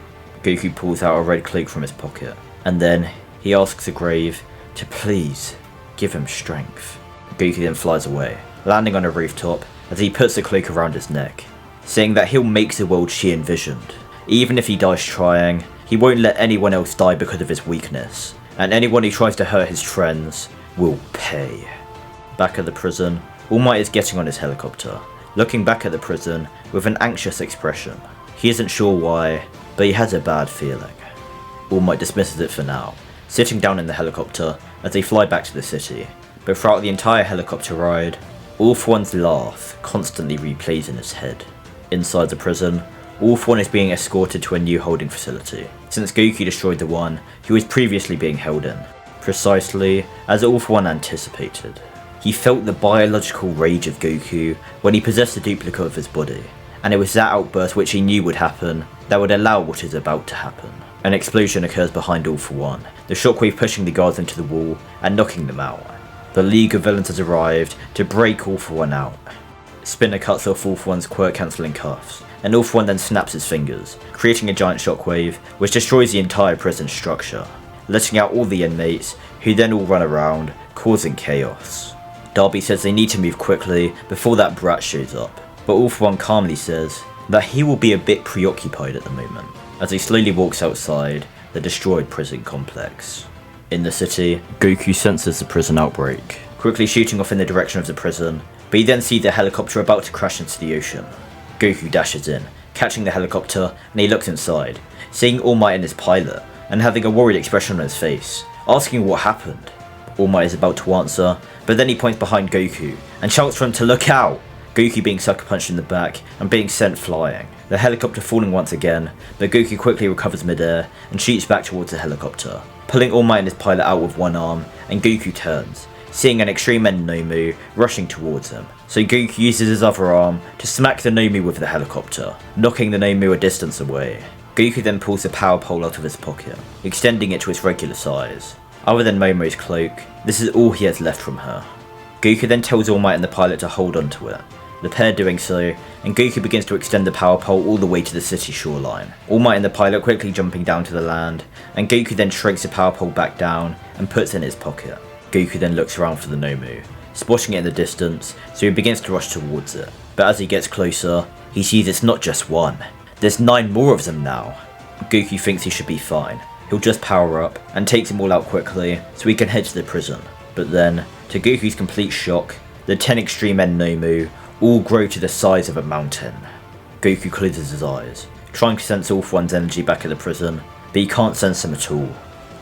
Goku pulls out a red cloak from his pocket, and then he asks the grave to please give him strength. Goku then flies away, landing on a rooftop as he puts the cloak around his neck, saying that he'll make the world she envisioned. Even if he dies trying, he won't let anyone else die because of his weakness, and anyone who tries to hurt his friends will pay. Back at the prison, All Might is getting on his helicopter, looking back at the prison with an anxious expression. He isn't sure why, but he has a bad feeling. All Might dismisses it for now, sitting down in the helicopter as they fly back to the city, but throughout the entire helicopter ride, All For One's laugh constantly replays in his head. Inside the prison, All For One is being escorted to a new holding facility, since Goku destroyed the one he was previously being held in, precisely as All For One anticipated. He felt the biological rage of Goku when he possessed a duplicate of his body, and it was that outburst which he knew would happen that would allow what is about to happen. An explosion occurs behind All For One, the shockwave pushing the guards into the wall and knocking them out. The League of Villains has arrived to break All For One out. Spinner cuts off All For One's quirk cancelling cuffs, and All For One then snaps his fingers, creating a giant shockwave which destroys the entire prison structure, letting out all the inmates, who then all run around, causing chaos. Darby says they need to move quickly before that brat shows up, but All For One calmly says that he will be a bit preoccupied at the moment, as he slowly walks outside the destroyed prison complex. In the city, Goku senses the prison outbreak, quickly shooting off in the direction of the prison, but he then sees the helicopter about to crash into the ocean. Goku dashes in, catching the helicopter, and he looks inside, seeing All Might and his pilot, and having a worried expression on his face, asking what happened. All Might is about to answer, but then he points behind Goku, and shouts for him to look out! Goku being sucker punched in the back, and being sent flying, the helicopter falling once again, but Goku quickly recovers midair, and shoots back towards the helicopter, pulling All Might and his pilot out with one arm, and Goku turns, seeing an Extreme End Nomu rushing towards him, so Goku uses his other arm to smack the Nomu with the helicopter, knocking the Nomu a distance away. Goku then pulls the power pole out of his pocket, extending it to its regular size. Other than Momo's cloak, this is all he has left from her. Goku then tells All Might and the pilot to hold onto it, the pair doing so, and Goku begins to extend the power pole all the way to the city shoreline. All Might and the pilot quickly jumping down to the land, and Goku then shrinks the power pole back down and puts it in his pocket. Goku then looks around for the Nomu, spotting it in the distance, so he begins to rush towards it. But as he gets closer, he sees it's not just one. There's 9 more of them now. Goku thinks he should be fine. He'll just power up, and takes them all out quickly, so he can head to the prison. But then, to Goku's complete shock, the 10 Extreme End Nomu all grow to the size of a mountain. Goku closes his eyes, trying to sense All For One's energy back at the prison, but he can't sense them at all.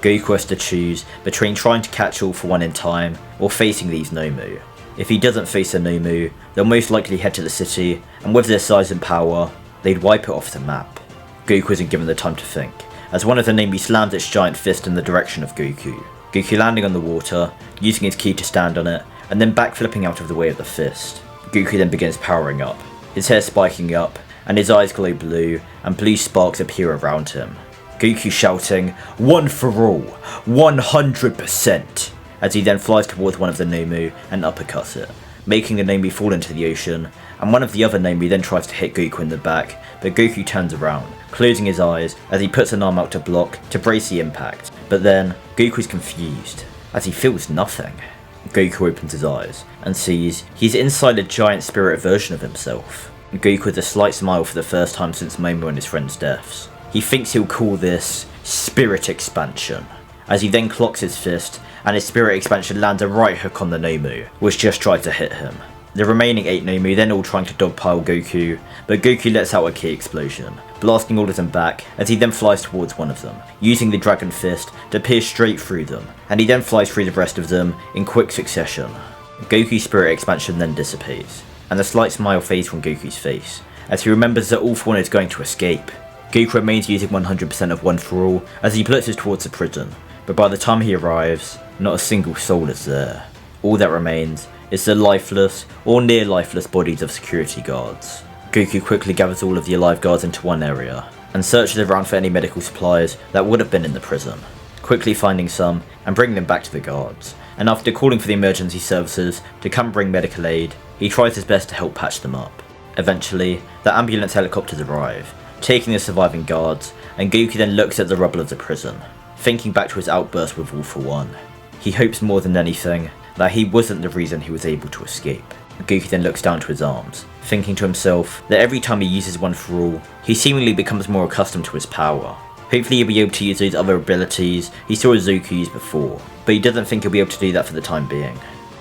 Goku has to choose between trying to catch All For One in time, or facing these Nomu. If he doesn't face a Nomu, they'll most likely head to the city, and with their size and power, they'd wipe it off the map. Goku isn't given the time to think, as one of the Nomu slams its giant fist in the direction of Goku. Goku landing on the water, using his ki to stand on it, and then backflipping out of the way of the fist. Goku then begins powering up, his hair spiking up, and his eyes glow blue, and blue sparks appear around him. Goku shouting, "One for all, 100%! As he then flies towards one of the Nomu and uppercuts it, making the Nomu fall into the ocean, and one of the other Nomu then tries to hit Goku in the back, but Goku turns around, closing his eyes as he puts an arm out to block to brace the impact. But then, Goku's confused, as he feels nothing. Goku opens his eyes, and sees he's inside a giant spirit version of himself. Goku with a slight smile for the first time since Momo and his friend's deaths. He thinks he'll call this Spirit Expansion, as he then clocks his fist, and his Spirit Expansion lands a right hook on the Nomu, which just tried to hit him. The remaining 8 Nomu then all trying to dogpile Goku, but Goku lets out a ki explosion, blasting all of them back as he then flies towards one of them, using the Dragon Fist to pierce straight through them, and he then flies through the rest of them in quick succession. Goku's Spirit Expansion then dissipates, and a slight smile fades from Goku's face, as he remembers that All For One is going to escape. Goku remains using 100% of One For All as he blitzes towards the prison, but by the time he arrives, not a single soul is there. All that remains is the lifeless or near lifeless bodies of security guards. Goku quickly gathers all of the alive guards into one area, and searches around for any medical supplies that would have been in the prison, quickly finding some and bringing them back to the guards, and after calling for the emergency services to come bring medical aid, he tries his best to help patch them up. Eventually, the ambulance helicopters arrive, taking the surviving guards, and Goku then looks at the rubble of the prison, thinking back to his outburst with All For One. He hopes more than anything that he wasn't the reason he was able to escape. Goku then looks down to his arms, thinking to himself that every time he uses One For All, he seemingly becomes more accustomed to his power. Hopefully he'll be able to use those other abilities he saw Izuku use before, but he doesn't think he'll be able to do that for the time being.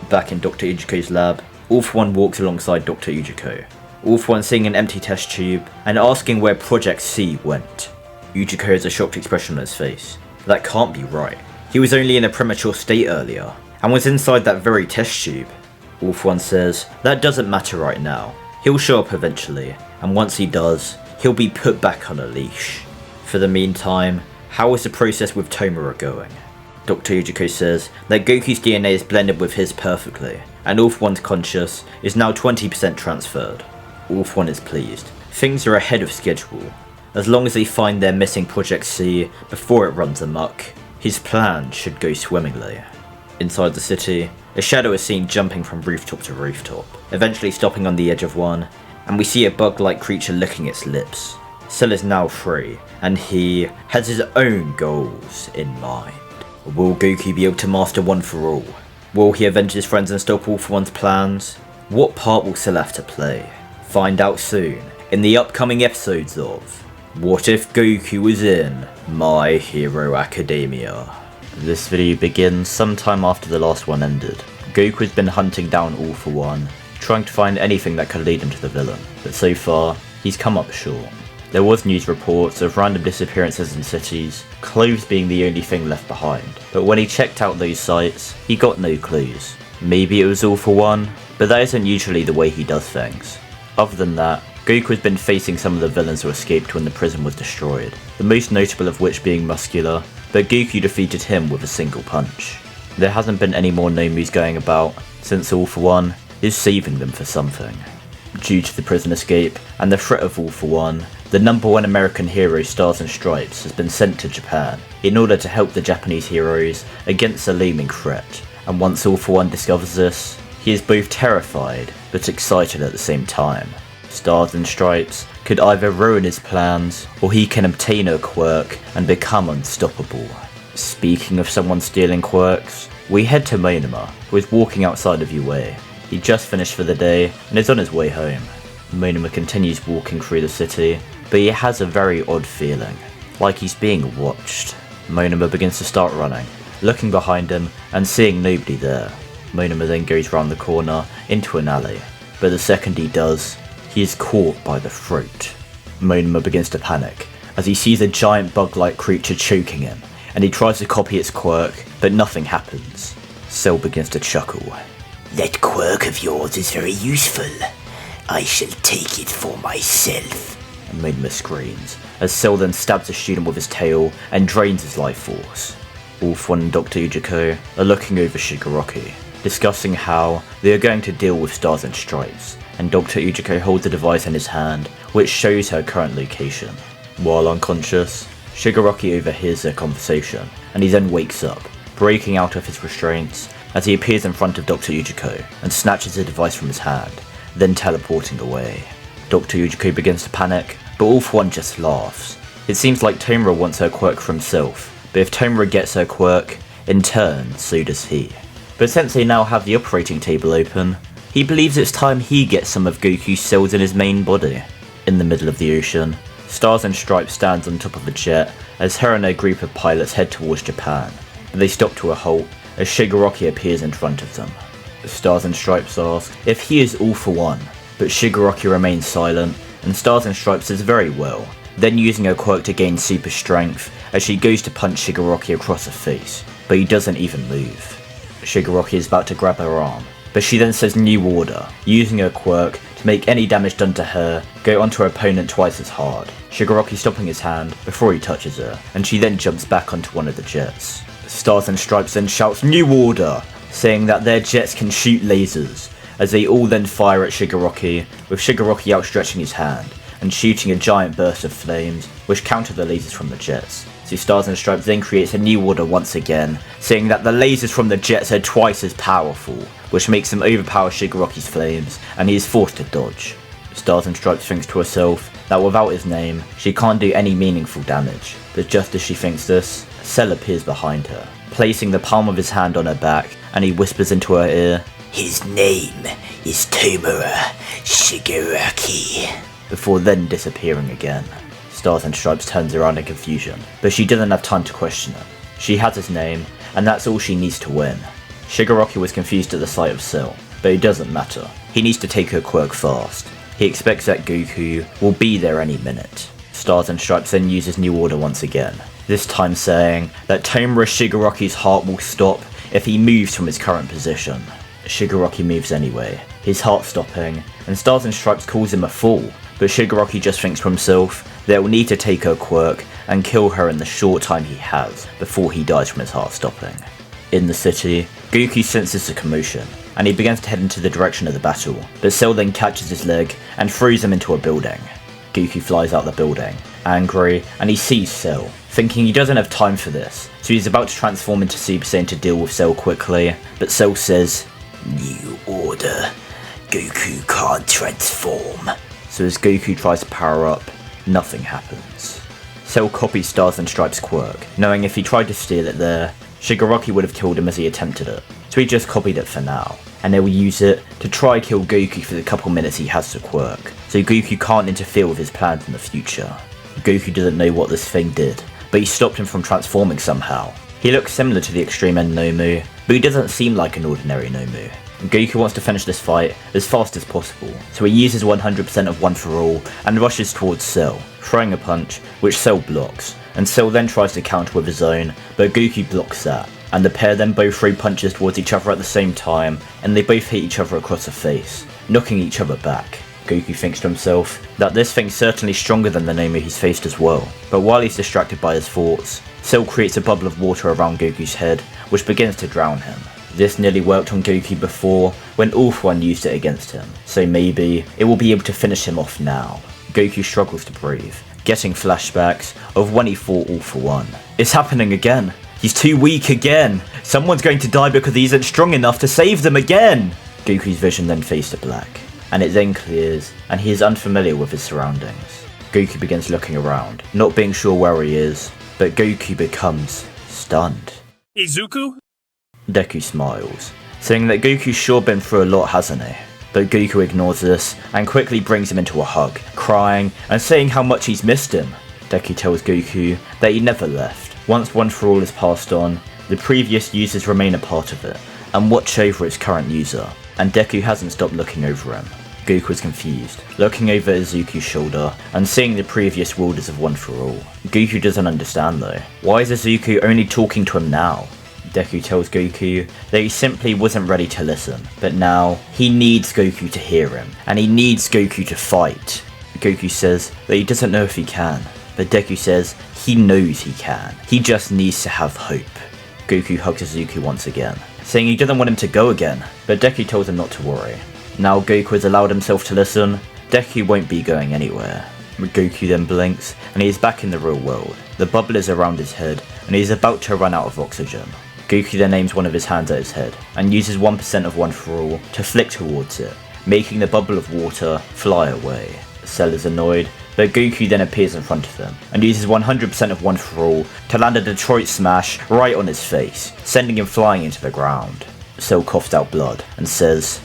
Back in Dr. Ijuko's lab, All For One walks alongside Dr. Ijuko, All For One seeing an empty test tube and asking where Project C went. Ijuko has a shocked expression on his face. That can't be right. He was only in a premature state earlier, and was inside that very test tube. All For One says, that doesn't matter right now. He'll show up eventually, and once he does, he'll be put back on a leash. For the meantime, how is the process with Tomura going? Dr. Ijuko says that Goku's DNA is blended with his perfectly, and All For One's conscious is now 20% transferred. All For One is pleased. Things are ahead of schedule. As long as they find their missing Project C before it runs amok, his plan should go swimmingly. Inside the city, a shadow is seen jumping from rooftop to rooftop, eventually stopping on the edge of one, and we see a bug-like creature licking its lips. Cell is now free, and he has his own goals in mind. Will Goku be able to master One for All? Will he avenge his friends and stop All for One's plans? What part will Cell have to play? Find out soon in the upcoming episodes of What If Goku Was in My Hero Academia. This video begins sometime after the last one ended. Goku has been hunting down All for One, trying to find anything that could lead him to the villain, but so far, he's come up short. There was news reports of random disappearances in cities, clothes being the only thing left behind, but when he checked out those sites, he got no clues. Maybe it was All for One, but that isn't usually the way he does things. Other than that, Goku has been facing some of the villains who escaped when the prison was destroyed, the most notable of which being Muscular, but Goku defeated him with a single punch. There hasn't been any more Nomus going about, since All for One is saving them for something. Due to the prison escape and the threat of All for One, the #1 American hero Stars and Stripes has been sent to Japan in order to help the Japanese heroes against a looming threat, and once All for One discovers this, he is both terrified but excited at the same time. Stars and Stripes could either ruin his plans, or he can obtain a quirk and become unstoppable. Speaking of someone stealing quirks, we head to Monoma, who is walking outside of UA. He just finished for the day and is on his way home. Monoma continues walking through the city, but he has a very odd feeling, like he's being watched. Monoma begins to start running, looking behind him and seeing nobody there. Monoma then goes round the corner into an alley, but the second he does, he is caught by the throat. Monoma begins to panic as he sees a giant bug-like creature choking him, and he tries to copy its quirk, but nothing happens. Cell begins to chuckle. That quirk of yours is very useful. I shall take it for myself. And Monoma screams, as Cell then stabs a student with his tail and drains his life force. All for One and Dr. Ujiko are looking over Shigaraki, discussing how they are going to deal with Stars and Stripes, and Dr. Ujiko holds a device in his hand which shows her current location. While unconscious, Shigaraki overhears their conversation, and he then wakes up, breaking out of his restraints as he appears in front of Dr. Ujiko and snatches the device from his hand, then teleporting away. Dr. Ujiko begins to panic, but All for One just laughs. It seems like Tomura wants her quirk for himself, but if Tomura gets her quirk, in turn, so does he. But since they now have the operating table open, he believes it's time he gets some of Goku's cells in his main body. In the middle of the ocean, Stars and Stripes stands on top of a jet as her and a group of pilots head towards Japan, but they stop to a halt as Shigaraki appears in front of them. Stars and Stripes ask if he is All for One, but Shigaraki remains silent, and Stars and Stripes says very well, then using her quirk to gain super strength as she goes to punch Shigaraki across the face, but he doesn't even move. Shigaraki is about to grab her arm, but she then says New Order, using her quirk to make any damage done to her go onto her opponent twice as hard, Shigaraki stopping his hand before he touches her, and she then jumps back onto one of the jets. Stars and Stripes then shouts New Order, saying that their jets can shoot lasers, as they all then fire at Shigaraki, with Shigaraki outstretching his hand and shooting a giant burst of flames which counter the lasers from the jets. So Stars and Stripes then creates a new order once again, saying that the lasers from the jets are twice as powerful, which makes them overpower Shigaraki's flames, and he is forced to dodge. Stars and Stripes thinks to herself that without his name, she can't do any meaningful damage, but just as she thinks this, Cell appears behind her, placing the palm of his hand on her back, and he whispers into her ear, His name is Tomura Shigaraki. Before then disappearing again. Stars and Stripes turns around in confusion, but she doesn't have time to question it. She has his name, and that's all she needs to win. Shigaraki was confused at the sight of Cell, but it doesn't matter. He needs to take her quirk fast. He expects that Goku will be there any minute. Stars and Stripes then uses New Order once again, this time saying that Tomura Shigaraki's heart will stop if he moves from his current position. Shigaraki moves anyway, his heart stopping, and Stars and Stripes calls him a fool, but Shigaraki just thinks to himself that he'll need to take her quirk and kill her in the short time he has before he dies from his heart stopping. In the city, Goku senses a commotion, and he begins to head into the direction of the battle, but Cell then catches his leg and throws him into a building. Goku flies out the building, angry, and he sees Cell, thinking he doesn't have time for this, so he's about to transform into Super Saiyan to deal with Cell quickly, but Cell says, "New order. Goku can't transform." So as Goku tries to power up, nothing happens. Cell copies Stars and Stripes' quirk, knowing if he tried to steal it there, Shigaraki would have killed him as he attempted it, so he just copied it for now, and they will use it to try kill Goku for the couple minutes he has the quirk, so Goku can't interfere with his plans in the future. Goku doesn't know what this thing did, but he stopped him from transforming somehow. He looks similar to the Extreme End Nomu, but he doesn't seem like an ordinary Nomu. Goku wants to finish this fight as fast as possible, so he uses 100% of One For All and rushes towards Cell, throwing a punch, which Cell blocks, and Cell then tries to counter with his own, but Goku blocks that, and the pair then both throw punches towards each other at the same time, and they both hit each other across the face, knocking each other back. Goku thinks to himself that this thing's certainly stronger than the Nomu he's faced as well, but while he's distracted by his thoughts, Cell creates a bubble of water around Goku's head, which begins to drown him. This nearly worked on Goku before, when All For One used it against him, so maybe it will be able to finish him off now. Goku struggles to breathe, getting flashbacks of when he fought All For One. It's happening again! He's too weak again! Someone's going to die because he isn't strong enough to save them again! Goku's vision then fades to black, and it then clears, and he is unfamiliar with his surroundings. Goku begins looking around, not being sure where he is, but Goku becomes stunned. Izuku? Deku smiles, saying that Goku's sure been through a lot, hasn't he? But Goku ignores this and quickly brings him into a hug, crying and saying how much he's missed him. Deku tells Goku that he never left. Once One For All is passed on, the previous users remain a part of it and watch over its current user, and Deku hasn't stopped looking over him. Goku is confused, looking over Izuku's shoulder and seeing the previous wielders of One For All. Goku doesn't understand though. Why is Izuku only talking to him now? Deku tells Goku that he simply wasn't ready to listen, but now he needs Goku to hear him, and he needs Goku to fight. Goku says that he doesn't know if he can, but Deku says he knows he can. He just needs to have hope. Goku hugs Izuku once again, saying he doesn't want him to go again, but Deku tells him not to worry. Now Goku has allowed himself to listen, Deku won't be going anywhere. Goku then blinks, and he is back in the real world. The bubble is around his head, and he is about to run out of oxygen. Goku then aims one of his hands at his head, and uses 1% of One For All to flick towards it, making the bubble of water fly away. Cell is annoyed, but Goku then appears in front of him, and uses 100% of One For All to land a Detroit Smash right on his face, sending him flying into the ground. Cell coughs out blood, and says,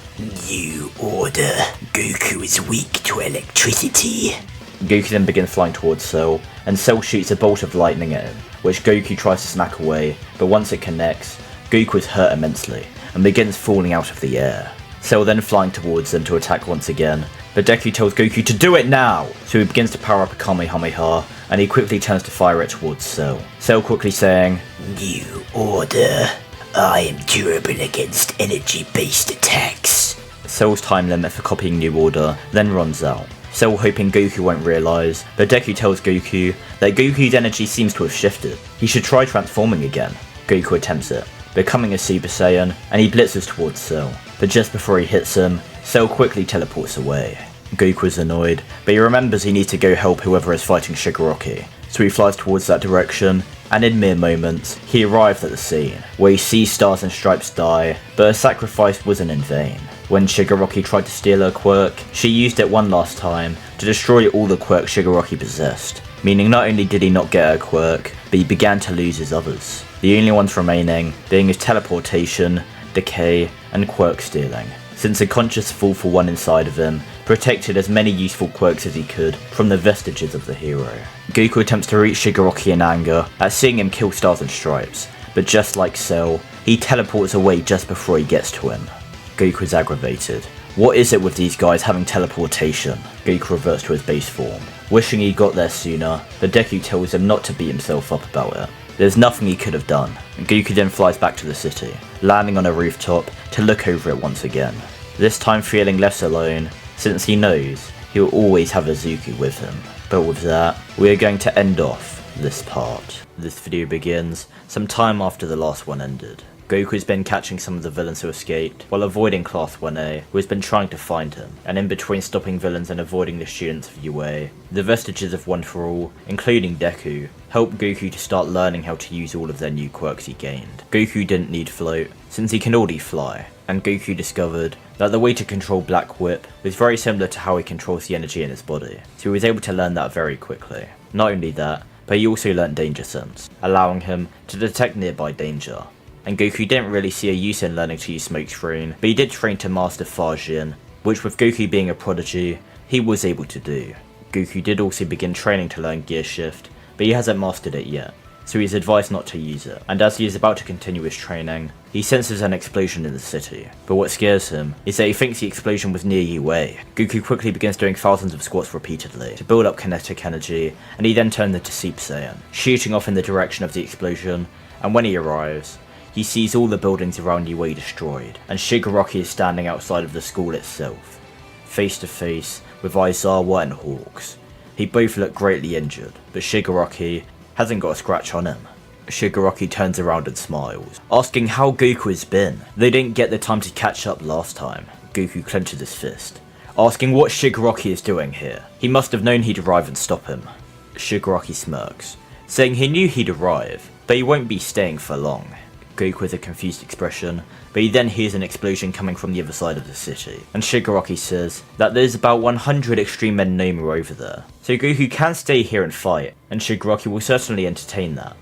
"New order. Goku is weak to electricity." Goku then begins flying towards Cell, and Cell shoots a bolt of lightning at him, which Goku tries to smack away, but once it connects, Goku is hurt immensely, and begins falling out of the air. Cell then flying towards them to attack once again, but Deku tells Goku to do it now! So he begins to power up a Kamehameha, and he quickly turns to fire it towards Cell. Cell quickly saying, "New order. I am durable against energy-based attacks." Cell's time limit for copying New Order then runs out. Cell hoping Goku won't realise, but Deku tells Goku that Goku's energy seems to have shifted. He should try transforming again. Goku attempts it, becoming a Super Saiyan, and he blitzes towards Cell. But just before he hits him, Cell quickly teleports away. Goku is annoyed, but he remembers he needs to go help whoever is fighting Shigaraki. So he flies towards that direction, and in mere moments, he arrives at the scene, where he sees Stars and Stripes die, but her sacrifice wasn't in vain. When Shigaraki tried to steal her quirk, she used it one last time to destroy all the quirks Shigaraki possessed, meaning not only did he not get her quirk, but he began to lose his others. The only ones remaining being his teleportation, decay, and quirk stealing, since a conscious All For One inside of him protected as many useful quirks as he could from the vestiges of the hero. Goku attempts to reach Shigaraki in anger at seeing him kill Stars and Stripes, but just like Cell, he teleports away just before he gets to him. Goku is aggravated. What is it with these guys having teleportation? Goku reverts to his base form, wishing he got there sooner, but Deku tells him not to beat himself up about it. There's nothing he could have done, and Goku then flies back to the city, landing on a rooftop to look over it once again. This time feeling less alone, since he knows he'll always have Izuku with him. But with that, we are going to end off this part. This video begins some time after the last one ended. Goku has been catching some of the villains who escaped, while avoiding Class 1A, who has been trying to find him, and in between stopping villains and avoiding the students of UA, the vestiges of One For All, including Deku, helped Goku to start learning how to use all of their new quirks he gained. Goku didn't need float, since he can already fly, and Goku discovered that the way to control Black Whip was very similar to how he controls the energy in his body, so he was able to learn that very quickly. Not only that, but he also learnt Danger Sense, allowing him to detect nearby danger. And Goku didn't really see a use in learning to use Smoke Screen, but he did train to master Farjin, which with Goku being a prodigy, he was able to do. Goku did also begin training to learn Gear Shift, but he hasn't mastered it yet, so he is advised not to use it, and as he is about to continue his training, he senses an explosion in the city. But what scares him is that he thinks the explosion was near UA. Goku quickly begins doing thousands of squats repeatedly to build up kinetic energy, and he then turns into Super Saiyan, shooting off in the direction of the explosion, and when he arrives, he sees all the buildings around UA destroyed, and Shigaraki is standing outside of the school itself, face to face with Aizawa and Hawks. He both look greatly injured, but Shigaraki hasn't got a scratch on him. Shigaraki turns around and smiles, asking how Goku has been. They didn't get the time to catch up last time. Goku clenches his fist, asking what Shigaraki is doing here. He must have known he'd arrive and stop him. Shigaraki smirks, saying he knew he'd arrive, but he won't be staying for long. Goku with a confused expression, but he then hears an explosion coming from the other side of the city, and Shigaraki says that there's about 100 extreme men Nomu over there, so Goku can stay here and fight, and Shigaraki will certainly entertain that.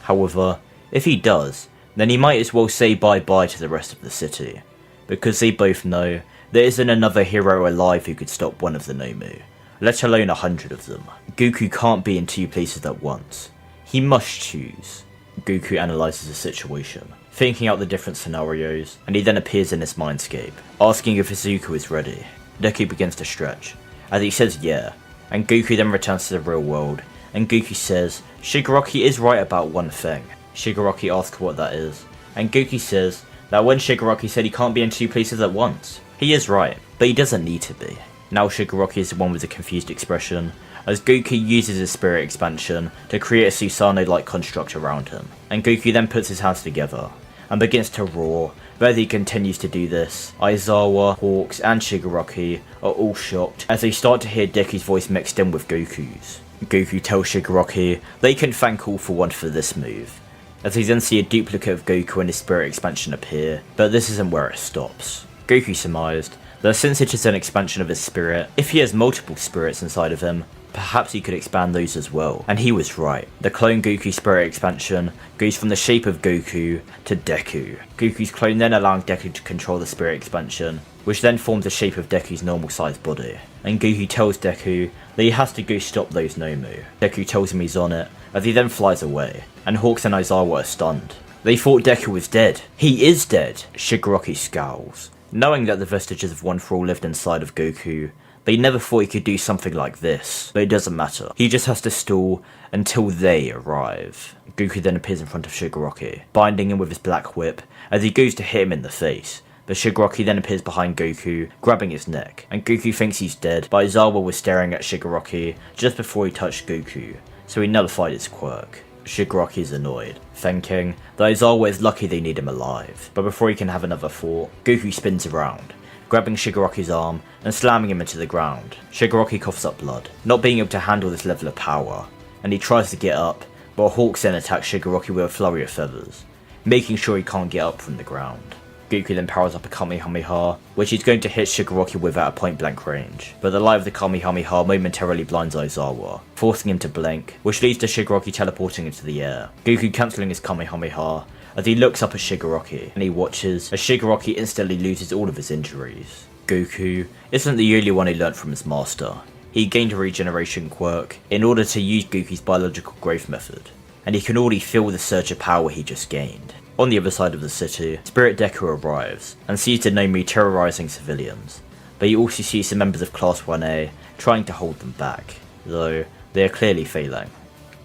However, if he does, then he might as well say bye-bye to the rest of the city, because they both know there isn't another hero alive who could stop one of the Nomu, let alone 100 of them. Goku can't be in two places at once. He must choose. Goku analyzes the situation, thinking out the different scenarios, and he then appears in his mindscape, asking if Izuku is ready. Deku begins to stretch, as he says yeah, and Goku then returns to the real world, and Goku says Shigaraki is right about one thing. Shigaraki asks what that is, and Goku says that when Shigaraki said he can't be in two places at once, he is right, but he doesn't need to be. Now Shigaraki is the one with a confused expression, as Goku uses his spirit expansion to create a Susanoo-like construct around him, and Goku then puts his hands together and begins to roar. But as he continues to do this, Aizawa, Hawks and Shigaraki are all shocked as they start to hear Deku's voice mixed in with Goku's. Goku tells Shigaraki they can thank All For One for this move, as they then see a duplicate of Goku and his spirit expansion appear, but this isn't where it stops. Goku surmised that since it is an expansion of his spirit, if he has multiple spirits inside of him, perhaps he could expand those as well, and he was right. The clone Goku spirit expansion goes from the shape of Goku to Deku. Goku's clone then allowing Deku to control the spirit expansion, which then forms the shape of Deku's normal sized body. And Goku tells Deku that he has to go stop those Nomu. Deku tells him he's on it, as he then flies away, and Hawks and Aizawa are stunned. They thought Deku was dead. He is dead! Shigaraki scowls, knowing that the vestiges of One For All lived inside of Goku. They never thought he could do something like this, but it doesn't matter. He just has to stall until they arrive. Goku then appears in front of Shigaraki, binding him with his black whip as he goes to hit him in the face. But Shigaraki then appears behind Goku, grabbing his neck, and Goku thinks he's dead, but Aizawa was staring at Shigaraki just before he touched Goku, so he nullified his quirk. Shigaraki is annoyed, thinking that Aizawa is lucky they need him alive, but before he can have another thought, Goku spins around, grabbing Shigaraki's arm and slamming him into the ground. Shigaraki coughs up blood, not being able to handle this level of power, and he tries to get up, but Hawks then attacks Shigaraki with a flurry of feathers, making sure he can't get up from the ground. Goku then powers up a Kamehameha, which he's going to hit Shigaraki with at a point blank range, but the light of the Kamehameha momentarily blinds Aizawa, forcing him to blink, which leads to Shigaraki teleporting into the air. Goku cancelling his Kamehameha as he looks up at Shigaraki, and he watches as Shigaraki instantly loses all of his injuries. Goku isn't the only one who learnt from his master. He gained a regeneration quirk in order to use Goku's biological growth method, and he can already feel the surge of power he just gained. On the other side of the city, Spirit Deku arrives and sees the Nomu terrorizing civilians, but he also sees some members of Class 1A trying to hold them back, though they are clearly failing.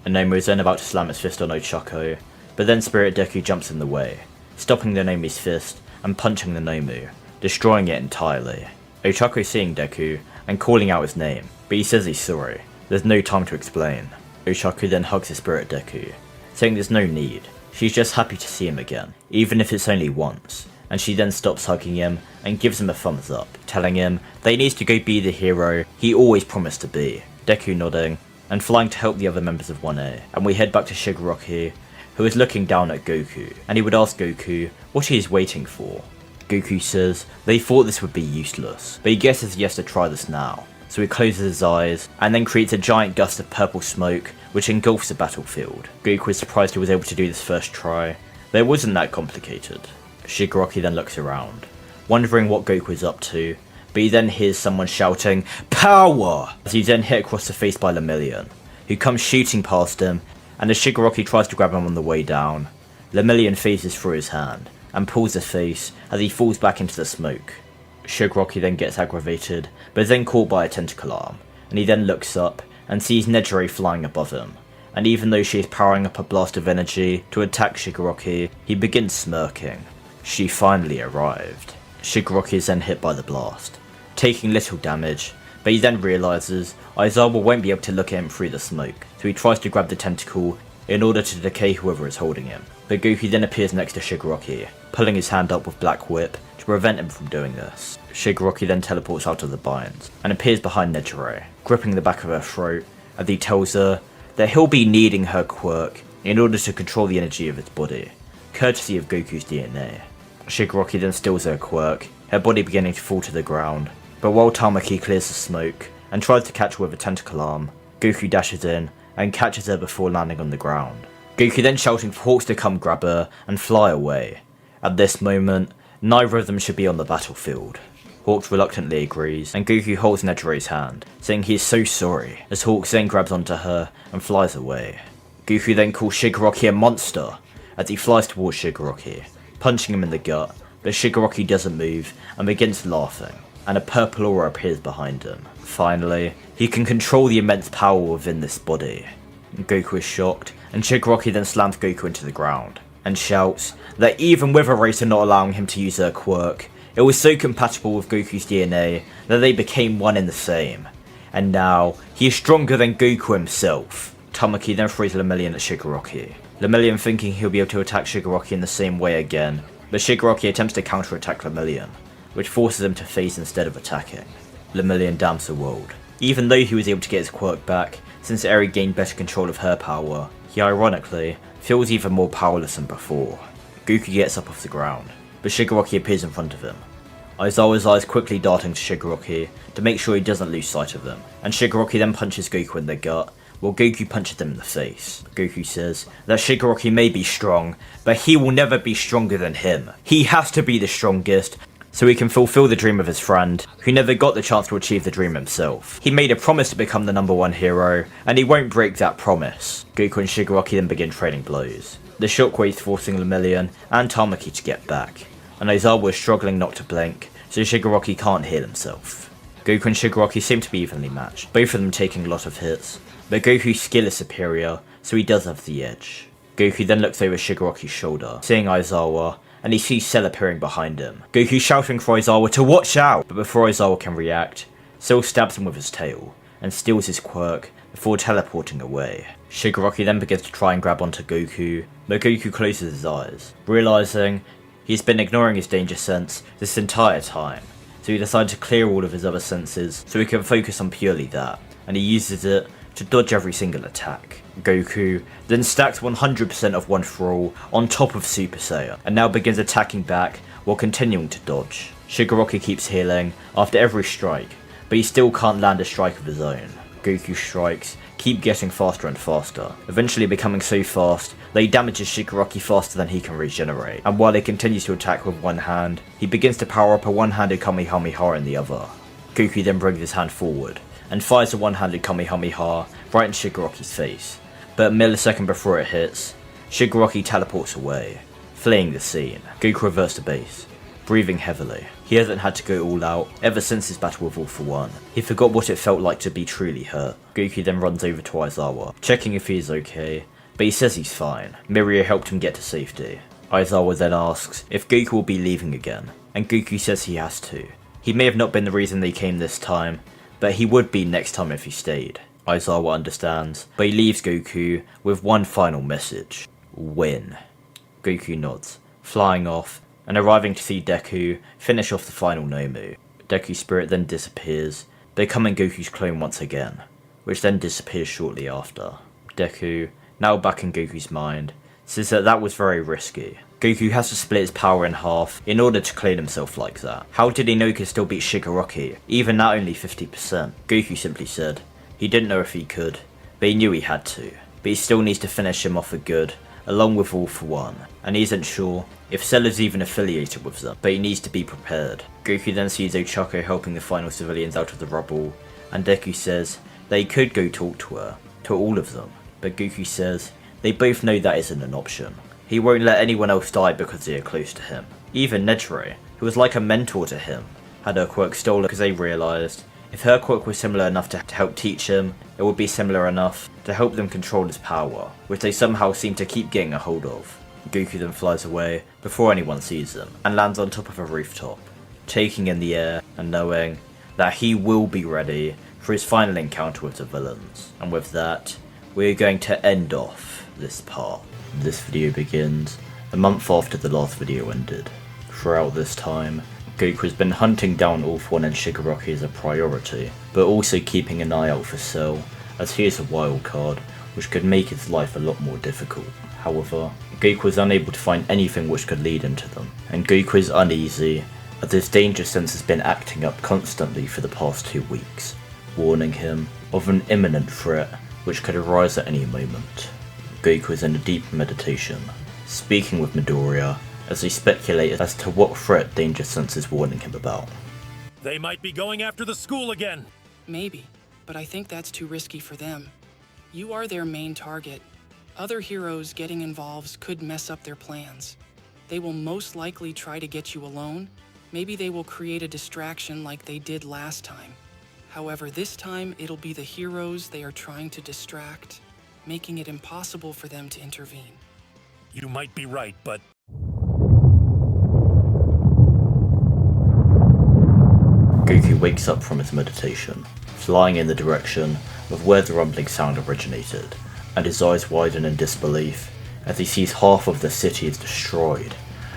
And Nomu is then about to slam his fist on Ochako, but then Spirit Deku jumps in the way, stopping the Nomu's fist and punching the Nomu, destroying it entirely. Ochako seeing Deku and calling out his name, but he says he's sorry. There's no time to explain. Ochako then hugs the Spirit Deku, saying there's no need, She's just happy to see him again, even if it's only once, and she then stops hugging him and gives him a thumbs up, telling him that he needs to go be the hero he always promised to be. Deku nodding and flying to help the other members of 1A, and we head back to Shigaraki, who is looking down at Goku, and he would ask Goku what he is waiting for. Goku says they thought this would be useless, but he guesses he has to try this now, so he closes his eyes and then creates a giant gust of purple smoke which engulfs the battlefield. Goku is surprised he was able to do this first try, but it wasn't that complicated. Shigaraki then looks around, wondering what Goku is up to, but he then hears someone shouting, "Power!" as he's then hit across the face by Lemillion, who comes shooting past him, and as Shigaraki tries to grab him on the way down, Lemillion phases through his hand and pulls his face as he falls back into the smoke. Shigaraki then gets aggravated, but is then caught by a tentacle arm, and he then looks up and sees Nejire flying above him, and even though she is powering up a blast of energy to attack Shigaraki, he begins smirking. She finally arrived. Shigaraki is then hit by the blast, taking little damage, but he then realises Aizawa won't be able to look at him through the smoke, so he tries to grab the tentacle in order to decay whoever is holding him. But Goku then appears next to Shigaraki, pulling his hand up with Black Whip to prevent him from doing this. Shigaraki then teleports out of the binds and appears behind Nejire, gripping the back of her throat as he tells her that he'll be needing her quirk in order to control the energy of its body, courtesy of Goku's DNA. Shigaraki then steals her quirk, her body beginning to fall to the ground, but while Tamaki clears the smoke and tries to catch her with a tentacle arm, Goku dashes in and catches her before landing on the ground. Goku then shouting for Hawks to come grab her and fly away. At this moment, neither of them should be on the battlefield. Hawks reluctantly agrees, and Goku holds Nejire's hand, saying he is so sorry, as Hawks then grabs onto her and flies away. Goku then calls Shigaraki a monster, as he flies towards Shigaraki, punching him in the gut, but Shigaraki doesn't move and begins laughing, and a purple aura appears behind him. Finally, he can control the immense power within this body. Goku is shocked, and Shigaraki then slams Goku into the ground, and shouts that even with Eraser not allowing him to use her quirk, it was so compatible with Goku's DNA that they became one in the same, and now he is stronger than Goku himself. Tamaki then throws Lemillion at Shigaraki, Lemillion thinking he'll be able to attack Shigaraki in the same way again, but Shigaraki attempts to counter-attack Lemillion, which forces him to phase instead of attacking. Lemillion damns the world. Even though he was able to get his quirk back, since Eri gained better control of her power, he ironically feels even more powerless than before. Goku gets up off the ground, but Shigaraki appears in front of him. Aizawa's eyes quickly darting to Shigaraki to make sure he doesn't lose sight of them, and Shigaraki then punches Goku in the gut, while Goku punches him in the face. Goku says that Shigaraki may be strong, but he will never be stronger than him. He has to be the strongest, so he can fulfill the dream of his friend, who never got the chance to achieve the dream himself. He made a promise to become the #1 hero, and he won't break that promise. Goku and Shigaraki then begin trading blows, the shockwaves forcing Lemillion and Tamaki to get back, and Aizawa is struggling not to blink, so Shigaraki can't heal himself. Goku and Shigaraki seem to be evenly matched, both of them taking a lot of hits, but Goku's skill is superior, so he does have the edge. Goku then looks over Shigaraki's shoulder, seeing Aizawa, and he sees Cell appearing behind him. Goku shouting for Aizawa to watch out, but before Aizawa can react, Cell stabs him with his tail, and steals his quirk before teleporting away. Shigaraki then begins to try and grab onto Goku, but Goku closes his eyes, realising he's been ignoring his danger sense this entire time, so he decides to clear all of his other senses so he can focus on purely that, and he uses it to dodge every single attack. Goku then stacks 100% of One For All on top of Super Saiyan, and now begins attacking back while continuing to dodge. Shigaraki keeps healing after every strike, but he still can't land a strike of his own. Goku's strikes keep getting faster and faster, eventually becoming so fast that he damages Shigaraki faster than he can regenerate, and while he continues to attack with one hand, he begins to power up a one-handed Kamehameha in the other. Goku then brings his hand forward, and fires a one-handed Kamehameha right in Shigaraki's face, but a millisecond before it hits, Shigaraki teleports away, fleeing the scene. Goku reverts to base, breathing heavily. He hasn't had to go all out ever since his battle with All For One. He forgot what it felt like to be truly hurt. Goku then runs over to Aizawa, checking if he is okay, but he says he's fine. Miria helped him get to safety. Aizawa then asks if Goku will be leaving again, and Goku says he has to. He may have not been the reason they came this time, but he would be next time if he stayed. Aizawa understands, but he leaves Goku with one final message: win. Goku nods, flying off, and arriving to see Deku finish off the final Nomu. Deku's spirit then disappears, becoming Goku's clone once again, which then disappears shortly after. Deku, now back in Goku's mind, says that was very risky. Goku has to split his power in half in order to clone himself like that. How did he know he could still beat Shigaraki, even at only 50%? Goku simply said he didn't know if he could, but he knew he had to. But he still needs to finish him off for good, along with All For One, and he isn't sure if Cell is even affiliated with them, but he needs to be prepared. Goku then sees Ochako helping the final civilians out of the rubble, and Deku says that he could go talk to her, to all of them, but Goku says they both know that isn't an option. He won't let anyone else die because they are close to him. Even Nejire, who was like a mentor to him, had her quirk stolen because they realised if her quirk was similar enough to help teach him, it would be similar enough to help them control his power, which they somehow seem to keep getting a hold of. Goku then flies away before anyone sees him, and lands on top of a rooftop, taking in the air and knowing that he will be ready for his final encounter with the villains. And with that, we're going to end off this part. This video begins a month after the last video ended. Throughout this time, Goku has been hunting down All For One and Shigaraki as a priority, but also keeping an eye out for Cell, as he is a wild card, which could make his life a lot more difficult. However, Goku was unable to find anything which could lead him to them, and Goku is uneasy as his danger sense has been acting up constantly for the past 2 weeks, warning him of an imminent threat which could arise at any moment. Goku is in a deep meditation, speaking with Midoriya as they speculate as to what threat Danger Sense is warning him about. They might be going after the school again. Maybe, but I think that's too risky for them. You are their main target. Other heroes getting involved could mess up their plans. They will most likely try to get you alone. Maybe they will create a distraction like they did last time. However, this time it'll be the heroes they are trying to distract, making it impossible for them to intervene. You might be right, but... Goku wakes up from his meditation, flying in the direction of where the rumbling sound originated, and his eyes widen in disbelief as he sees half of the city is destroyed,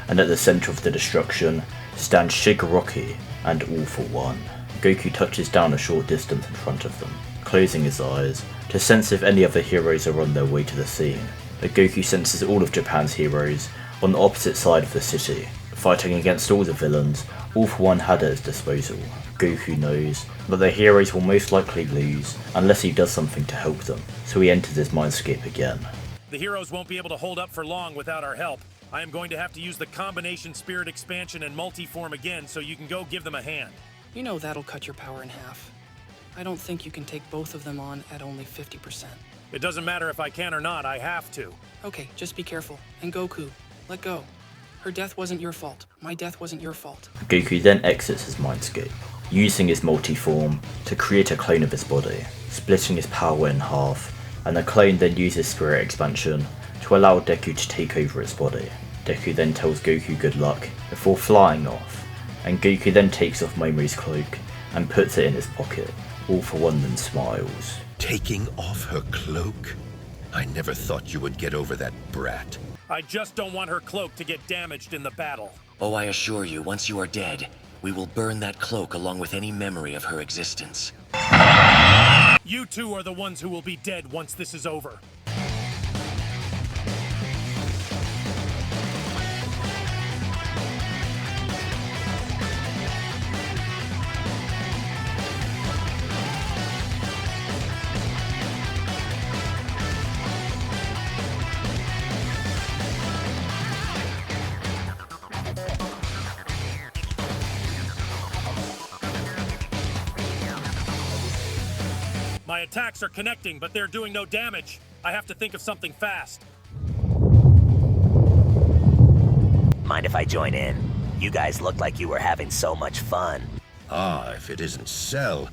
and at the center of the destruction stands Shigaraki and All For One. Goku touches down a short distance in front of them, closing his eyes to sense if any other heroes are on their way to the scene. But Goku senses all of Japan's heroes on the opposite side of the city, fighting against all the villains All For One had at his disposal. Goku knows that the heroes will most likely lose unless he does something to help them, so he enters his mindscape again. The heroes won't be able to hold up for long without our help. I am going to have to use the combination spirit expansion and multi-form again, so you can go give them a hand. You know that'll cut your power in half. I don't think you can take both of them on at only 50%. It doesn't matter if I can or not, I have to. Okay, just be careful. And Goku, let go. Her death wasn't your fault. My death wasn't your fault. Goku then exits his mindscape, using his multi-form to create a clone of his body, splitting his power in half, and the clone then uses spirit expansion to allow Deku to take over its body. Deku then tells Goku good luck before flying off, and Goku then takes off Momo's cloak and puts it in his pocket. All For One then smiles. Taking off her cloak? I never thought you would get over that brat. I just don't want her cloak to get damaged in the battle. Oh, I assure you, once you are dead, we will burn that cloak along with any memory of her existence. You two are the ones who will be dead once this is over. My attacks are connecting, but they're doing no damage. I have to think of something fast. Mind if I join in? You guys look like you were having so much fun. Ah, if it isn't Cell,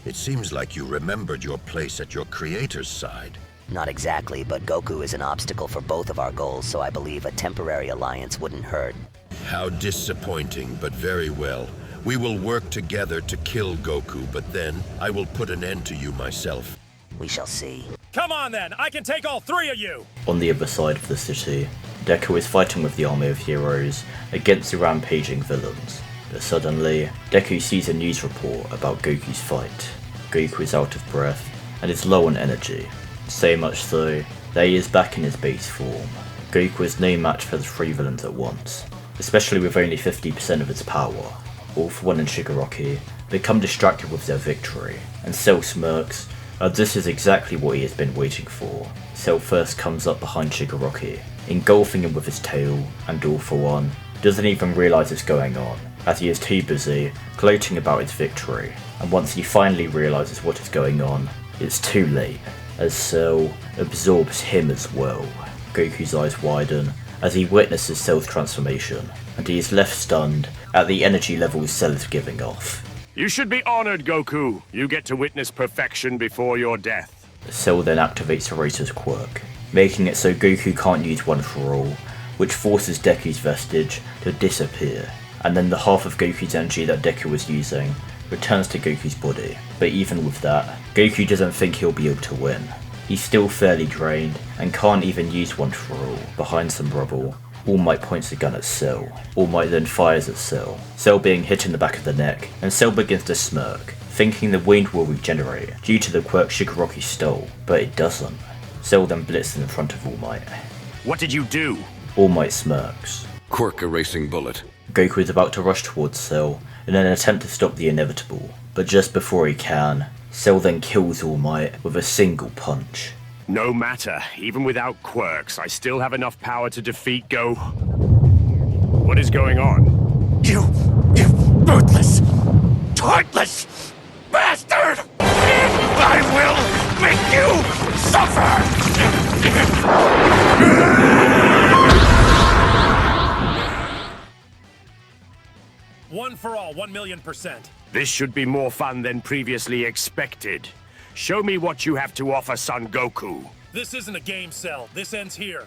it seems like you remembered your place at your creator's side. Not exactly, but Goku is an obstacle for both of our goals, so I believe a temporary alliance wouldn't hurt. How disappointing, but very well. We will work together to kill Goku, but then I will put an end to you myself. We shall see. Come on then, I can take all three of you! On the other side of the city, Deku is fighting with the army of heroes against the rampaging villains. But suddenly, Deku sees a news report about Goku's fight. Goku is out of breath and is low on energy, so much so that he is back in his base form. Goku is no match for the three villains at once, especially with only 50% of its power. All For One and Shigaraki become distracted with their victory, and Cell smirks, as this is exactly what he has been waiting for. Cell first comes up behind Shigaraki, engulfing him with his tail, and All For One doesn't even realise what's going on, as he is too busy gloating about his victory, and once he finally realises what is going on, it's too late, as Cell absorbs him as well. Goku's eyes widen as he witnesses Cell's transformation, and he is left stunned at the energy levels Cell is giving off. You should be honored, Goku. You get to witness perfection before your death. Cell then activates Eraser's quirk, making it so Goku can't use One for All, which forces Deku's vestige to disappear, and then the half of Goku's energy that Deku was using returns to Goku's body. But even with that, Goku doesn't think he'll be able to win. He's still fairly drained and can't even use One for All. Behind some rubble, All Might points the gun at Cell. All Might then fires at Cell, Cell being hit in the back of the neck, and Cell begins to smirk, thinking the wound will regenerate due to the quirk Shigaraki stole, but it doesn't. Cell then blitzes in front of All Might. What did you do? All Might smirks. Quirk erasing bullet. Goku is about to rush towards Cell in an attempt to stop the inevitable, but just before he can, Cell then kills All Might with a single punch. No matter. Even without quirks, I still have enough power to defeat What is going on? You ruthless, heartless bastard! I will make you suffer! One for all, 1,000,000%. This should be more fun than previously expected. Show me what you have to offer, Son Goku. This isn't a game, Cell. This ends here.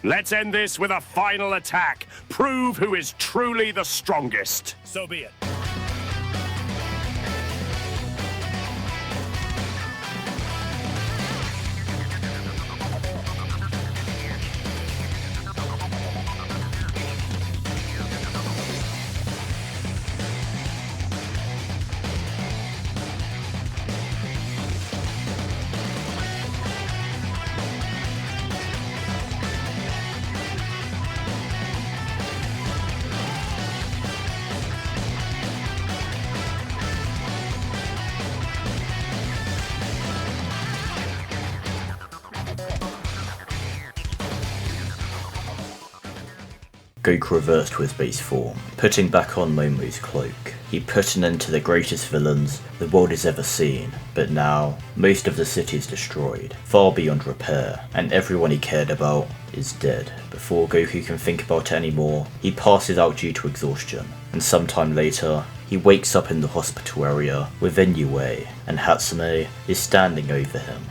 Let's end this with a final attack. Prove who is truly the strongest. So be it. Goku reversed to his base form, putting back on Momo's cloak. He put an end to the greatest villains the world has ever seen, but now, most of the city is destroyed, far beyond repair, and everyone he cared about is dead. Before Goku can think about it anymore, he passes out due to exhaustion, and sometime later, he wakes up in the hospital area with Inoue, and Hatsume is standing over him.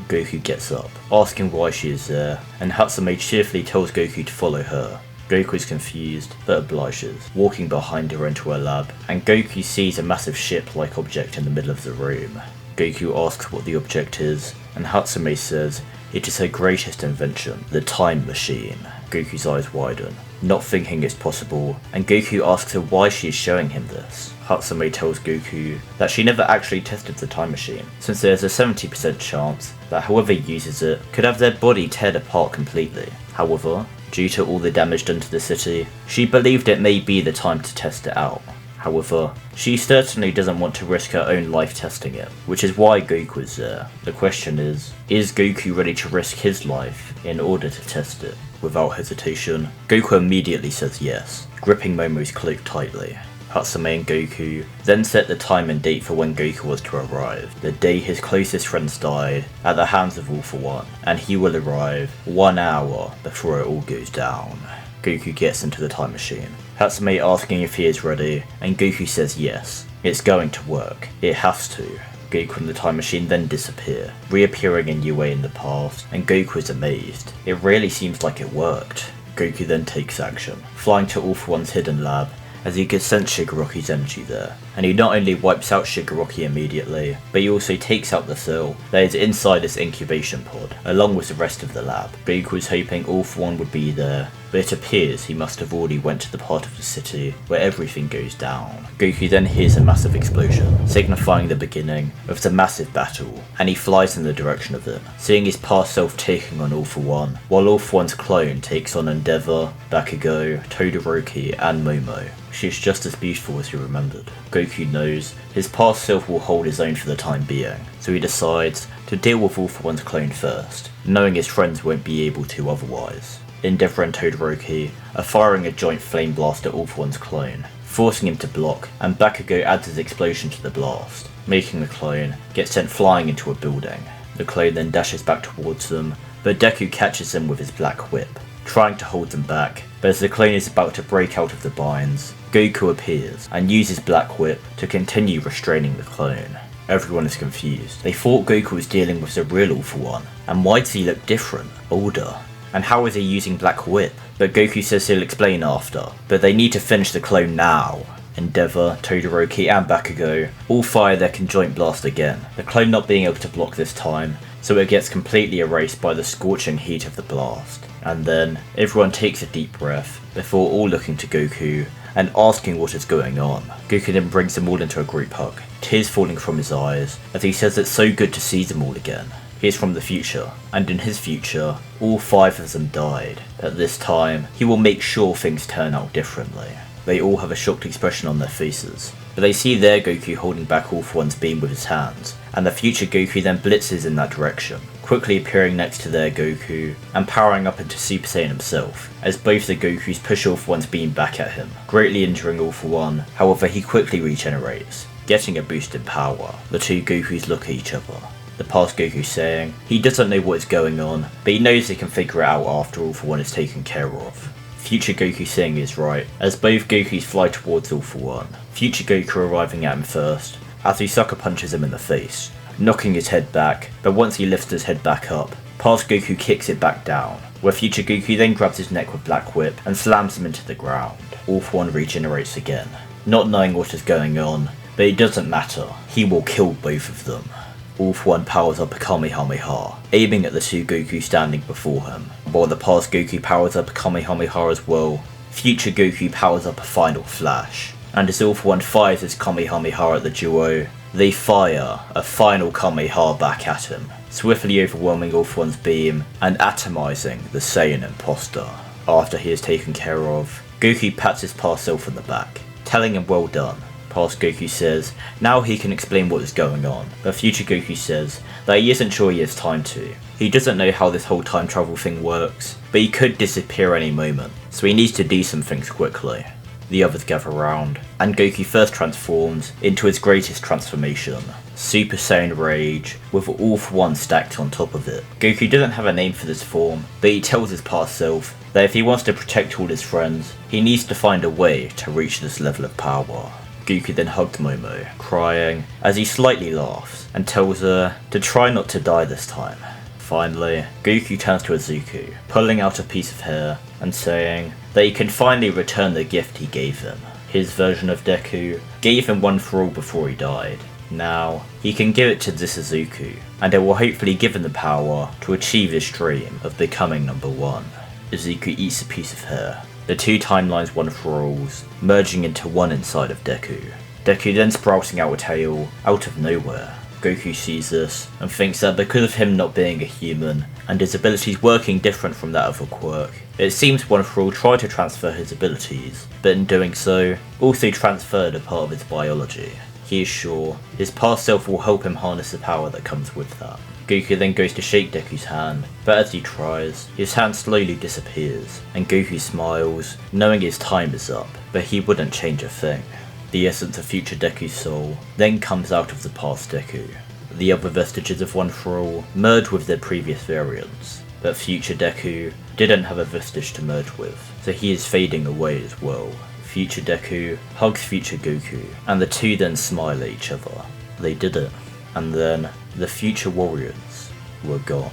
Goku gets up, asking why she is there, and Hatsume cheerfully tells Goku to follow her. Goku is confused, but obliges, walking behind her into her lab, and Goku sees a massive ship-like object in the middle of the room. Goku asks what the object is, and Hatsume says it is her greatest invention, the time machine. Goku's eyes widen, not thinking it's possible, and Goku asks her why she is showing him this. Hatsume tells Goku that she never actually tested the time machine, since there's a 70% chance that whoever uses it could have their body teared apart completely. However, due to all the damage done to the city, she believed it may be the time to test it out. However, she certainly doesn't want to risk her own life testing it, which is why Goku is there. The question is Goku ready to risk his life in order to test it? Without hesitation, Goku immediately says yes, gripping Momo's cloak tightly. Hatsume and Goku then set the time and date for when Goku was to arrive, the day his closest friends died at the hands of All For One, and he will arrive 1 hour before it all goes down. Goku gets into the time machine, Hatsume asking if he is ready, and Goku says yes, it's going to work, it has to. Goku and the time machine then disappear, reappearing in UA in the past, and Goku is amazed. It really seems like it worked. Goku then takes action, flying to All For One's hidden lab, as he could sense Shigaroki's energy there, and he not only wipes out Shigaroki immediately, but he also takes out the cell that is inside this incubation pod, along with the rest of the lab. Goku was hoping All For One would be there, but it appears he must have already went to the part of the city where everything goes down. Goku then hears a massive explosion, signifying the beginning of the massive battle, and he flies in the direction of it, seeing his past self taking on All For One, while All For One's clone takes on Endeavor, Bakugo, Todoroki, and Momo. She is just as beautiful as he remembered. Goku knows his past self will hold his own for the time being, so he decides to deal with All For One's clone first, knowing his friends won't be able to otherwise. Endeavor and Todoroki are firing a joint flame blast at All For One's clone, forcing him to block, and Bakugo adds his explosion to the blast, making the clone get sent flying into a building. The clone then dashes back towards them, but Deku catches him with his black whip, trying to hold them back, but as the clone is about to break out of the binds, Goku appears and uses Black Whip to continue restraining the clone. Everyone is confused. They thought Goku was dealing with the real All For One, and why does he look different, older? And how is he using Black Whip? But Goku says he'll explain after, but they need to finish the clone now. Endeavor, Todoroki and Bakugo all fire their conjoint blast again, the clone not being able to block this time, so it gets completely erased by the scorching heat of the blast. And then, everyone takes a deep breath, before all looking to Goku and asking what is going on. Goku then brings them all into a group hug, tears falling from his eyes, as he says it's so good to see them all again. He is from the future, and in his future, all 5 of them died, but this time, he will make sure things turn out differently. They all have a shocked expression on their faces, but they see their Goku holding back All For One's beam with his hands, and the future Goku then blitzes in that direction, quickly appearing next to their Goku, and powering up into Super Saiyan himself, as both the Gokus push All For One's beam back at him, greatly injuring All For One. However, he quickly regenerates, getting a boost in power. The two Gokus look at each other, the past Goku saying he doesn't know what is going on, but he knows they can figure it out after All For One is taken care of. Future Goku saying he is right, as both Gokus fly towards All For One, Future Goku arriving at him first, as he sucker punches him in the face, knocking his head back, but once he lifts his head back up, past Goku kicks it back down, where Future Goku then grabs his neck with Black Whip and slams him into the ground. All For One regenerates again, not knowing what is going on, but it doesn't matter, he will kill both of them. All For One powers up a Kamehameha, aiming at the two Goku standing before him, while the past Goku powers up a Kamehameha as well. Future Goku powers up a Final Flash, and as All For One fires his Kamehameha at the duo, they fire a final Kamehameha back at him, swiftly overwhelming All For One's beam and atomizing the Saiyan imposter. After he is taken care of, Goku pats his past self on the back, telling him well done. Past Goku says now he can explain what is going on, but Future Goku says that he isn't sure he has time to. He doesn't know how this whole time travel thing works, but he could disappear any moment, so he needs to do some things quickly. The others gather around, and Goku first transforms into his greatest transformation, Super Saiyan Rage, with All For One stacked on top of it. Goku doesn't have a name for this form, but he tells his past self that if he wants to protect all his friends, he needs to find a way to reach this level of power. Goku then hugs Momo, crying, as he slightly laughs, and tells her to try not to die this time. Finally, Goku turns to Izuku, pulling out a piece of hair, and saying that he can finally return the gift he gave him. His version of Deku gave him one for all before he died. Now, he can give it to this Izuku, and it will hopefully give him the power to achieve his dream of becoming number 1. Izuku eats a piece of hair, the two timelines one for alls merging into one inside of Deku. Deku then sprouting out a tail out of nowhere. Goku sees this and thinks that because of him not being a human and his abilities working different from that of a quirk, it seems One For All tried to transfer his abilities, but in doing so, also transferred a part of his biology. He is sure his past self will help him harness the power that comes with that. Goku then goes to shake Deku's hand, but as he tries, his hand slowly disappears, and Goku smiles, knowing his time is up, but he wouldn't change a thing. The essence of future Deku's soul then comes out of the past Deku. The other vestiges of One For All merge with their previous variants, but future Deku didn't have a vestige to merge with, so he is fading away as well. Future Deku hugs future Goku, and the two then smile at each other. They did it. And then the future warriors were gone.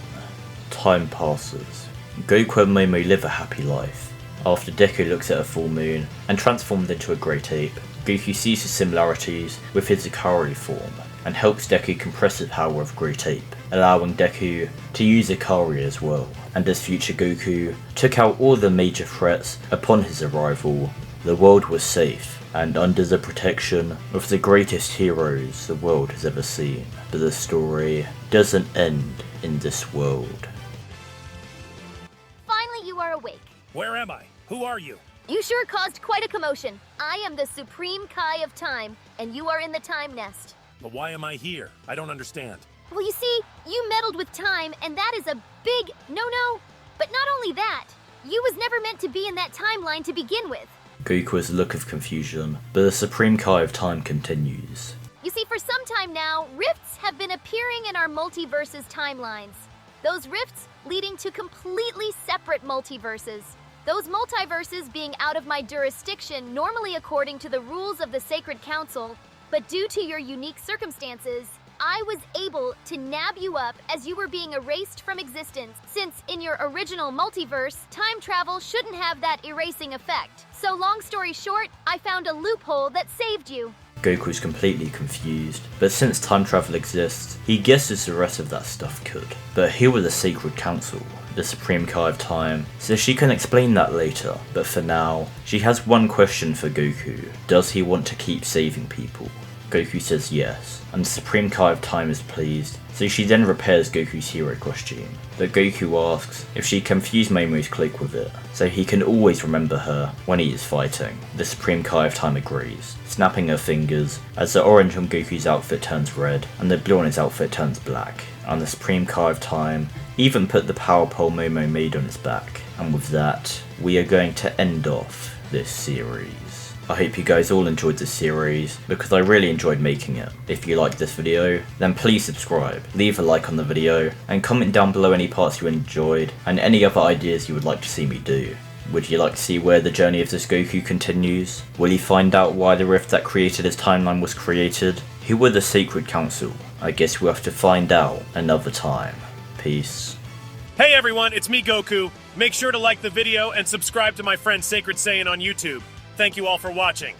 Time passes. Goku and Momo live a happy life. After Deku looks at a full moon and transformed into a great ape, Goku sees the similarities with his Ikari form and helps Deku compress the power of Great Ape, allowing Deku to use Ikari as well. And as future Goku took out all the major threats upon his arrival, the world was safe and under the protection of the greatest heroes the world has ever seen. But the story doesn't end in this world. Finally, you are awake. Where am I? Who are you? You sure caused quite a commotion. I am the Supreme Kai of Time, and you are in the Time Nest. But why am I here? I don't understand. Well, you see, you meddled with time, and that is a big no-no. But not only that, you was never meant to be in that timeline to begin with. Goku has a look of confusion, but the Supreme Kai of Time continues. You see, for some time now, rifts have been appearing in our multiverses timelines. Those rifts leading to completely separate multiverses. Those multiverses being out of my jurisdiction normally according to the rules of the Sacred Council, but due to your unique circumstances, I was able to nab you up as you were being erased from existence, since in your original multiverse, time travel shouldn't have that erasing effect. So long story short, I found a loophole that saved you. Goku's completely confused, but since time travel exists, he guesses the rest of that stuff could. But who were the Sacred Council, the Supreme Kai of Time, so she can explain that later, but for now, she has one question for Goku. Does he want to keep saving people? Goku says yes, and the Supreme Kai of Time is pleased, so she then repairs Goku's hero costume. But Goku asks if she can fuse Momo's cloak with it, so he can always remember her when he is fighting. The Supreme Kai of Time agrees, snapping her fingers as the orange on Goku's outfit turns red and the blue on his outfit turns black. And the Supreme Kai of Time even put the power pole Momo made on his back. And with that, we are going to end off this series. I hope you guys all enjoyed this series, because I really enjoyed making it. If you liked this video, then please subscribe, leave a like on the video, and comment down below any parts you enjoyed, and any other ideas you would like to see me do. Would you like to see where the journey of this Goku continues? Will you find out why the rift that created his timeline was created? Who were the Sacred Council? I guess we'll have to find out another time. Peace. Hey everyone, it's me Goku. Make sure to like the video and subscribe to my friend Sacred Saiyan on YouTube. Thank you all for watching.